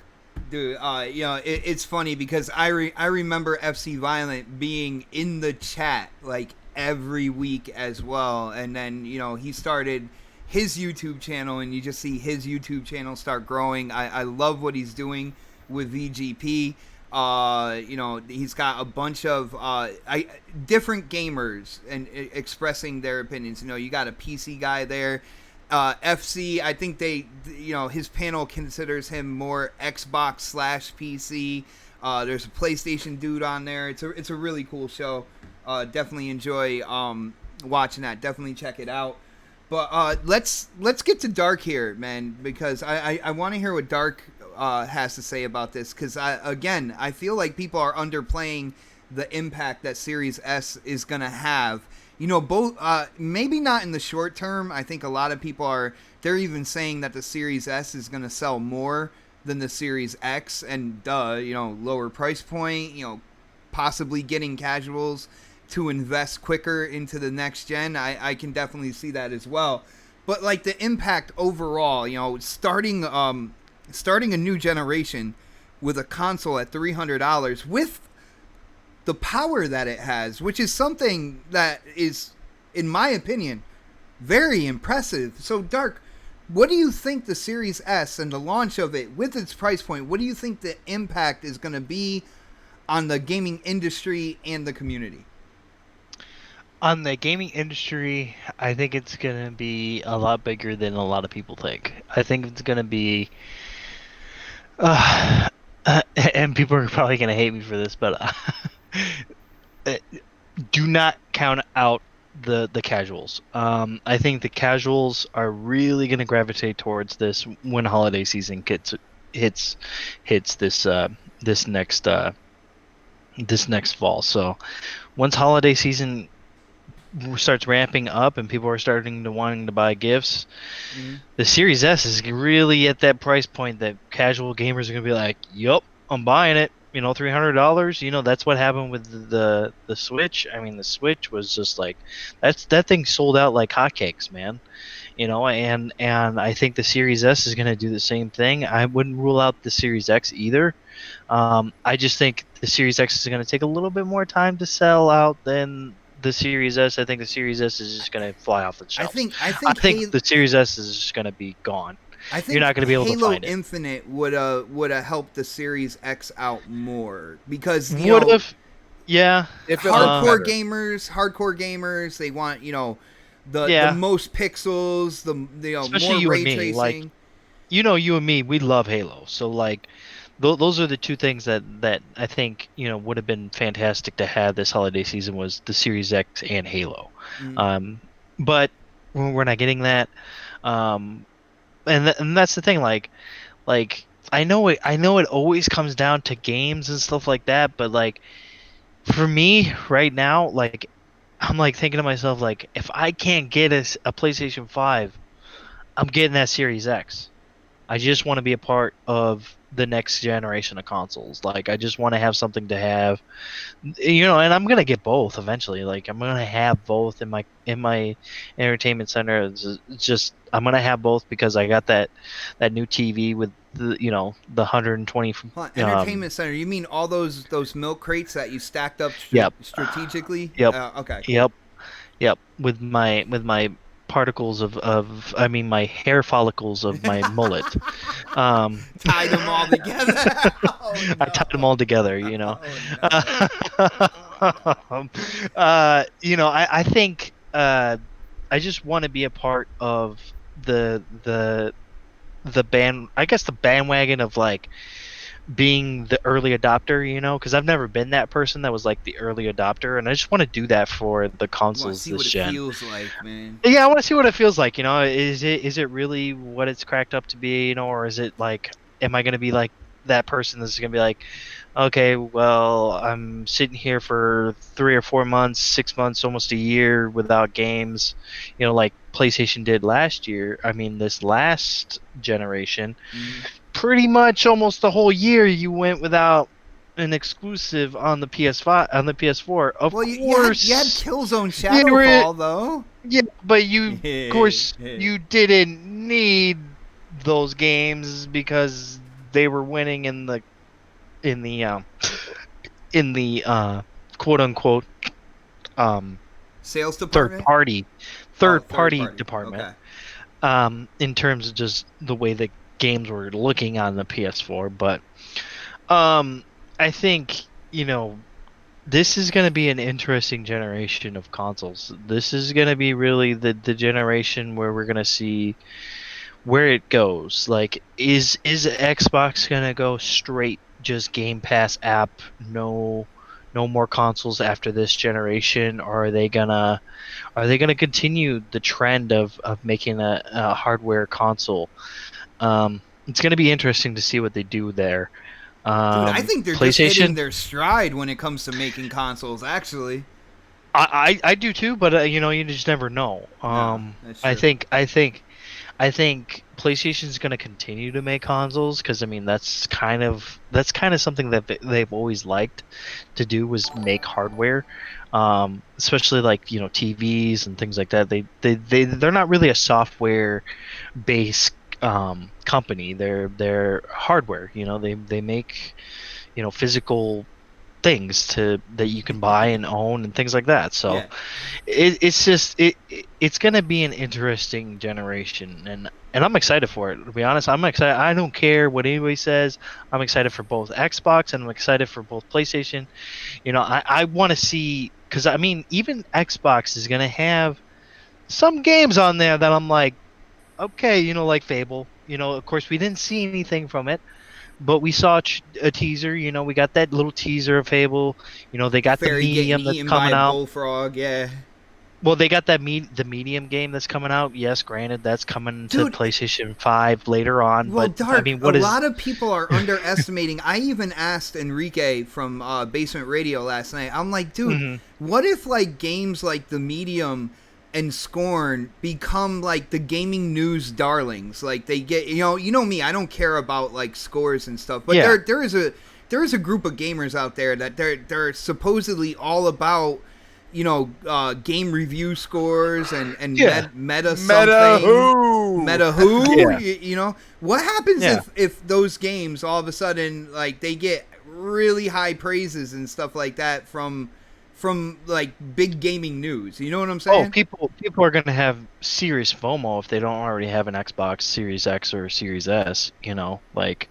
Dude, it's funny because I remember FC Violent being in the chat like every week as well. And then, he started his YouTube channel, and you just see his YouTube channel start growing. I love what he's doing with VGP. He's got a bunch of different gamers and expressing their opinions. You got a PC guy there. FC, I think his panel considers him more Xbox / PC. There's a PlayStation dude on there. It's a really cool show. Definitely enjoy watching that. Definitely check it out. But let's get to Dark here, man, because I want to hear what Dark has to say about this, because I feel like people are underplaying the impact that Series S is gonna have. Both maybe not in the short term. I think a lot of people they're even saying that the Series S is gonna sell more than the Series X, and lower price point, possibly getting casuals to invest quicker into the next gen. I can definitely see that as well. But like the impact overall, starting a new generation with a console at $300 with the power that it has, which is something that is, in my opinion, very impressive. So, Dark, what do you think the Series S and the launch of it with its price point, what do you think the impact is going to be on the gaming industry and the community? On the gaming industry, I think it's going to be a lot bigger than a lot of people think. I think it's going to be and people are probably going to hate me for this, but do not count out the casuals. I think the casuals are really going to gravitate towards this when holiday season hits this next fall. So once holiday season starts ramping up and people are starting to wanting to buy gifts, the Series S is really at that price point that casual gamers are gonna be like, "Yup, I'm buying it." $300. That's what happened with the Switch. I mean, the Switch was just like that thing sold out like hotcakes, man. And I think the Series S is gonna do the same thing. I wouldn't rule out the Series X either. I just think the Series X is gonna take a little bit more time to sell out than the Series S. I think the Series S is just going to fly off the shelves. I think the Series S is just going to be gone. I think you're not going to be able to Halo find it. Infinite would have helped the Series X out more because would have, yeah. Hardcore gamers, they want the most pixels, especially more you ray and me, tracing. like, you and me, we love Halo, so like. Those are the two things that I think would have been fantastic to have this holiday season was the Series X and Halo, but we're not getting that, and that's the thing. Like I know it always comes down to games and stuff like that, but like for me right now, like I'm like thinking to myself, like if I can't get a PlayStation 5, I'm getting that Series X. I just want to be a part of the next generation of consoles. Like I just want to have something to have, and I'm gonna get both eventually. Like I'm gonna have both in my entertainment center. It's just I'm gonna have both because I got that new TV with the 120. Entertainment center. You mean all those milk crates that you stacked up strategically? Yep. Okay. Cool. Yep. With my particles of my hair follicles of my mullet. Tied them all together. Oh, no. I tied them all together, I think I just want to be a part of the bandwagon of like being the early adopter, because I've never been that person that was like the early adopter, and I just want to do that for the consoles see this what gen. It feels like, man. Yeah, I want to see what it feels like. Is it really what it's cracked up to be? Or is it like, am I gonna be like that person that's gonna be like, okay, well, I'm sitting here for 3 or 4 months, 6 months, almost a year without games, like PlayStation did last year. I mean, this last generation. Mm-hmm. Pretty much almost the whole year you went without an exclusive on the PS5 on the PS4. Of course, you had Killzone Shadowfall though. Yeah, but of course, you didn't need those games because they were winning in the quote unquote sales department, third party department. Okay. In terms of just the way that games were looking on the PS4, but I think this is going to be an interesting generation of consoles. This is going to be really the generation where we're going to see where it goes. Like, is Xbox going to go straight just Game Pass app, no more consoles after this generation, or are they gonna continue the trend of making a hardware console? It's going to be interesting to see what they do there. Dude, I think they're just hitting their stride when it comes to making consoles. Actually, I do too, but you just never know. I think PlayStation's going to continue to make consoles because that's kind of something that they've always liked to do, was make hardware, especially like TVs and things like that. They're not really a software based company. They're hardware. They make physical things that you can buy and own and things like that. So it's gonna be an interesting generation, and I'm excited for it. To be honest, I'm excited. I don't care what anybody says. I'm excited for both Xbox and I'm excited for both PlayStation. I want to see, because even Xbox is gonna have some games on there that I'm like, okay, like Fable. Of course, we didn't see anything from it, but we saw a teaser. We got that little teaser of Fable. They got the medium that's coming out. Bullfrog, yeah. Well, they got the medium game that's coming out. Yes, granted, that's coming to PlayStation 5 later on. Well, but Dark, a lot of people are underestimating. I even asked Enrique from Basement Radio last night. I'm like, dude, what if like games like the medium and Scorn become like the gaming news darlings? Like they get, you know me, I don't care about like scores and stuff, but there is a group of gamers out there that they're supposedly all about game review scores and meta who. What happens if those games all of a sudden like they get really high praises and stuff like that from from like big gaming news. You know what I'm saying? People are gonna have serious FOMO if they don't already have an Xbox Series X or Series S. Like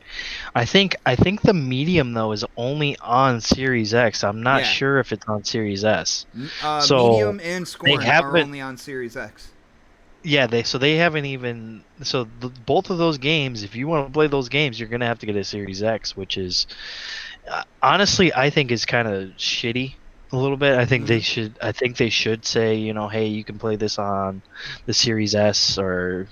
I think the medium though is only on Series X. I'm not sure if it's on Series S. So medium and Scorn are haven't. only on Series X. Yeah, they haven't even both of those games. If you want to play those games, you're gonna have to get a Series X, which is honestly I think is kind of shitty a little bit. I think they should say, hey, you can play this on the Series S, or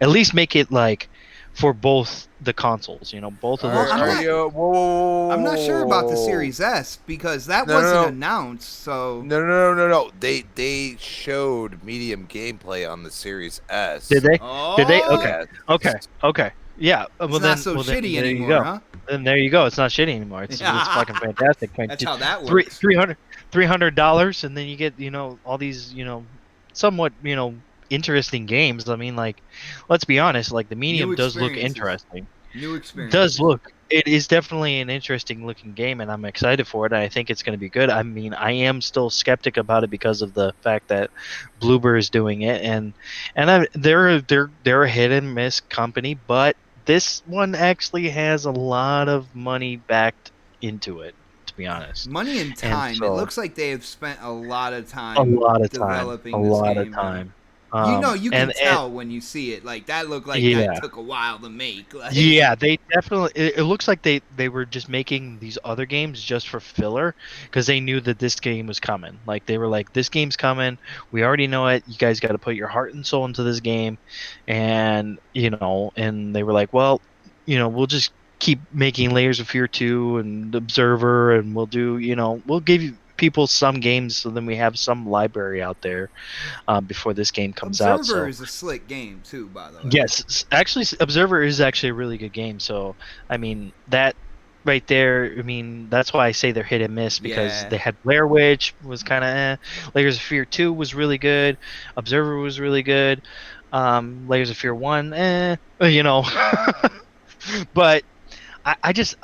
at least make it like for both the consoles. Both of those. I'm not sure about the Series S because that wasn't announced. So no. They showed medium gameplay on the Series S. Did they? Oh. Did they? Okay. Yeah. It's not so shitty anymore, huh? And there you go. It's not shitty anymore. It's fucking fantastic. That's how that works. $300, and then you get all these somewhat interesting games. I mean, like, let's be honest. Like, the medium does look interesting. New experience. It is definitely an interesting looking game, and I'm excited for it. I think it's going to be good. I mean, I am still skeptic about it because of the fact that Bloober is doing it, and they're a hit and miss company, but this one actually has a lot of money backed into it, to be honest. Money and time. And so, it looks like they have spent a lot of time developing this game. You can tell when you see it. Like, that looked like that took a while to make. Like, yeah, they definitely. It looks like they were just making these other games just for filler because they knew that this game was coming. Like, they were like, this game's coming. We already know it. You guys got to put your heart and soul into this game, and and they were like, well, we'll just keep making Layers of Fear 2 and Observer, and we'll do, we'll give you people some games so then we have some library out there before this game comes out. Observer is a slick game too, by the way. Yes, actually, Observer is actually a really good game. So, I mean, that right there, I mean, that's why I say they're hit and miss, because they had Blair Witch was kind of Layers of Fear 2 was really good. Observer was really good. Layers of Fear 1, But I just,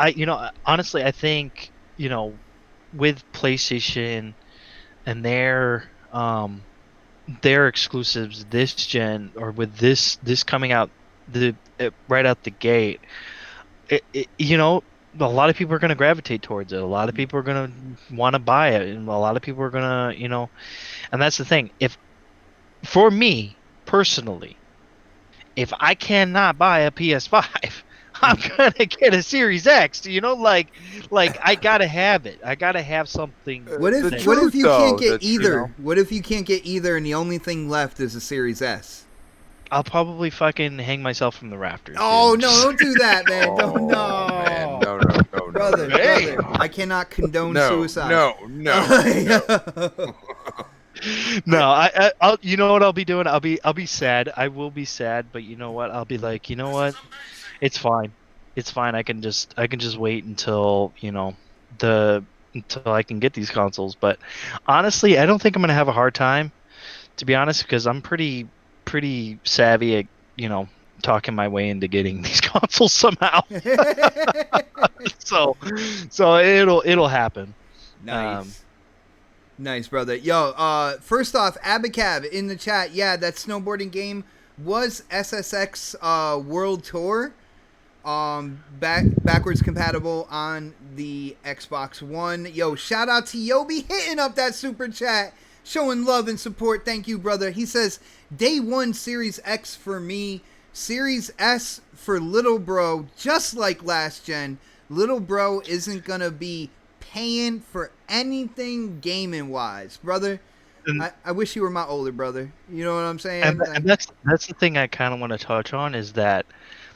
honestly, I think, with PlayStation and their exclusives this gen, or with this coming out right out the gate, a lot of people are going to gravitate towards it. A lot of people are going to want to buy it, and a lot of people are going to, and that's the thing. For me personally, if I cannot buy a PS5, I'm gonna get a Series X. Like I gotta have it. I gotta have something. What if you can't get either? What if you can't get either, and the only thing left is a Series S? I'll probably fucking hang myself from the rafters. Oh no! Don't do that, man. No, brother. I cannot condone suicide. No, I'll. You know what I'll be doing? I'll be sad. I will be sad, but you know what? I'll be like, you know what? It's fine. It's fine. I can just wait until until I can get these consoles. But honestly, I don't think I'm gonna have a hard time, to be honest, because I'm pretty savvy at talking my way into getting these consoles somehow. so it'll happen. Nice, brother. Yo, first off, Abacab in the chat. Yeah, that snowboarding game was SSX World Tour. Backwards compatible on the Xbox One. Yo, shout out to Yobi hitting up that super chat, showing love and support. Thank you, brother. He says, day one Series X for me, Series S for little bro. Just like last gen, little bro isn't gonna be paying for anything gaming wise, brother. I wish you were my older brother. You know what I'm saying? And that's the thing I kind of want to touch on, is that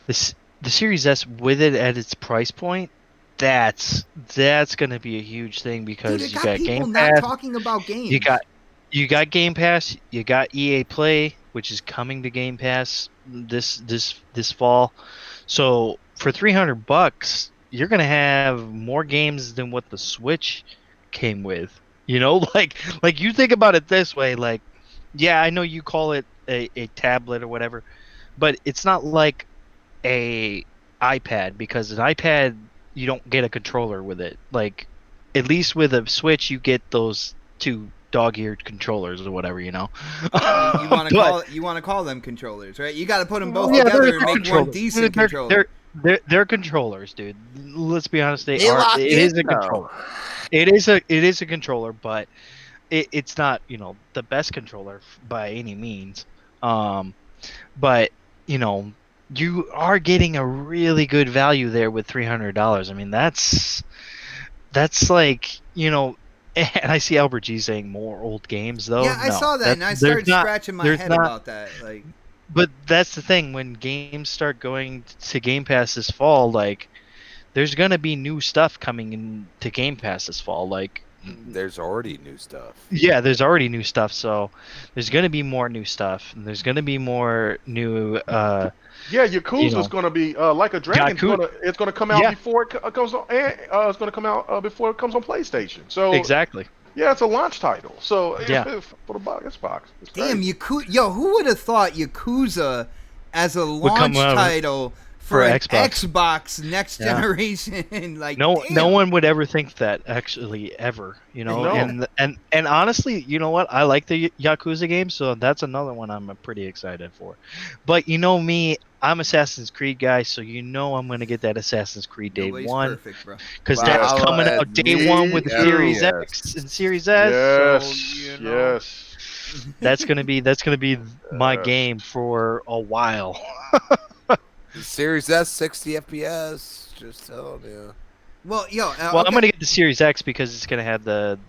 the Series S, with it at its price point, that's going to be a huge thing, because dude, you got Game Pass. Not talking about games. You got Game Pass. You got EA Play, which is coming to Game Pass this fall. So for $300, you're gonna have more games than what the Switch came with. Like you think about it this way. Like, yeah, I know you call it a tablet or whatever, but it's not like a iPad, because an iPad, you don't get a controller with it. Like, at least with a Switch, you get those 2 dog-eared controllers or whatever, you know. You want to call them controllers, right? You got to put them both Yeah, together and make controllers. one decent They're- controller. They're controllers, dude. Let's be honest, They lock it in, is a though. controller. It is a controller, but it's not, the best controller by any means. But you are getting a really good value there with $300. I mean, that's like, and I see Albert G saying more old games though. Yeah, I saw that, and I started scratching my head about that. Like, but that's the thing, when games start going to Game Pass this fall, like, there's gonna be new stuff coming into Game Pass this fall. Like, there's already new stuff. Yeah, there's already new stuff, so there's gonna be more new stuff, and there's gonna be more new. Yakuza's gonna be like a dragon. It's gonna come out before it comes on. It's gonna come out before it comes on PlayStation. So exactly. Yeah, it's a launch title. So for the Xbox. Damn, who would have thought Yakuza as a launch title for an Xbox next generation? Like, no one would ever think that, actually, ever. And honestly, you know what? I like the Yakuza game, so that's another one I'm pretty excited for. But me, I'm Assassin's Creed guy, so I'm gonna get that Assassin's Creed day one, because that's coming out day one with the Series X and Series S. Yes. That's gonna be my game for a while. The Series S, 60 FPS. Just telling you. Well, I'm gonna get the Series X because it's gonna have the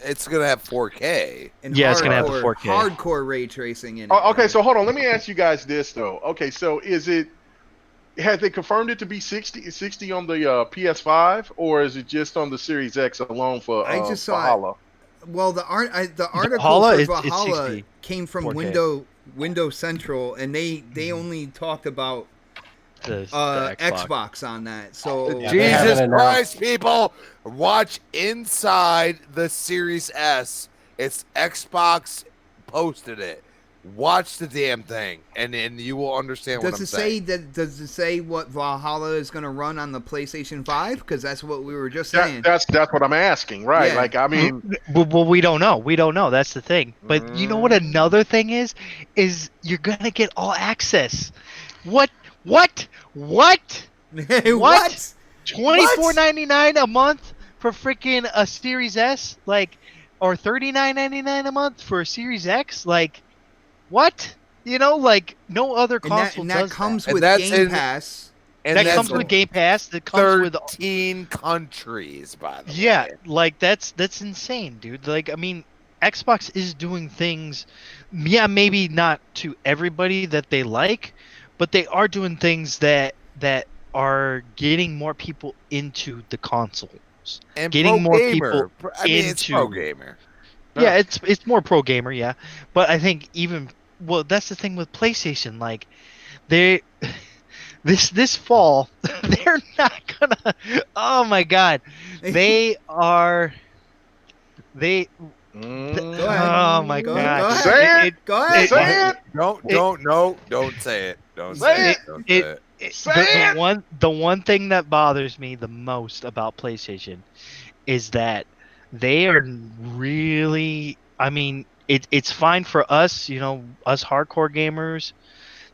It's gonna have 4K. And it's gonna have the 4K. Hardcore ray tracing in it. Okay, so hold on. Let me ask you guys this though. Okay, so have they confirmed it to be 60 on the PS5, or is it just on the Series X alone for I just saw Valhalla? Well, the article Valhalla, for Valhalla came from 4K. Window Central, and they only talked about the Xbox on that. So Jesus Christ, people, watch inside the Series S. It's Xbox posted it. Watch the damn thing, and you will understand what I'm saying. Does it say what Valhalla is going to run on the PlayStation 5? Because that's what we were just saying. That's what I'm asking, right? Yeah. Like, I mean, well, we don't know. We don't know. That's the thing. But you know what? Another thing is you're gonna get all access. What? What? $24.99 a month for freaking a Series S, like, or $39.99 a month for a Series X, like. What? Like, no other console and does that. Comes that. with Game Pass. And that comes with Game Pass. That comes with 13 countries, by the way. Yeah, like, that's insane, dude. Like, I mean, Xbox is doing things, maybe not to everybody that they like, but they are doing things that are getting more people into the consoles. And getting more people it's pro gamer. Yeah, it's more pro gamer, yeah. But I think that's the thing with PlayStation. Like, this fall, they're not gonna. Oh my God, they are. Oh my God! Say it. Go ahead. Say it. Don't say it. Don't say it. The one thing that bothers me the most about PlayStation is that they are really, I mean, it's fine for us, us hardcore gamers.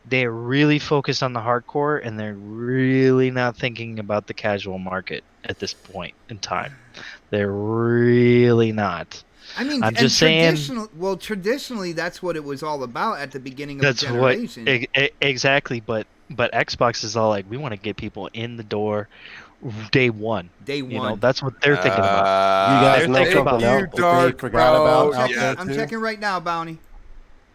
They're really focused on the hardcore, and they're really not thinking about the casual market at this point in time. They're really not. I mean, I'm just saying. Well, traditionally, that's what it was all about at the beginning of the generation. Exactly, but Xbox is all like, we want to get people in the door day one. That's what they're thinking about. You guys know something else they forgot about? I'm checking right now, Bounty.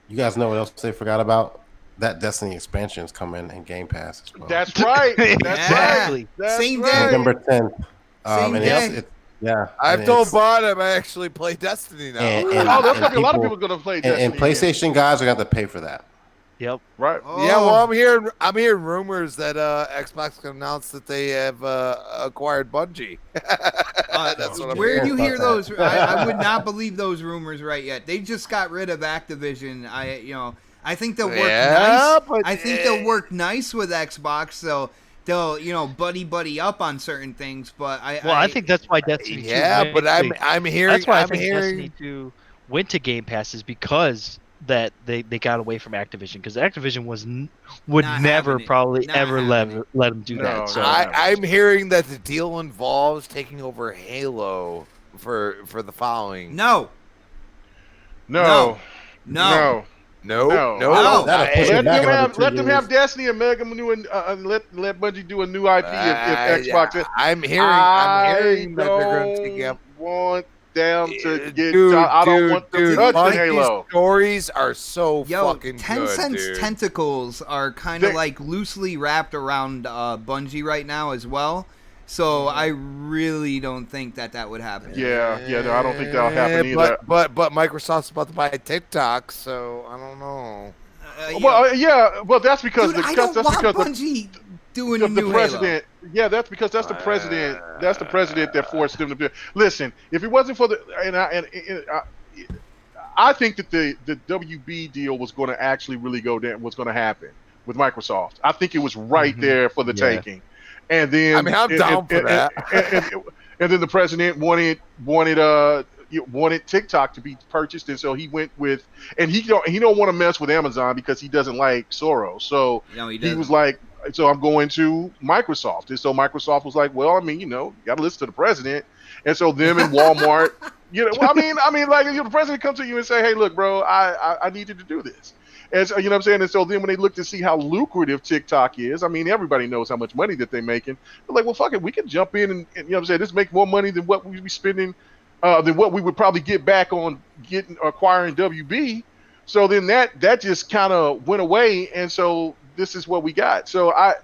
You guys know what else they forgot about? That Destiny expansion is coming in Game Pass as well. That's right. Exactly. Same day. November 10th. Same day. I've told Bottom I actually play Destiny now. There's going to be a lot of people going to play Destiny. And PlayStation guys are going to pay for that. Yep. Right. Oh. Yeah, well, I'm hearing rumors that Xbox can announce that they have acquired Bungie. That's what I'm Where hearing. do you hear those? I would not believe those rumors right yet. They just got rid of Activision. I think they'll work nice. I think they'll work nice with Xbox. So they'll buddy up on certain things. But I think that's why Destiny 2. Yeah, but I'm hearing. That's why I I'm think hearing. Destiny 2 went to Game Pass is because that they got away from Activision, because Activision would Not never having it. probably Not ever having it. let them do No, that. So I'm hearing that the deal involves taking over Halo for the following. No. No. Let them have Destiny and Mega new and let Bungie do a new IP if Xbox. I'm hearing that they're going to take up. Want them to get. Dude, I don't want them touching Halo. Stories are so fucking good, Tencent's dude. tentacles are kind of like loosely wrapped around Bungie right now as well. So I really don't think that would happen. Yeah, no, I don't think that'll happen either. But Microsoft's about to buy TikTok, so I don't know. Well, that's because Dude, I don't want Bungie doing the new president. Halo. Yeah, that's because that's the president. That's the president that forced them to do. Listen, if it wasn't for I think that the WB deal was going to actually really go down. Was going to happen with Microsoft. I think it was right there for the taking. And then I'm down for that. And then the president wanted TikTok to be purchased, and so he went with, and he don't want to mess with Amazon because he doesn't like Soros. So he was like, so I'm going to Microsoft, and so Microsoft was like, well, I mean, you got to listen to the president, and so them and Walmart, like the president comes to you and say, hey, look, bro, I need you to do this. And so, you know what I'm saying? And so then when they look to see how lucrative TikTok is, I mean, everybody knows how much money that they're making. They're like, well, fuck it. We can jump in and you know what I'm saying? This make more money than what we'd be spending, than what we would probably get back on acquiring WB. So then that just kind of went away. And so this is what we got. So I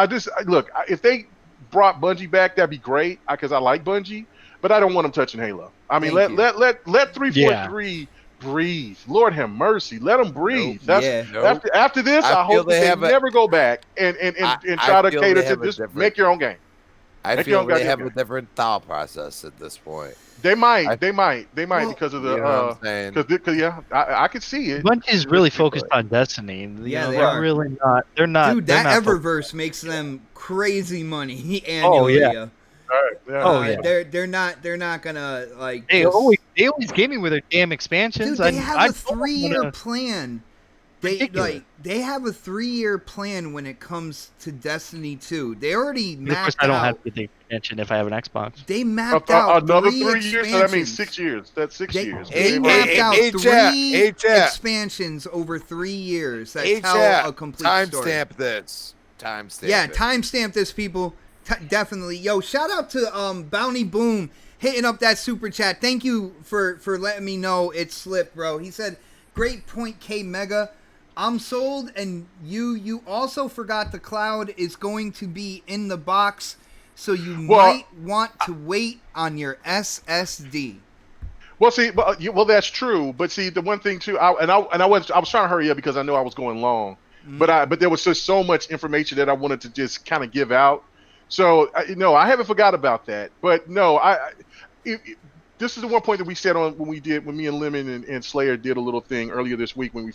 just, look, if they brought Bungie back, that'd be great because I like Bungie, but I don't want them touching Halo. I mean, let 343 breathe. Lord have mercy. Let them breathe. After this, I hope they never go back and try to cater to just make your own game. I feel they have a different thought process at this point. They might because of the because I could see it. Bungie is really focused on Destiny. They're really not. They're not. Dude, that Eververse makes them crazy money All annually. right. Yeah. They're not gonna like. They always gave me with their damn expansions. Dude, they have a 3-year plan. They have a 3-year plan when it comes to Destiny 2. They already mapped out. Of course, I don't have to get the expansion if I have an Xbox. They mapped out another 3 years. So that means 6 years. That's 6 years. They mapped out 3 expansions over 3 years that tell a complete story. Timestamp this. Timestamp this, people. Definitely. Yo, shout out to Bounty Boom hitting up that super chat. Thank you for letting me know it slipped, bro. He said, great point, K Mega. I'm sold, and you also forgot the cloud is going to be in the box, so you might want to wait on your SSD. Well, see, that's true. But see, the one thing too, I was trying to hurry up because I know I was going long, but there was just so much information that I wanted to just kind of give out. So I haven't forgot about that. But no, this is the one point that we said when me and Lemon and Slayer did a little thing earlier this week when it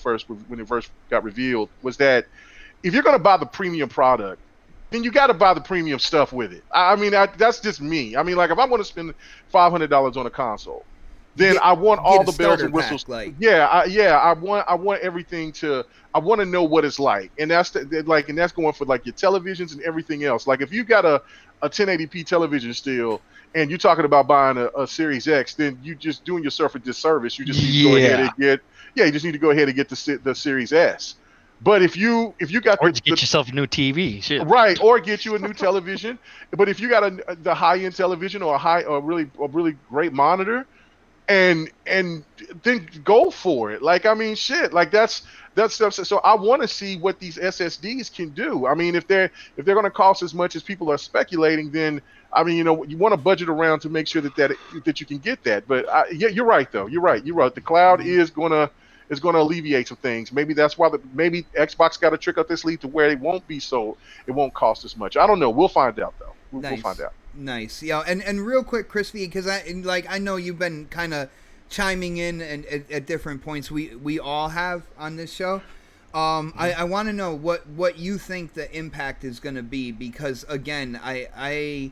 first got revealed, was that if you're going to buy the premium product, then you got to buy the premium stuff with it. I mean, that's just me. I mean, like if I want to spend $500 on a console, then I want all the bells and whistles. I want everything to. I want to know what it's like, and that's going for like your televisions and everything else. Like if you got a 1080p television still, and you're talking about buying a Series X, then you just doing yourself a disservice. You just need to go ahead and get you just need to go ahead and get the Series S. But if you got get yourself a new TV, shit. Right, or get you a new television. But if you got the high end television or a really great monitor, and then go for it. Like, I mean, shit. Like that's stuff. So I want to see what these SSDs can do. I mean, if they're going to cost as much as people are speculating, then I mean, you want to budget around to make sure that you can get that. But you're right though. You're right. The cloud is going to alleviate some things. Maybe that's why maybe Xbox got a trick up their sleeve to where it won't cost as much. I don't know. We'll find out though. We'll find out. Nice. Yeah, and real quick, Crispy, because I know you've been kind of chiming in and at different points. We all have on this show. I want to know what you think the impact is going to be, because again, I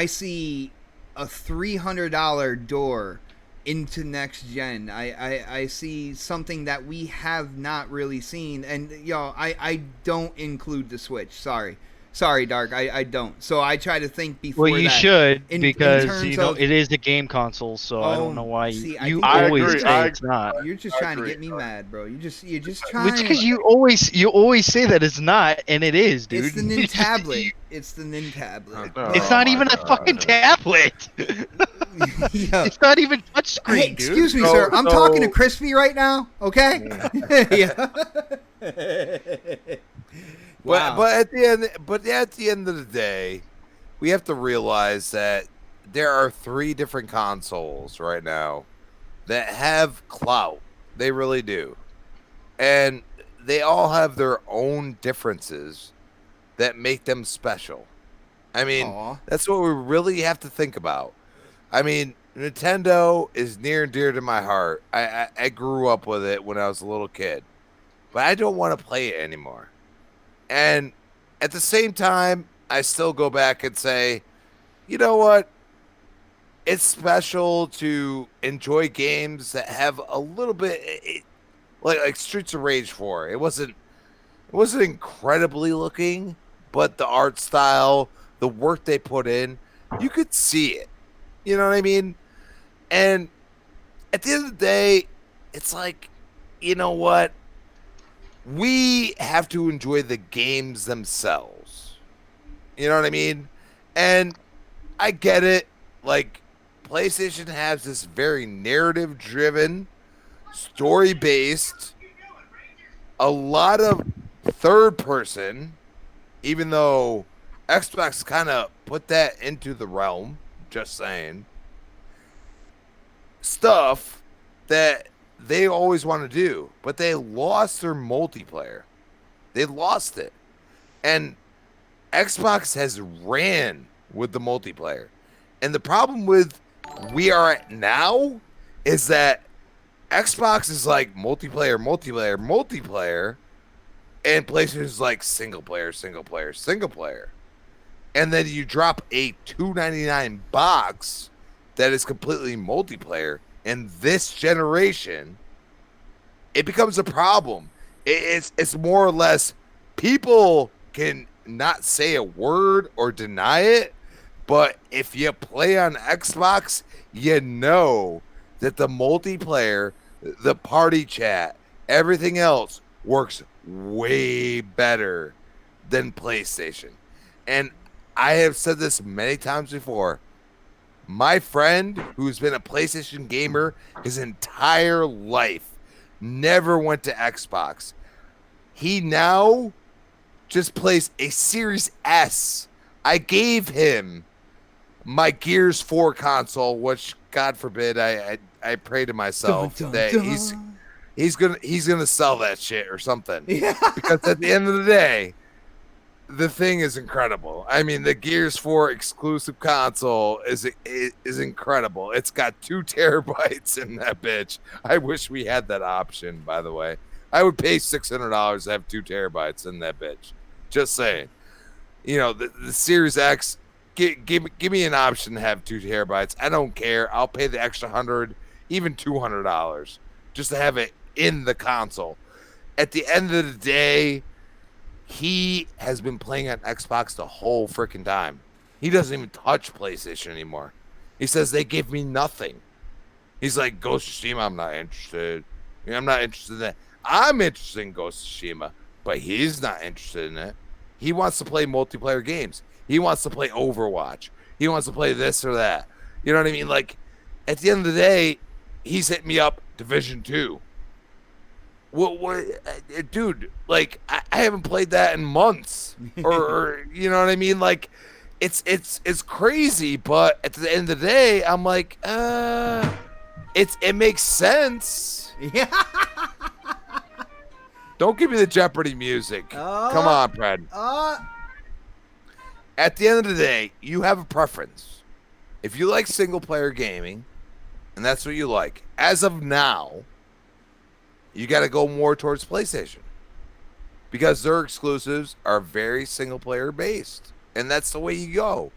see a $300 door into next gen. I see something that we have not really seen, and I don't include the Switch. Sorry, Dark. I don't. So I try to think before. Well, you that should, in because terms of, it is a game console. So I don't know why you I always agree. say it's not. You're just trying to get me mad, bro. You're just trying. It's because you always say that it's not, and it is, dude. It's the Nin tablet. It's the Nin tablet. It's not even a fucking tablet. Yeah. It's not even touchscreen, Hey, dude. excuse me, sir. I'm talking to Crispy right now. Okay. Yeah. Wow. But at the end of the day, we have to realize that there are 3 different consoles right now that have clout. They really do. And they all have their own differences that make them special. I mean, that's what we really have to think about. I mean, Nintendo is near and dear to my heart. I grew up with it when I was a little kid, but I don't want to play it anymore. And at the same time, I still go back and say, you know what? It's special to enjoy games that have a little bit, like Streets of Rage 4. It wasn't incredibly looking, but the art style, the work they put in, you could see it. You know what I mean? And at the end of the day, it's like, you know what? We have to enjoy the games themselves. You know what I mean? And I get it. Like, PlayStation has this very narrative-driven, story-based, a lot of third-person, even though Xbox kind of put that into the realm, just saying, stuff that they always want to do, but they lost their multiplayer. They lost it. And Xbox has ran with the multiplayer. And the problem with we are at now is that Xbox is like multiplayer, and PlayStation is like single player. And then you drop a $2.99 box that is completely multiplayer. In this generation, it becomes a problem. It's more or less, people can not say a word or deny it, but if you play on Xbox, you know that the multiplayer, the party chat, everything else works way better than PlayStation. And I have said this many times before. My friend, who's been a PlayStation gamer his entire life, never went to Xbox. He now just plays a Series S. I gave him my Gears 4 console, which, God forbid, I pray to myself that he's gonna sell that shit or something. Yeah. Because at the end of the day, the thing is incredible. I mean, the Gears 4 exclusive console is incredible. It's got 2 terabytes in that bitch. I wish we had that option, by the way. I would pay $600 to have 2 terabytes in that bitch. Just saying. You know, the Series X, give me an option to have 2 terabytes. I don't care. I'll pay the extra $100, even $200, just to have it in the console. At the end of the day, he has been playing on Xbox the whole freaking time. He doesn't even touch PlayStation anymore. He says they give me nothing. He's like, Ghost of Tsushima, I'm not interested. I'm not interested in that. I'm interested in Ghost of Tsushima, but he's not interested in it. He wants to play multiplayer games. He wants to play Overwatch. He wants to play this or that. You know what I mean? Like, at the end of the day, he's hitting me up Division 2. What, dude, like, I haven't played that in months, or you know what I mean? Like, it's crazy, but at the end of the day, I'm like, it makes sense. Yeah. Don't give me the Jeopardy music. Come on, Fred. At the end of the day, you have a preference. If you like single player gaming, and that's what you like, as of now, you got to go more towards PlayStation. because their exclusives are very single player based, and that's the way you go.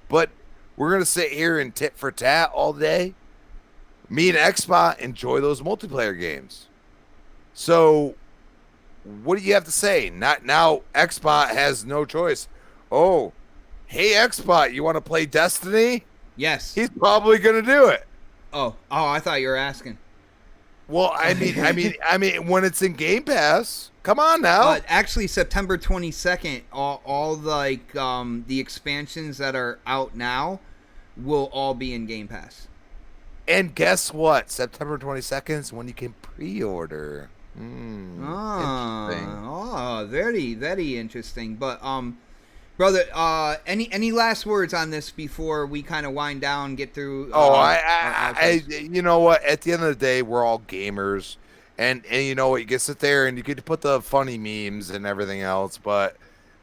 But we're gonna sit here and tit for tat all day. Me and Xbox enjoy those multiplayer games. So what do you have to say? Not now. Xbox has no choice. Oh, hey Xbox, you want to play Destiny? Yes. He's probably gonna do it. Oh, I thought you were asking. Well, I mean, when it's in Game Pass, come on now. Actually, September 22nd, all the expansions that are out now will all be in Game Pass. And guess what? September 22nd is when you can pre-order. Very, very interesting. But brother, any last words on this before we kind of wind down, get through? You know what? At the end of the day, we're all gamers, and you know what? You can sit there and you can put the funny memes and everything else. But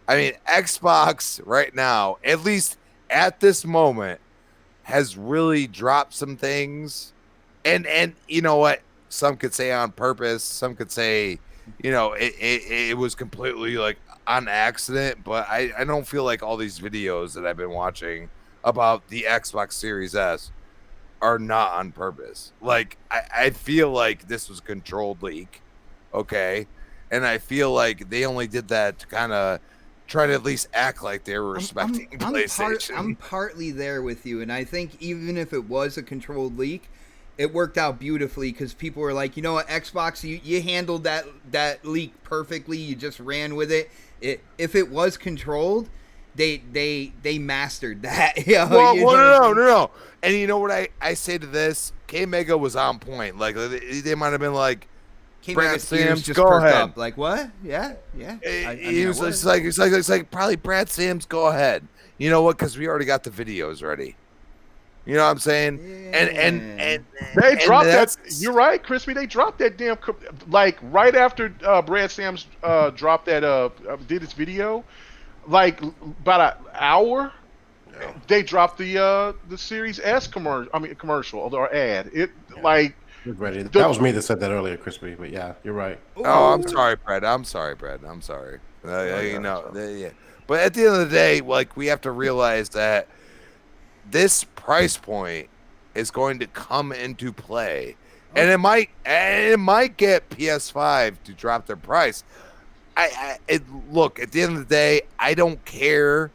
I mean, Xbox right now, at least at this moment, has really dropped some things, and you know what? Some could say on purpose. Some could say, you know, it was completely like on accident. But I don't feel like all these videos that I've been watching about the Xbox Series S are not on purpose. Like I feel like this was a controlled leak, okay, and I feel like they only did that to kind of try to at least act like they were respecting PlayStation. I'm partly there with you, and I think even if it was a controlled leak, it worked out beautifully because people were like, you know what, Xbox, you handled that leak perfectly. You just ran with it. If it was controlled, they mastered that. No. And you know what I say to this? K-Mega was on point. Like they might have been like, Brad Sam's just go ahead. Up. Like what? Yeah. It's like probably Brad Sam's. Go ahead. You know what? Because we already got the videos ready. You know what I'm saying? Yeah. And they dropped that. You're right, Crispy. They dropped that damn like right after Brad Sam's dropped that did his video, like about an hour. Yeah. They dropped the Series S commercial or ad. Ready. That was me that said that earlier, Crispy. But yeah, you're right. Oh, I'm sorry, Brad. I'm sorry. You know, yeah. But at the end of the day, like we have to realize that this price point is going to come into play, and it might get PS5 to drop their price. Look, at the end of the day, I don't care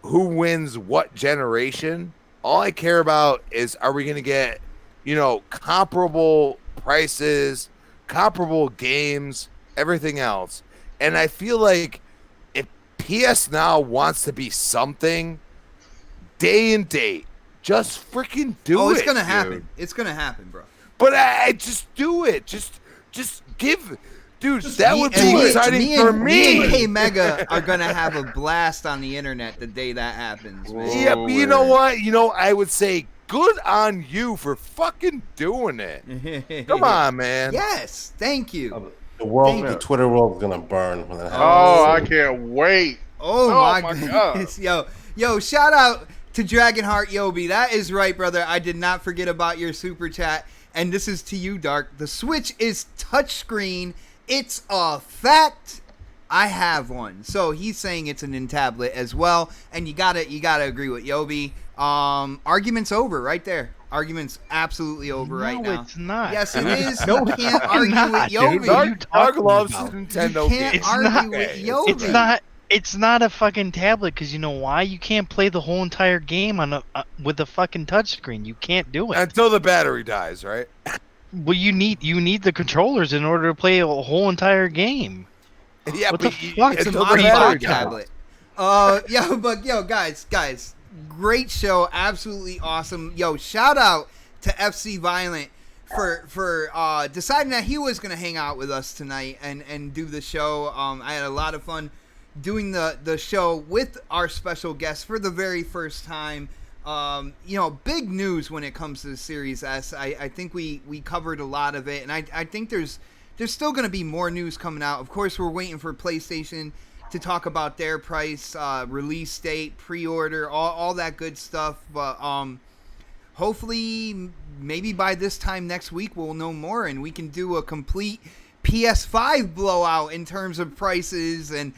who wins what generation. All I care about is, are we going to get, you know, comparable prices, comparable games, everything else. And I feel like if PS Now wants to be something, day and date, just freaking do it. Oh, it's gonna happen. It's gonna happen, bro. But I just do it. Just give, dude. That would be exciting for me. Me and K-Mega are gonna have a blast on the internet the day that happens, man. Yeah, but you know what? You know, I would say good on you for fucking doing it. Come on, man. Yes, thank you. The Twitter world is gonna burn when that happens. Oh, I can't wait. Oh my goodness. Yo, shout out to Dragonheart Yobi. That is right, brother. I did not forget about your super chat. And this is to you, Dark. The Switch is touchscreen. It's a fact. I have one. So he's saying it's an in-tablet as well. And you gotta agree with Yobi. Argument's over right there. Argument's absolutely over right now. No, it's not. Yes, it is. You can't argue with Yobi. Dark loves Nintendo games. You can't argue with Yobi. It's not a fucking tablet because you know why? You can't play the whole entire game on with a fucking touchscreen. You can't do it until the battery dies, right? Well, you need the controllers in order to play a whole entire game. Yeah, what the fuck? It's a modified tablet. Guys, great show, absolutely awesome. Yo, shout out to FC Violent for deciding that he was gonna hang out with us tonight and do the show. I had a lot of fun doing the show with our special guest for the very first time. Big news when it comes to the Series S. I think we covered a lot of it, and I think there's still going to be more news coming out. Of course, we're waiting for PlayStation to talk about their price, release date, pre-order, all that good stuff. But hopefully, maybe by this time next week, we'll know more, and we can do a complete PS5 blowout in terms of prices and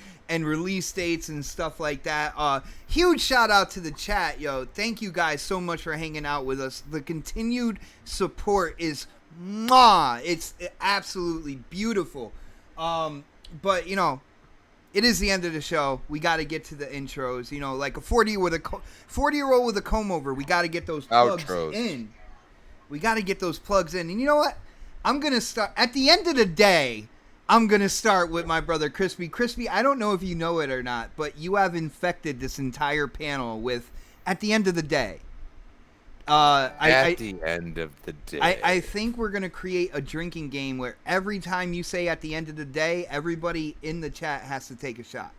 release dates and stuff like that. Huge shout out to the chat, yo. Thank you guys so much for hanging out with us. The continued support is it's absolutely beautiful. But you know, it is the end of the show. We got to get to the intros. You know, like a 40-year-old with a comb over. We got to get those plugs in. We got to get those plugs in. And you know what? I'm going to start at the end of the day. I'm going to start with my brother Crispy. Crispy, I don't know if you know it or not, but you have infected this entire panel with at the end of the day. At the end of the day. I think we're going to create a drinking game where every time you say at the end of the day, everybody in the chat has to take a shot.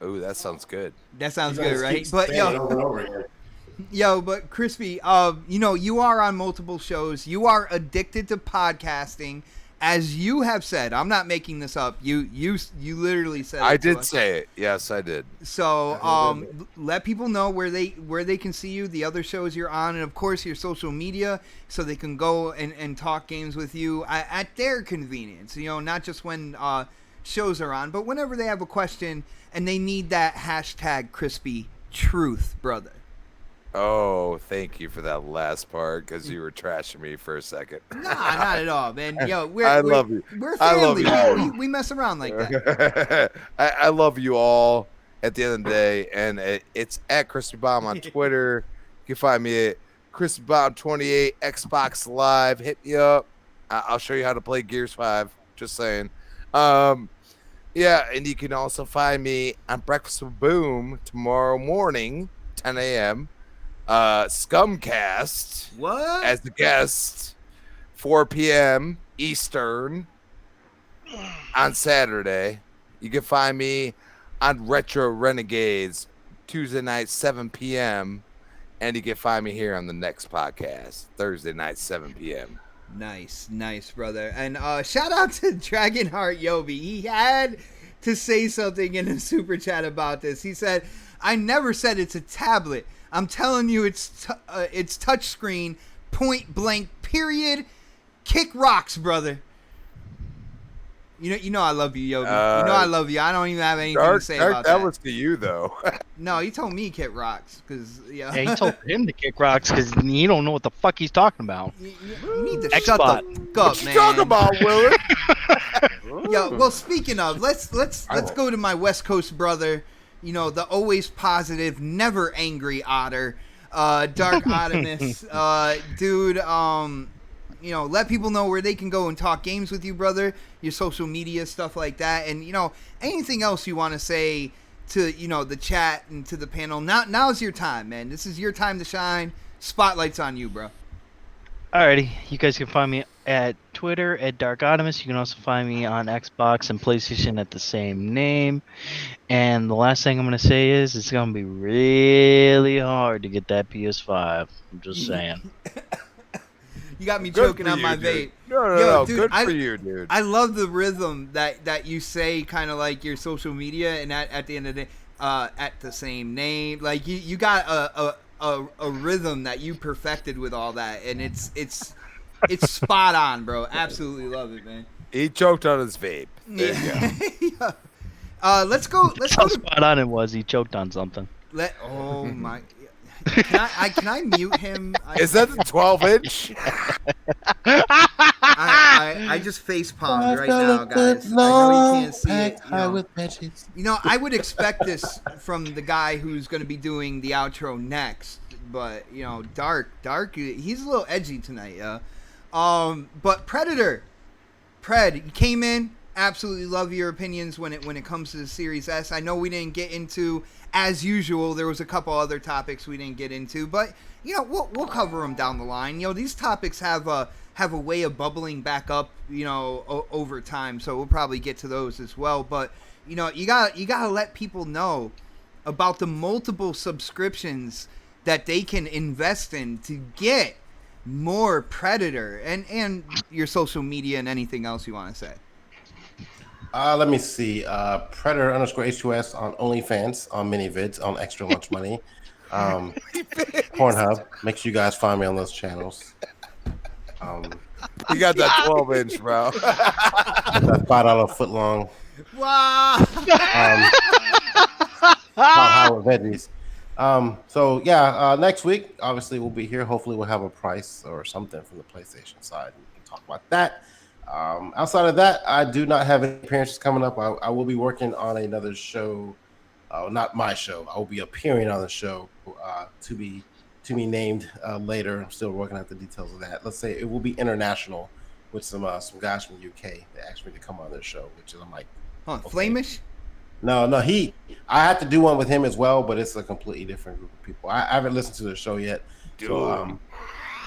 Oh, that sounds good. That sounds good, right? But but Crispy, you know, you are on multiple shows. You are addicted to podcasting. As you have said, I'm not making this up. You literally said it. I did say it. Yes, I did. So, let people know where they can see you, the other shows you're on, and of course your social media, so they can go and talk games with you at their convenience. You know, not just when shows are on, but whenever they have a question and they need that hashtag Crispy Truth, brother. Oh, thank you for that last part, because you were trashing me for a second. Nah, not at all, man. Yo, I love you. We're family. I love you. We mess around like that. I love you all at the end of the day, and it's at Crispy Bomb on Twitter. You can find me at Crispy Bomb 28 Xbox Live. Hit me up. I'll show you how to play Gears 5. Just saying. Yeah, and you can also find me on Breakfast with Boom tomorrow morning, 10 a.m. Scumcast as the guest, 4 p.m. Eastern on Saturday. You can find me on Retro Renegades Tuesday night, 7 p.m. And you can find me here on the next podcast, Thursday night, 7 p.m. Nice, brother. And shout out to Dragonheart Yobi. He had to say something in a super chat about this. He said, I never said it's a tablet. I'm telling you, it's touchscreen, point blank, period. Kick rocks, brother. You know I love you, Yogi. You know I love you. I don't even have anything to say about that. That was to you, though. No, he told me kick rocks because yeah, he told him to kick rocks because you don't know what the fuck he's talking about. You need to shut the fuck up, man. What you talking about, Willard? Yo, well, speaking of, let's go to my West Coast brother. You know, the always positive, never angry Otter, Dark Optimus, dude. You know, let people know where they can go and talk games with you, brother. Your social media, stuff like that, and you know, anything else you want to say to the chat and to the panel. Now's your time, man. This is your time to shine. Spotlight's on you, bro. Alrighty, you guys can find me at Twitter at Dark Optimus. You can also find me on Xbox and PlayStation at the same name. And the last thing I'm going to say is it's going to be really hard to get that PS5. I'm just saying. You got me choking on my vape. No, dude, good for you, dude. I love the rhythm that you say, kind of like your social media, and at the end of the day, at the same name. Like you got a rhythm that you perfected with all that, and it's spot on, bro. Absolutely love it, man. He choked on his vape. There you go. Yeah. Let's go. How spot on it was. He choked on something. Oh my. Can I mute him? Is that the 12-inch? I just face palmed right now, guys. I know you can't see it. You know, I would expect this from the guy who's going to be doing the outro next, but you know, Dark, he's a little edgy tonight, yeah. But Pred, you came in. Absolutely love your opinions when it comes to the Series S. I know we didn't get into, as usual, there was a couple other topics we didn't get into, but you know, we'll cover them down the line. You know, these topics have a way of bubbling back up, you know, over time, so we'll probably get to those as well. But you know, you gotta let people know about the multiple subscriptions that they can invest in to get more Predator and your social media and anything else you want to say. Let me see. Predator_H2S on OnlyFans, on MiniVids, on Extra Lunch Money, Pornhub. Make sure you guys find me on those channels. You got that 12-inch, bro. That $5 foot long. Wow. Howard veggies. So yeah, next week obviously we'll be here. Hopefully we'll have a price or something from the PlayStation side. We can talk about that. Outside of that, I do not have any appearances coming up. I will be working on another show. Not my show. I will be appearing on the show to be named later. I'm still working out the details of that. Let's say it will be international with some guys from the UK that asked me to come on their show, which is I'm like, okay. Flamish? No, I had to do one with him as well, but it's a completely different group of people. I haven't listened to the show yet, so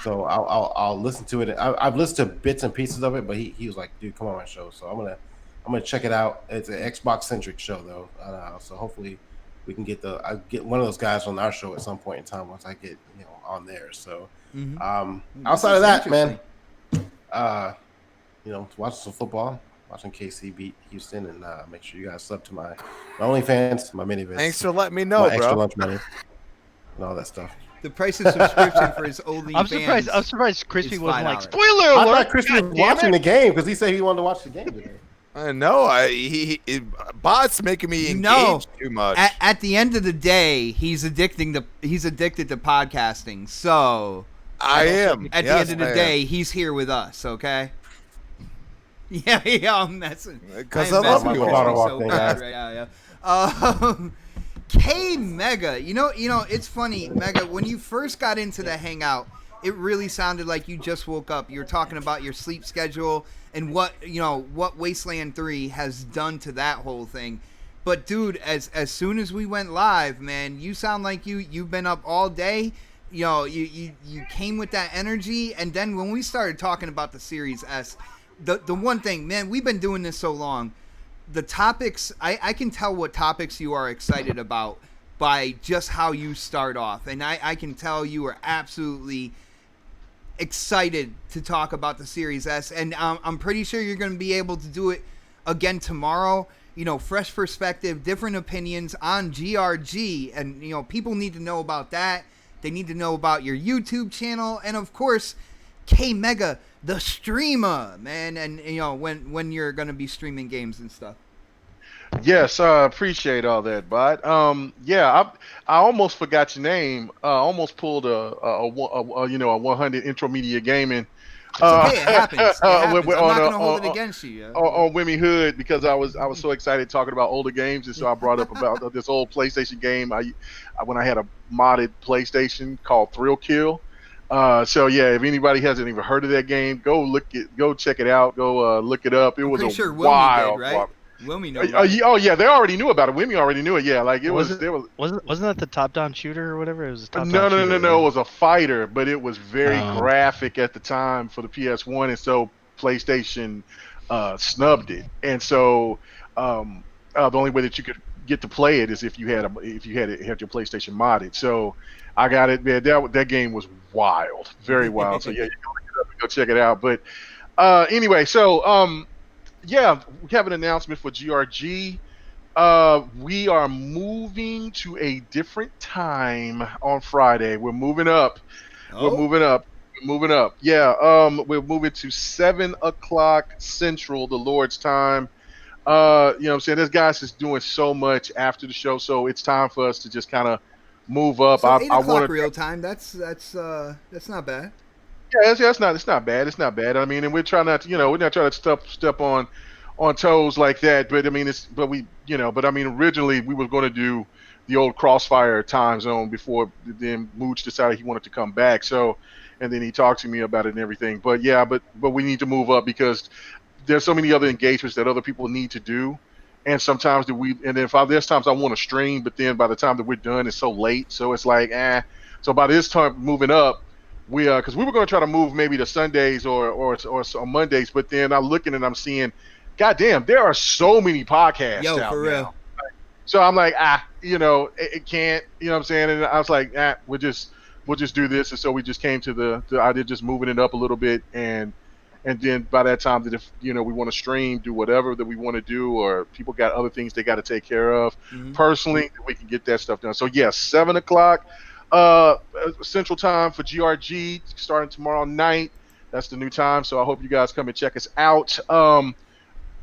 I'll listen to it. I've listened to bits and pieces of it, but he was like, "Dude, come on my show." So I'm gonna check it out. It's an Xbox centric show though, so hopefully we can get one of those guys on our show at some point in time once I get on there. So outside of that, man, watch some football. Watching KC beat Houston, and make sure you guys sub to my OnlyFans, my mini-vids. Thanks for letting me know, my extra lunch money, and all that stuff. The price of subscription for his OnlyFans. I'm surprised Crispy wasn't like, spoiler alert. I thought Crispy was watching the game because he said he wanted to watch the game today. No, Bot's making me engage too much. At the end of the day, he's addicted to podcasting. So I am. At the end of the day, he's here with us. Okay. Yeah, I'm messing. Because I love you all. So bad, right? Yeah. K Mega, it's funny, Mega. When you first got into the Hangout, it really sounded like you just woke up. You were talking about your sleep schedule and what Wasteland 3 has done to that whole thing. But dude, as soon as we went live, man, you sound like you've been up all day. You came with that energy, and then when we started talking about the Series S. The one thing, man, we've been doing this so long. The topics, I can tell what topics you are excited about by just how you start off. And I can tell you are absolutely excited to talk about the Series S. And I'm pretty sure you're going to be able to do it again tomorrow. Fresh perspective, different opinions on GRG. And, people need to know about that. They need to know about your YouTube channel. And, of course, K Mega, the streamer, man, and when you're gonna be streaming games and stuff. Yes, I appreciate all that, bud. I almost forgot your name. Almost pulled a 100 intro media gaming. It's okay, it happens. I'm not gonna hold it against you. On Wimmy Hood because I was so excited talking about older games, and so I brought up about this old PlayStation game. When I had a modded PlayStation called Thrill Kill. So yeah, if anybody hasn't even heard of that game, go check it out. Go look it up. It was a wild, right? Wilmy knows. Oh yeah, they already knew about it. Wimmy already knew it. Yeah, like wasn't that the top-down shooter or whatever? It was a top-down shooter. No. It was a fighter, but it was very graphic at the time for the PS1, and so PlayStation snubbed it. And so the only way that you could get to play it is if you had your PlayStation modded. So I got it, man. That game was wild, very wild. So yeah, you can look it up and go check it out. But anyway, so we have an announcement for GRG. We are moving to a different time on Friday. We're moving up. Oh. We're moving up. Yeah. We're moving to 7:00 Central, the Lord's time. You know what I'm saying? This guy's just doing so much after the show, so it's time for us to just kind of move up. So 8 o'clock real time. That's not bad. Yeah, it's not bad. It's not bad. I mean, and we're trying not to, we're not trying to step on toes like that. But I mean, originally we were going to do the old Crossfire time zone before then Mooch decided he wanted to come back. So, and then he talked to me about it and everything. But yeah, but we need to move up because there's so many other engagements that other people need to do. And sometimes there's times I want to stream, but then by the time that we're done, it's so late. So it's like, So by this time moving up, because we were going to try to move maybe to Sundays or Mondays, but then I'm looking and I'm seeing, goddamn, there are so many podcasts out for now. Real. So I'm like, it can't, you know what I'm saying? And I was like, we'll just do this. And so we just came to the idea of just moving it up a little bit, and then by that time that if we want to stream, do whatever that we want to do, or people got other things they got to take care of personally, we can get that stuff done. So yes, 7:00 Central Time for GRG starting tomorrow night. That's the new time. So I hope you guys come and check us out.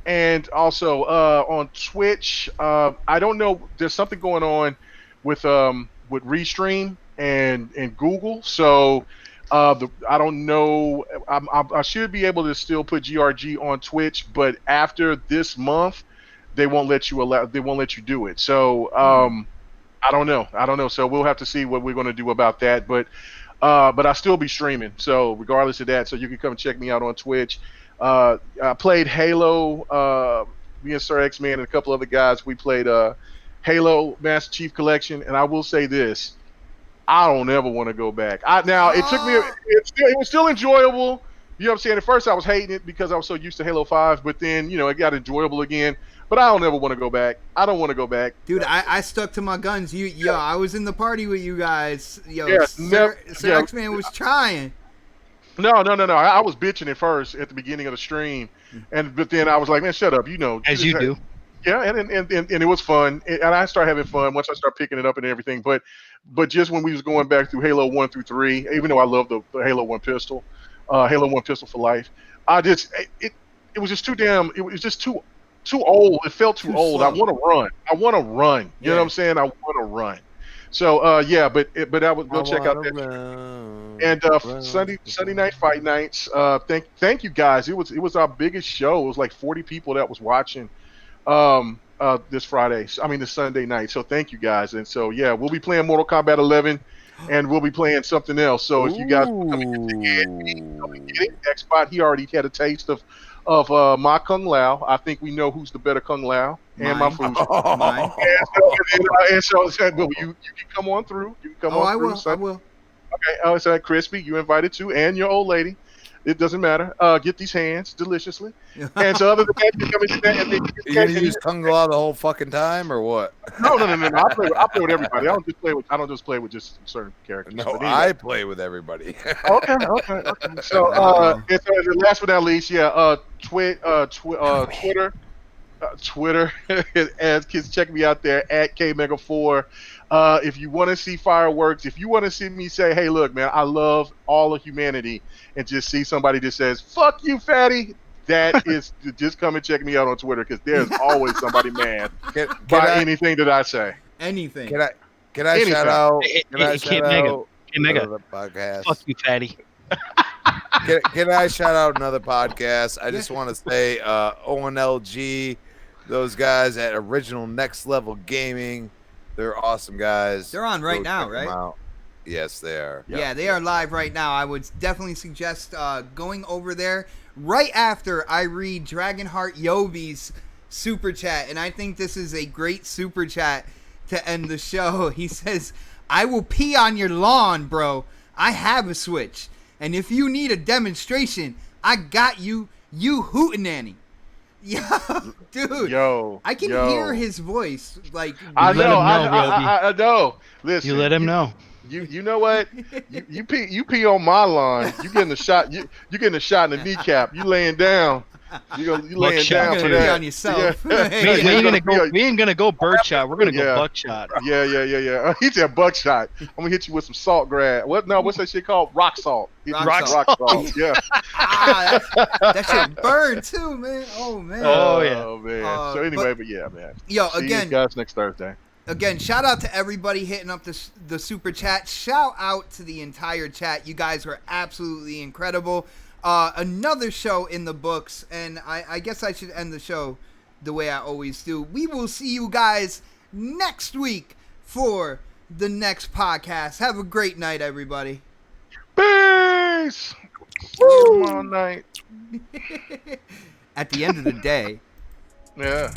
And also on Twitch, I don't know. There's something going on with Restream and Google. So I don't know. I should be able to still put GRG on Twitch, but after this month, they won't let you do it. So I don't know. So we'll have to see what we're going to do about that. But I still be streaming. So regardless of that, so you can come check me out on Twitch. I played Halo. Me and Sir X-Man and a couple other guys. We played Halo Master Chief Collection, and I will say this: I don't ever want to go back. It took me. It was still enjoyable. You know what I'm saying? At first, I was hating it because I was so used to Halo 5, but then it got enjoyable again. But I don't ever want to go back. I don't want to go back, dude. I stuck to my guns. I was in the party with you guys. Sir X-Man was trying. No. I was bitching at first at the beginning of the stream, but then I was like, man, shut up. As you do. Yeah, and it was fun, and I started having fun once I started picking it up and everything. But just when we was going back through Halo 1 through 3, even though I love the Halo 1 pistol, Halo 1 pistol for life, it was just too damn. It was just too old. It felt too old. Slow. I want to run. You know what I'm saying? I want to run. So but I would go check out that. And Sunday night fight nights. Thank you guys. It was our biggest show. It was like 40 people that was watching this Sunday night. So thank you guys. And so we'll be playing Mortal Kombat 11, and we'll be playing something else. So if you guys come and get it, Xbot, he already had a taste of my Kung Lao. I think we know who's the better Kung Lao and my food. Mine. And so you can come on through. You can come on through. I will. Okay. So Crispy, you invited to, and your old lady. It doesn't matter. Get these hands deliciously. And so other than that, you come into that, and then you gonna use Kung Lao the whole fucking time, or what? No. I play with everybody. I don't just play with just certain characters. No, anyway. I play with everybody. Okay. So last but not least, Twitter. As kids, check me out there at KMega4. If you want to see fireworks, if you want to see me say, hey, look, man, I love all of humanity, and just see somebody that says, fuck you, fatty, that is, just come and check me out on Twitter, because there's always somebody mad by anything that I say. Anything. Can I shout out? Mega. Podcast. Fuck you, fatty. Can I shout out another podcast? I just want to say ONLG, those guys at Original Next Level Gaming. They're awesome guys. They're on right now, right? Yes, they are. Yeah, they are live right now. I would definitely suggest going over there right after I read Dragonheart Yobi's super chat. And I think this is a great super chat to end the show. He says, I will pee on your lawn, bro. I have a Switch. And if you need a demonstration, I got you hootenanny. Yo, dude. I can hear his voice. Like, I know. Listen, you let him know. You know what? You pee on my lawn. You getting a shot. You getting a shot in the kneecap. You laying down. You laying down for that. On yourself. We ain't gonna go birdshot. We're gonna go buckshot. Yeah. He said buckshot. I'm gonna hit you with some salt grad. What's that shit called? Rock salt. Rock salt. Yeah. That shit burn too, man. Oh man. Oh man. So anyway, but yeah, man. Yo, see you guys next Thursday. Again, shout out to everybody hitting up the super chat. Shout out to the entire chat. You guys were absolutely incredible. Another show in the books, and I guess I should end the show the way I always do. We will see you guys next week for the next podcast. Have a great night, everybody. Peace. Tomorrow night. At the end of the day. Yeah.